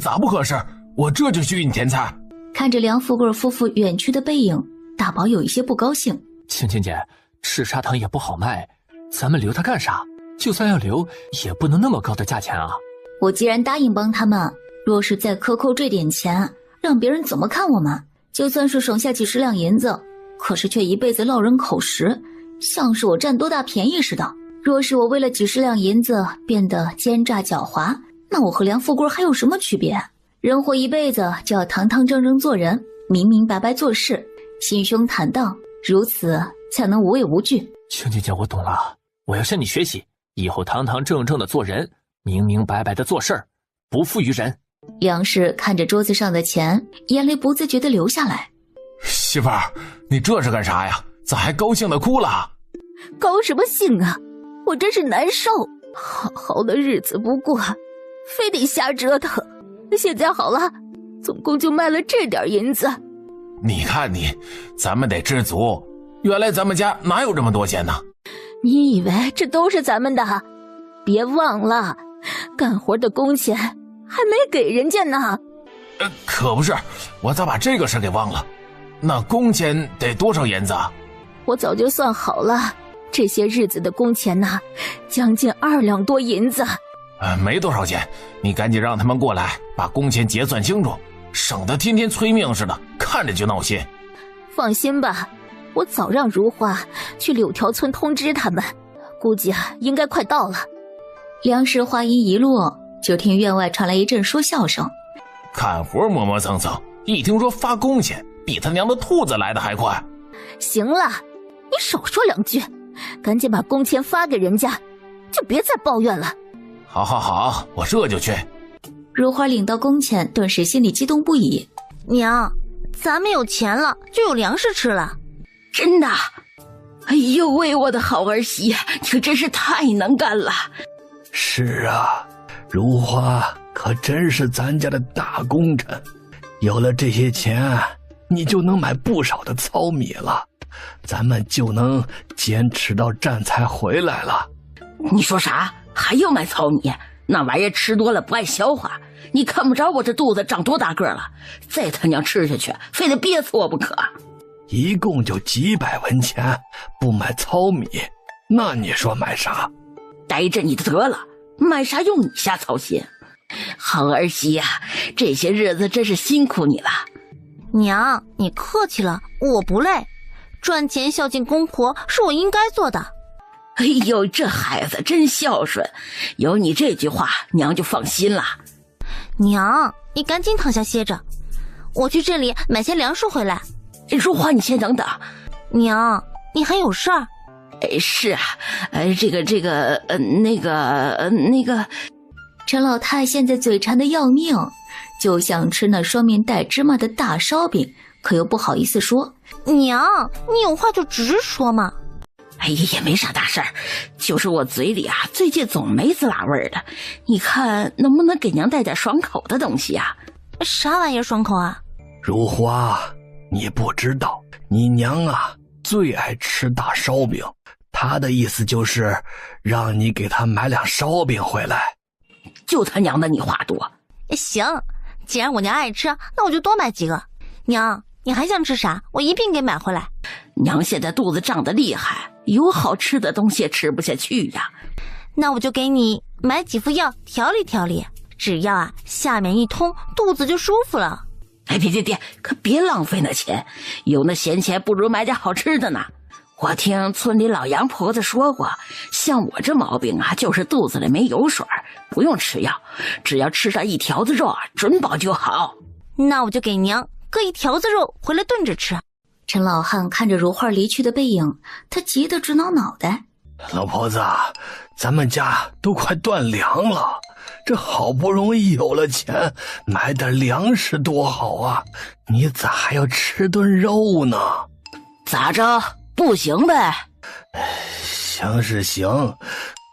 咋不合适？我这就去运甜菜。看着梁富贵夫妇远去的背影，大宝有一些不高兴。青青姐，赤砂糖也不好卖，咱们留它干啥？就算要留，也不能那么高的价钱啊。我既然答应帮他们，若是再克扣这点钱，让别人怎么看我们？就算是省下几十两银子，可是却一辈子落人口实，像是我占多大便宜似的。若是我为了几十两银子变得奸诈狡猾，那我和梁富贵还有什么区别？人活一辈子就要堂堂正正做人，明明白白做事，心胸坦荡，如此才能无畏无惧。青青姐，我懂了，我要向你学习，以后堂堂正正的做人，明明白白的做事儿，不负于人。梁氏看着桌子上的钱，眼泪不自觉地流下来。媳妇儿，你这是干啥呀？咋还高兴的哭了？高什么兴啊！我真是难受，好好的日子不过，非得瞎折腾。现在好了，总共就卖了这点银子。你看你，咱们得知足。原来咱们家哪有这么多钱呢？你以为这都是咱们的？别忘了，干活的工钱还没给人家呢。可不是，我咋把这个事给忘了？那工钱得多少银子啊？我早就算好了，这些日子的工钱呢，将近2两多银子。没多少钱，你赶紧让他们过来，把工钱结算清楚，省得天天催命似的，看着就闹心。放心吧，我早让如花去柳条村通知他们，估计应该快到了。梁氏话音一落，就听院外传来一阵说笑声。干活磨磨蹭蹭，一听说发工钱，比他娘的兔子来的还快。行了，你少说2句，赶紧把工钱发给人家，就别再抱怨了。好好好，我这就去。如花领到工钱，顿时心里激动不已。娘，咱们有钱了，就有粮食吃了。真的？哎呦喂，我的好儿媳，你可真是太能干了。是啊，如花可真是咱家的大功臣。有了这些钱，你就能买不少的糙米了，咱们就能坚持到站才回来了。你说啥？还要买糙米？那玩意儿吃多了不爱消化，你看不着我这肚子长多大个了，再他娘吃下去，非得憋死我不可。一共就几百文钱，不买糙米，那你说买啥？待着你的得了，买啥用你瞎操心。好儿媳呀，这些日子真是辛苦你了。娘，你客气了，我不累，赚钱孝敬公婆是我应该做的。哎呦，这孩子真孝顺，有你这句话，娘就放心了。娘，你赶紧躺下歇着，我去镇里买些粮食回来。如花，你先等等。娘，你还有事儿？是啊，那个。陈老太现在嘴馋的要命，就想吃那双面带芝麻的大烧饼，可又不好意思说。娘，你有话就直说嘛。哎呀，也没啥大事儿，就是我嘴里最近总没滋啦味儿的，你看能不能给娘带点爽口的东西啊？啥玩意儿爽口啊？如花，你不知道，你娘最爱吃大烧饼，她的意思就是让你给她买2烧饼回来。就他娘的你话多。行，既然我娘爱吃，那我就多买几个。娘，你还想吃啥？我一并给买回来。娘现在肚子胀得厉害，有好吃的东西也吃不下去呀。那我就给你买几副药调理调理，只要下面一通，肚子就舒服了。哎，别，可别浪费那钱，有那闲钱不如买点好吃的呢。我听村里老杨婆子说过，像我这毛病就是肚子里没油水，不用吃药，只要吃上1条子肉，准保就好。那我就给娘割1条子肉回来炖着吃。陈老汉看着如花离去的背影，他急得直挠脑袋。老婆子，咱们家都快断粮了，这好不容易有了钱，买点粮食多好啊！你咋还要吃顿肉呢？咋着？不行呗？行是行，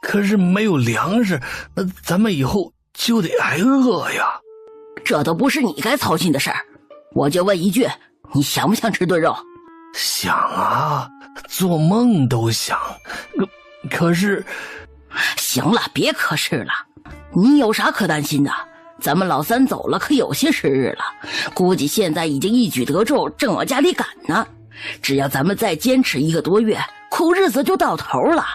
可是没有粮食，那咱们以后就得挨饿呀。这都不是你该操心的事儿，我就问一句，你想不想吃顿肉？想啊，做梦都想。可是，行了，别可是了。你有啥可担心的？咱们老三走了，可有些时日了，估计现在已经一举得中，正往家里赶呢。只要咱们再坚持1个多月，苦日子就到头了。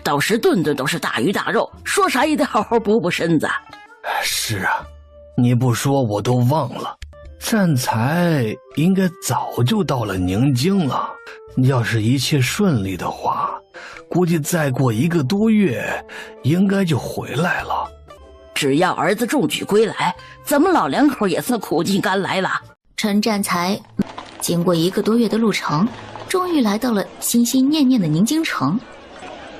到时顿顿都是大鱼大肉，说啥也得好好补补身子。是啊，你不说我都忘了，战才应该早就到了宁京了。要是一切顺利的话，估计再过1个多月，应该就回来了。只要儿子中举归来，咱们老两口也算苦尽甘来了。陈占才经过1个多月的路程，终于来到了心心念念的宁京城。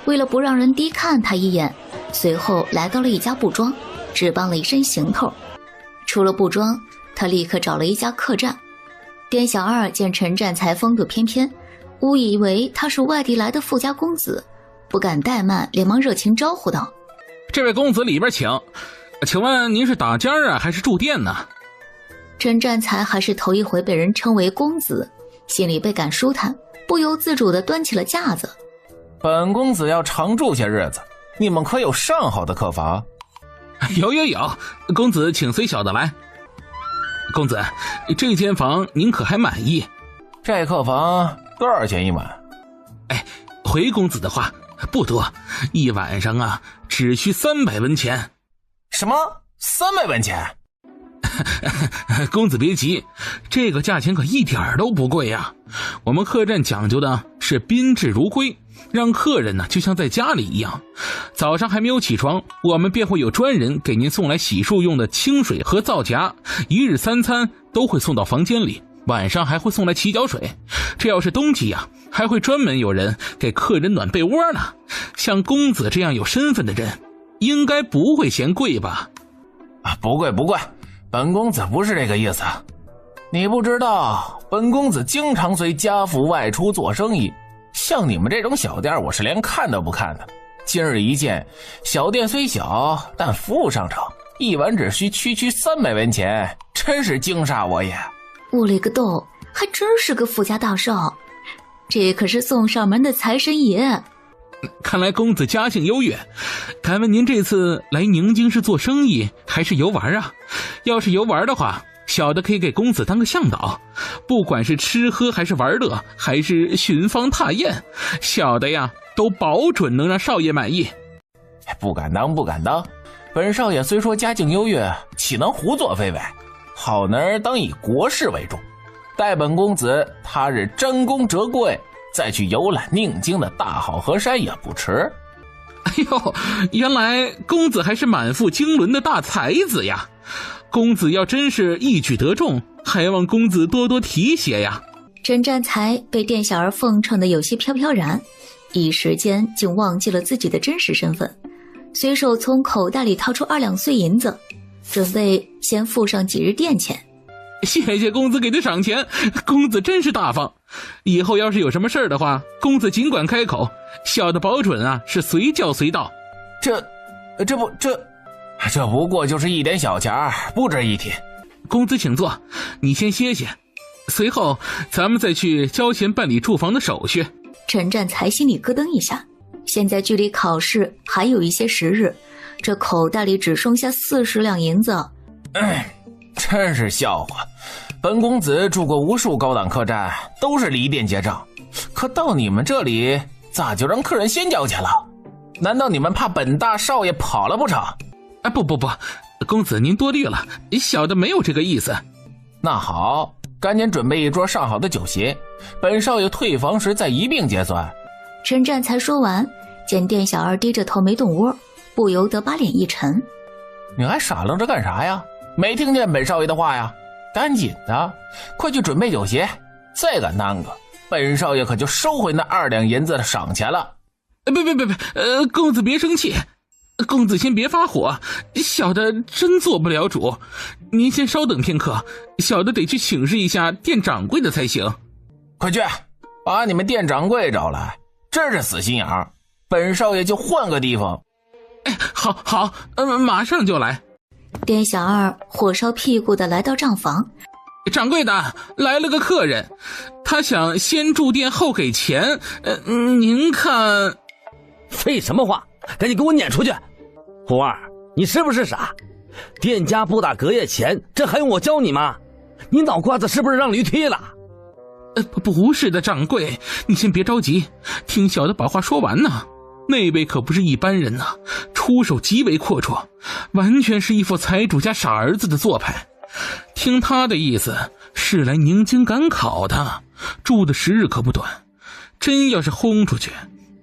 为了不让人低看他一眼，随后来到了一家布庄，置办了一身行头。出了布庄，他立刻找了一家客栈。店小二见陈占才风度翩翩，误以为他是外地来的富家公子，不敢怠慢，连忙热情招呼道：“这位公子里边请，请问您是打尖啊，还是住店呢？”陈占才还是头一回被人称为公子，心里倍感舒坦，不由自主地端起了架子。本公子要常住些日子，你们可有上好的客房？有，公子请随小的来。公子，这间房您可还满意？这客房多少钱一晚？回公子的话不多，一晚上啊，只需300文钱。什么？300文钱？公子别急，这个价钱可一点都不贵呀。我们客栈讲究的是宾至如归，让客人呢就像在家里一样。早上还没有起床，我们便会有专人给您送来洗漱用的清水和皂荚，1日3餐都会送到房间里，晚上还会送来洗脚水。这要是冬季呀，还会专门有人给客人暖被窝呢。像公子这样有身份的人，应该不会嫌贵吧？不贵，本公子不是这个意思。你不知道，本公子经常随家父外出做生意，像你们这种小店，我是连看都不看的。今日一见，小店虽小，但服务上乘，一晚只需区300文钱，真是惊煞我也。我勒个豆，还真是个富家大少，这可是送上门的财神爷。看来公子家境优越，敢问您这次来宁京是做生意还是游玩啊？要是游玩的话，小的可以给公子当个向导，不管是吃喝还是玩乐，还是寻芳踏艳，小的呀都保准能让少爷满意。不敢当，本少爷虽说家境优越，岂能胡作非为？好男儿当以国事为重，待本公子他日沾功折桂，再去游览宁京的大好河山也不迟。哎呦，原来公子还是满腹经纶的大才子呀！公子要真是一举得中，还望公子多多提携呀。陈占才被店小二奉承的有些飘飘然，一时间竟忘记了自己的真实身份，随手从口袋里掏出2两碎银子，准备先付上几日店钱。谢谢公子给的赏钱，公子真是大方。以后要是有什么事儿的话，公子尽管开口，小的保准啊是随叫随到。这不过就是一点小钱儿，不值一提。公子请坐，你先歇歇，随后咱们再去交钱办理住房的手续。陈占才心里咯噔一下，现在距离考试还有一些时日，这口袋里只剩下40两银子。真是笑话，本公子住过无数高档客栈，都是离店结账，可到你们这里咋就让客人先交钱了？难道你们怕本大少爷跑了不成？不，公子您多虑了，小的没有这个意思。那好，赶紧准备一桌上好的酒席，本少爷退房时再一并结算。陈占才说完，见店小二低着头没动窝，不由得把脸一沉。你还傻愣着干啥呀？没听见本少爷的话呀？赶紧的，快去准备酒席，再敢耽搁，本少爷可就收回那2两银子的赏钱了。别，公子别生气，公子先别发火，小的真做不了主，您先稍等片刻，小的得去请示一下店掌柜的才行。快去，把你们店掌柜找来，真是死心眼儿，本少爷就换个地方。好，马上就来。店小二火烧屁股的来到账房，掌柜的，来了个客人，他想先住店后给钱，您看。废什么话，赶紧给我撵出去！胡二，你是不是傻？店家不打隔夜钱，这还用我教你吗？你脑瓜子是不是让驴踢了？不是的，掌柜，你先别着急，听小的把话说完呢。那位可不是一般人呐，出手极为阔绰，完全是一副财主家傻儿子的做派。听他的意思，是来宁京赶考的，住的时日可不短。真要是轰出去，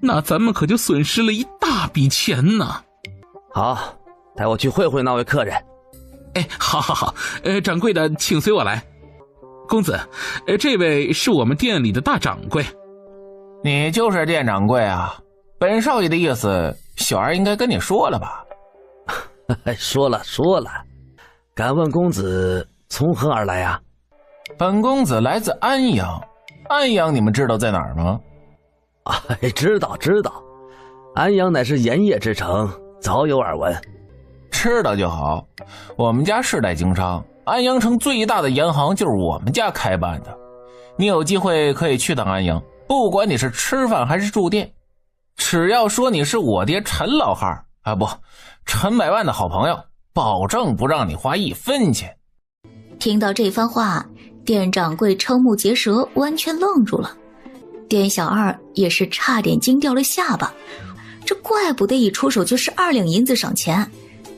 那咱们可就损失了一大笔钱呢。好，带我去会会那位客人。好，掌柜的，请随我来。公子，这位是我们店里的大掌柜。你就是店掌柜啊？本少爷的意思，小儿应该跟你说了吧？说了。敢问公子从何而来啊？本公子来自安阳。安阳你们知道在哪儿吗？知道，安阳乃是盐业之城，早有耳闻。知道就好，我们家世代经商，安阳城最大的盐行就是我们家开办的。你有机会可以去趟安阳，不管你是吃饭还是住店，只要说你是我爹陈老汉陈百万的好朋友，保证不让你花一分钱。听到这番话，店掌柜瞠目结舌，完全愣住了。店小二也是差点惊掉了下巴，这怪不得一出手就是2两银子赏钱，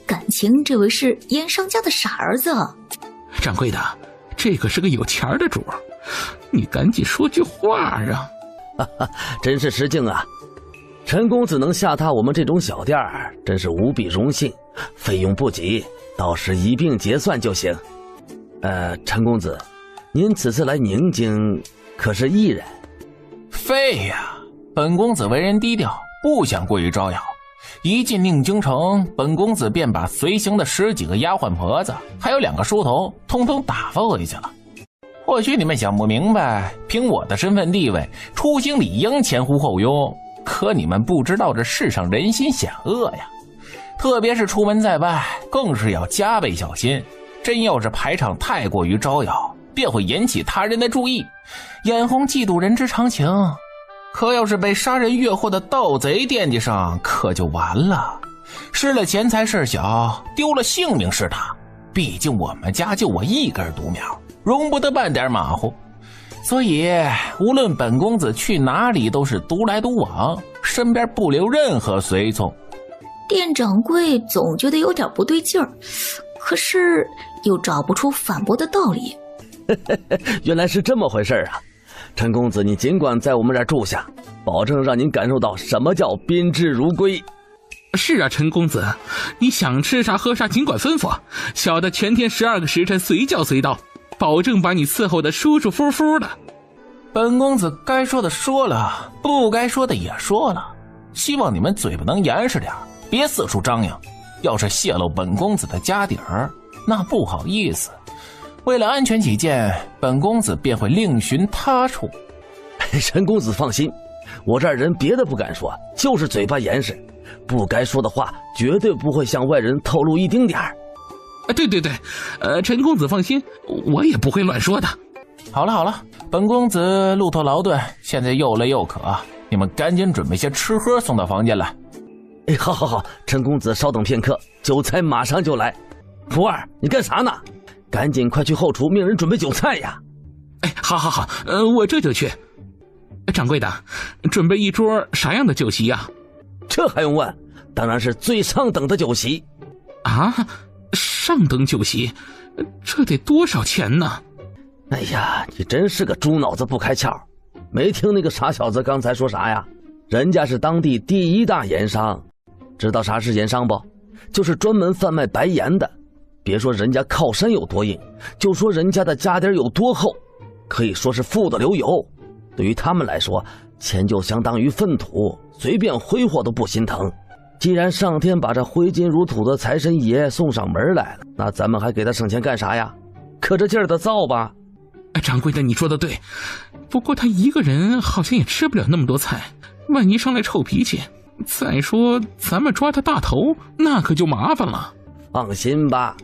感情这位是盐商家的傻儿子。掌柜的，这可是个有钱的主，你赶紧说句话啊！真是失敬啊！陈公子能下榻我们这种小店儿，真是无比荣幸。费用不急，到时一并结算就行。陈公子，您此次来宁京可是一人？废呀！本公子为人低调，不想过于招摇。一进宁京城，本公子便把随行的10几个丫鬟婆子，还有2个梳头，通通打发回去了。或许你们想不明白，凭我的身份地位，出行理应前呼后拥，可你们不知道这世上人心险恶呀。特别是出门在外，更是要加倍小心。真要是排场太过于招摇，便会引起他人的注意，眼红嫉妒人之常情。可要是被杀人越货的盗贼惦记上，可就完了。失了钱财是小，丢了性命是大。毕竟我们家就我一根独苗，容不得半点马虎。所以无论本公子去哪里，都是独来独往，身边不留任何随从。店掌柜总觉得有点不对劲儿，可是又找不出反驳的道理。原来是这么回事啊！陈公子，你尽管在我们这儿住下，保证让您感受到什么叫宾至如归。是啊，陈公子，你想吃啥喝啥尽管吩咐，小的全天12个时辰随叫随到，保证把你伺候的舒舒服服的。本公子该说的说了，不该说的也说了，希望你们嘴巴能严实点，别四处张扬。要是泄露本公子的家底儿，那不好意思。为了安全起见，本公子便会另寻他处。陈公子放心，我这儿人别的不敢说，就是嘴巴严实，不该说的话绝对不会向外人透露一丁点儿。对，陈公子放心，我也不会乱说的。好了，本公子路途劳顿，现在又累又渴，你们赶紧准备些吃喝送到房间来。好，陈公子稍等片刻，酒菜马上就来。福二，你干啥呢？赶紧快去后厨命人准备酒菜呀！好，我这就去。掌柜的，准备一桌啥样的酒席呀？这还用问？当然是最上等的酒席。啊，上等酒席，这得多少钱呢？哎呀，你真是个猪脑子不开窍，没听那个傻小子刚才说啥呀？人家是当地第1大盐商，知道啥是盐商不？就是专门贩卖白盐的。别说人家靠山有多硬，就说人家的家底有多厚，可以说是富得流油。对于他们来说，钱就相当于粪土，随便挥霍都不心疼。既然上天把这挥金如土的财神爷送上门来了，那咱们还给他省钱干啥呀？可这劲儿的造吧。掌柜的，你说的对，不过他一个人好像也吃不了那么多菜，万一上来臭脾气，再说咱们抓他大头，那可就麻烦了。放心吧，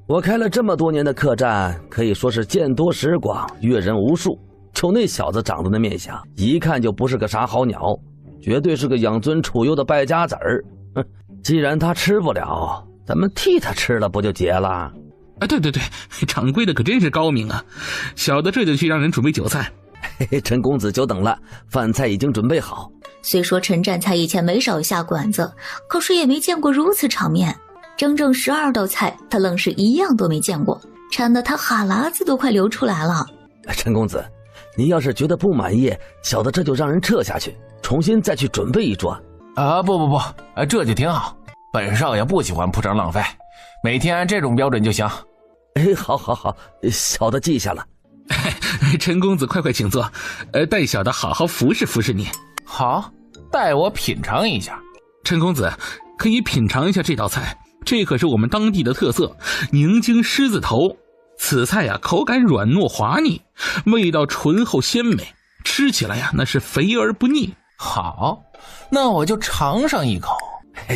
我开了这么多年的客栈，可以说是见多识广，阅人无数。就那小子长得那面相，一看就不是个啥好鸟，绝对是个养尊处优的败家子儿。既然他吃不了，咱们替他吃了不就结了？对，掌柜的可真是高明啊！小的这就去让人准备酒菜。陈公子久等了，饭菜已经准备好，虽说陈占才以前没少下馆子，可是也没见过如此场面。整整12道菜，他愣是一样都没见过，馋得他哈喇子都快流出来了。陈公子，您要是觉得不满意，小的这就让人撤下去，重新再去准备一桌。不，这就挺好。本少爷不喜欢铺张浪费，每天按这种标准就行。好，小的记下了。陈公子，快请坐，带小的好好服侍服侍你。好，带我品尝一下。陈公子，可以品尝一下这道菜，这可是我们当地的特色宁京狮子头。此菜呀，口感软糯滑腻，味道醇厚鲜美，吃起来呀，那是肥而不腻。好，那我就尝上一口。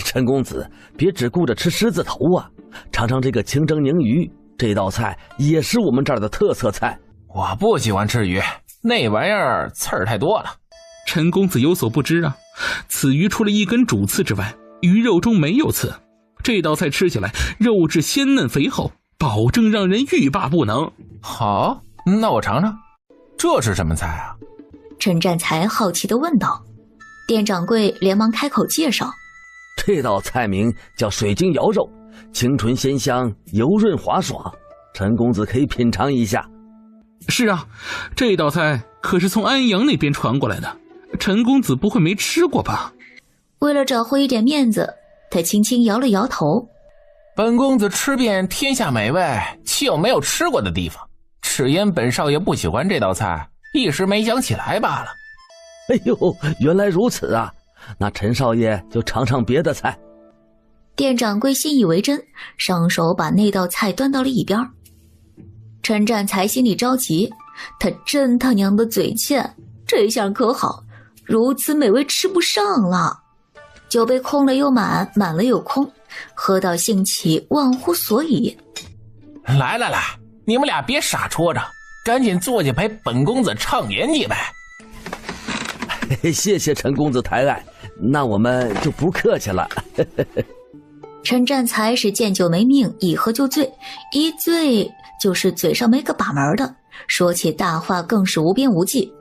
陈公子，别只顾着吃狮子头啊，尝尝这个清蒸宁鱼，这道菜也是我们这儿的特色菜。我不喜欢吃鱼，那玩意儿刺儿太多了。陈公子有所不知啊，此鱼除了一根主刺之外，鱼肉中没有刺。这道菜吃起来肉质鲜嫩肥厚，保证让人欲罢不能。好，那我尝尝。这是什么菜啊？陈占才好奇地问道。店掌柜连忙开口介绍，这道菜名叫水晶瑶肉，清纯鲜香，油润滑爽，陈公子可以品尝一下。是啊，这道菜可是从安阳那边传过来的，陈公子不会没吃过吧？为了找回一点面子，他轻轻摇了摇头。本公子吃遍天下美味，岂有没有吃过的地方？只因本少爷不喜欢这道菜，一时没想起来罢了。哎呦，原来如此啊！那陈少爷就尝尝别的菜。店掌柜信以为真，上手把那道菜端到了一边。陈占才心里着急，他真他娘的嘴欠，这下可好，如此美味吃不上了。酒杯空了又满，满了又空，喝到兴起忘乎所以。来，你们俩别傻戳着，赶紧坐下陪本公子畅饮几杯。谢谢陈公子抬爱，那我们就不客气了。陈占才是见酒没命，一喝就醉，一醉就是嘴上没个把门的，说起大话更是无边无际。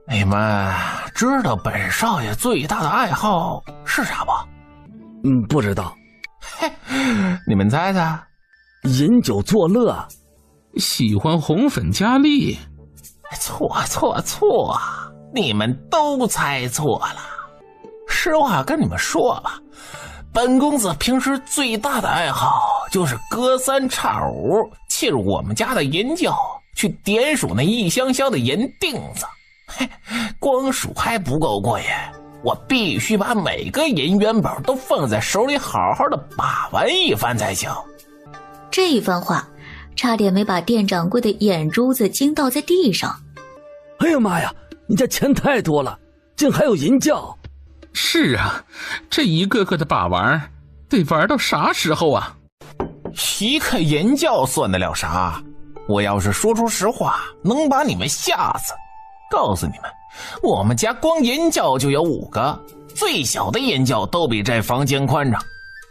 你们知道本少爷最大的爱好是啥不？不知道。嘿，你们猜猜。饮酒作乐。喜欢红粉佳丽。错，你们都猜错了。实话跟你们说吧，本公子平时最大的爱好就是隔三差五进入我们家的银窖，去点数那一箱箱的银锭子。嘿，光数还不够过瘾，我必须把每个银元宝都放在手里，好好的把玩一番才行。这一番话差点没把店掌柜的眼珠子惊倒在地上。哎呀妈呀，你家钱太多了，竟还有银窖。是啊，这一个个的把玩得玩到啥时候啊？一个银窖算得了啥？我要是说出实话，能把你们吓死。告诉你们，我们家光银窖就有5个，最小的银窖都比这房间宽敞，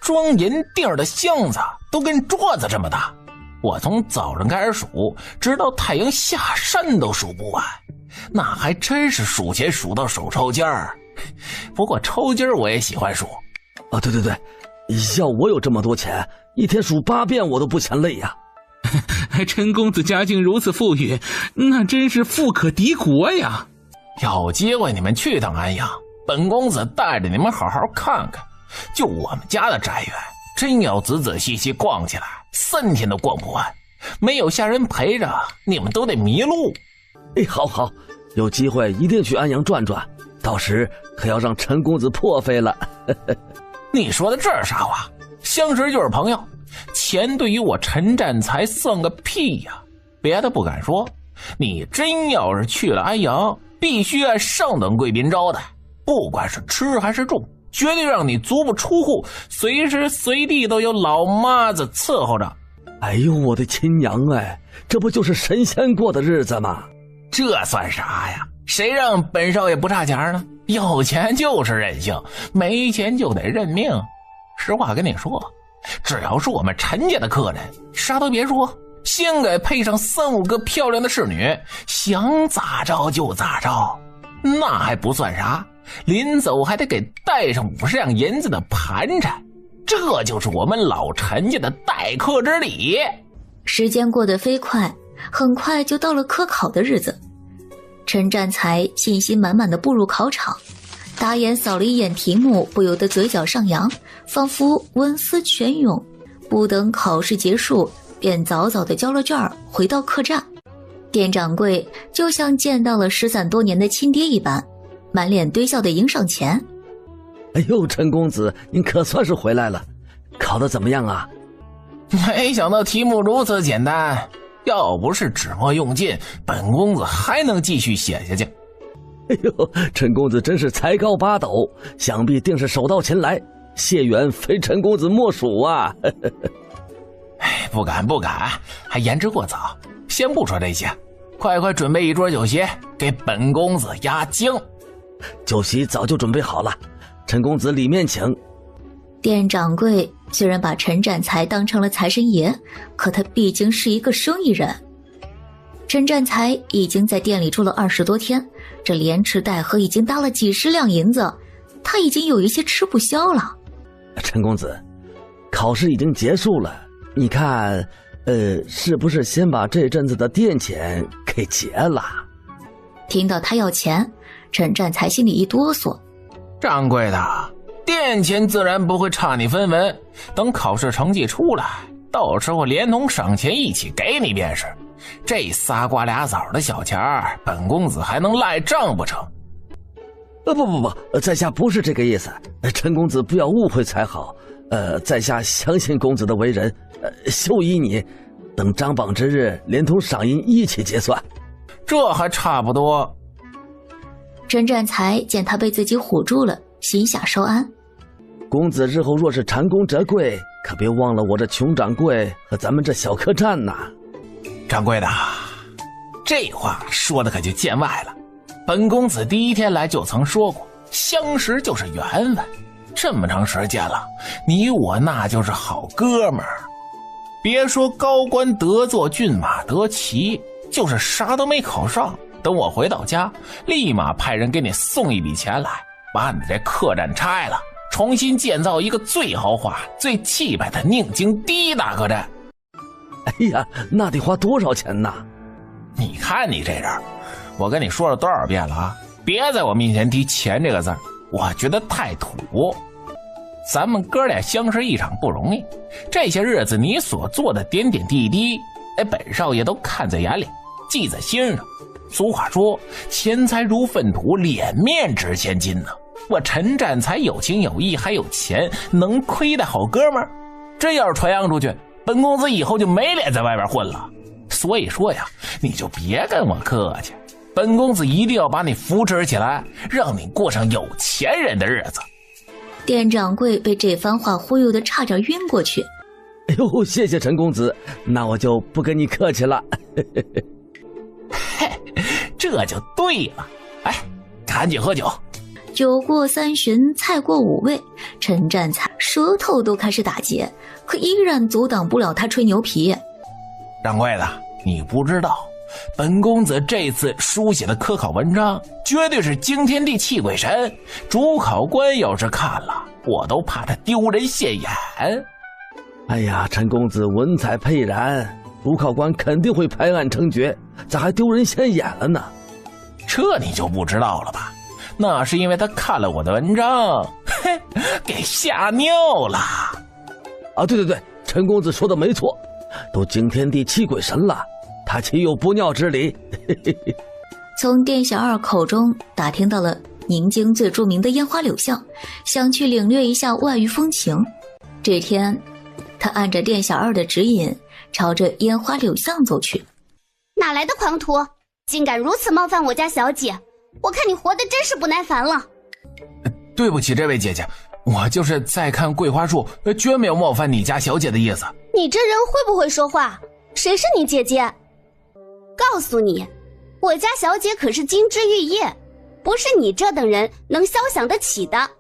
装银锭的箱子都跟桌子这么大。我从早上开始数，直到太阳下山都数不完，那还真是数钱数到手抽筋儿。不过抽筋儿我也喜欢数。对，要我有这么多钱，一天数8遍我都不嫌累呀。陈公子家境如此富裕，那真是富可敌国呀。有机会你们去趟安阳，本公子带着你们好好看看。就我们家的宅院，真要仔仔细细逛起来，3天都逛不完。没有下人陪着，你们都得迷路。好，有机会一定去安阳转转，到时可要让陈公子破费了。你说的这是啥话？相识就是朋友，钱对于我陈占才算个屁呀！别的不敢说，你真要是去了安阳，必须按上等贵宾招待，不管是吃还是住，绝对让你足不出户，随时随地都有老妈子伺候着。哎呦，我的亲娘哎，这不就是神仙过的日子吗？这算啥呀？谁让本少爷不差钱呢？有钱就是任性，没钱就得认命。实话跟你说，只要是我们陈家的客人，啥都别说，先给配上3、5个漂亮的侍女，想咋着就咋着。那还不算啥，临走还得给带上50两银子的盘缠，这就是我们老陈家的待客之礼。时间过得飞快，很快就到了科考的日子。陈占才信心满满的步入考场，打眼扫了一眼题目，不由得嘴角上扬，仿佛文思泉涌。不等考试结束，便早早的交了卷回到客栈。店掌柜就像见到了失散多年的亲爹一般，满脸堆笑的迎上前。哎呦，陈公子，您可算是回来了，考得怎么样啊？没想到题目如此简单，要不是纸墨用尽，本公子还能继续写下去。哎呦，陈公子真是才高八斗，想必定是手到擒来，谢远非陈公子莫属啊！哎，不敢，还言之过早，先不说这些，快准备一桌酒席，给本公子压惊。酒席早就准备好了，陈公子里面请。店掌柜虽然把陈占才当成了财神爷，可他毕竟是一个生意人。陈占才已经在店里住了20多天，这连吃带喝已经搭了几10两银子，他已经有一些吃不消了。陈公子，考试已经结束了，你看，是不是先把这阵子的店钱给结了？听到他要钱，陈占才心里一哆嗦。掌柜的，店钱自然不会差你分文，等考试成绩出来，到时候连同赏钱一起给你便是。这仨瓜俩枣的小钱儿，本公子还能赖账不成？不，在下不是这个意思，陈公子不要误会才好。在下相信公子的为人，休依你，等张榜之日，连同赏银一起结算。这还差不多。陈占才见他被自己唬住了，心下稍安。公子日后若是蟾宫折桂，可别忘了我这穷掌柜和咱们这小客栈呐。掌柜的，这话说的可就见外了。本公子第一天来就曾说过，相识就是缘分。这么长时间了，你我那就是好哥们儿。别说高官得坐，骏马得骑，就是啥都没考上，等我回到家，立马派人给你送一笔钱来，把你这客栈拆了，重新建造一个最豪华、最气派的宁京第一大客栈。哎呀，那得花多少钱呢？你看你这人，我跟你说了多少遍了啊！别在我面前提钱这个字儿，我觉得太土。咱们哥俩相识一场不容易，这些日子你所做的点点滴滴，本少爷都看在眼里，记在心上。俗话说，钱财如粪土，脸面值千金呢。我陈占才有情有义还有钱，能亏待好哥们儿？这要是传扬出去，本公子以后就没脸在外边混了。所以说呀，你就别跟我客气，本公子一定要把你扶持起来，让你过上有钱人的日子。店掌柜被这番话忽悠得差点晕过去。哎呦，谢谢陈公子，那我就不跟你客气了。嘿，这就对了。哎，赶紧喝酒。酒过3巡，菜过5味，陈占才舌头都开始打结，可依然阻挡不了他吹牛皮。掌柜的，你不知道，本公子这次书写的科考文章绝对是惊天地泣鬼神，主考官要是看了，我都怕他丢人现眼。哎呀，陈公子文采斐然，主考官肯定会拍案称决，咋还丢人现眼了呢？这你就不知道了吧？那是因为他看了我的文章，嘿，给吓尿了。啊，对，陈公子说的没错，都惊天地泣鬼神了，他岂有不尿之理？从店小二口中打听到了宁京最著名的烟花柳巷，想去领略一下外域风情。这天，他按着店小二的指引，朝着烟花柳巷走去。哪来的狂徒，竟敢如此冒犯我家小姐？我看你活得真是不耐烦了。对不起，这位姐姐，我就是在看桂花树，绝没有冒犯你家小姐的意思。你这人会不会说话？谁是你姐姐？告诉你，我家小姐可是金枝玉叶，不是你这等人能消想得起的。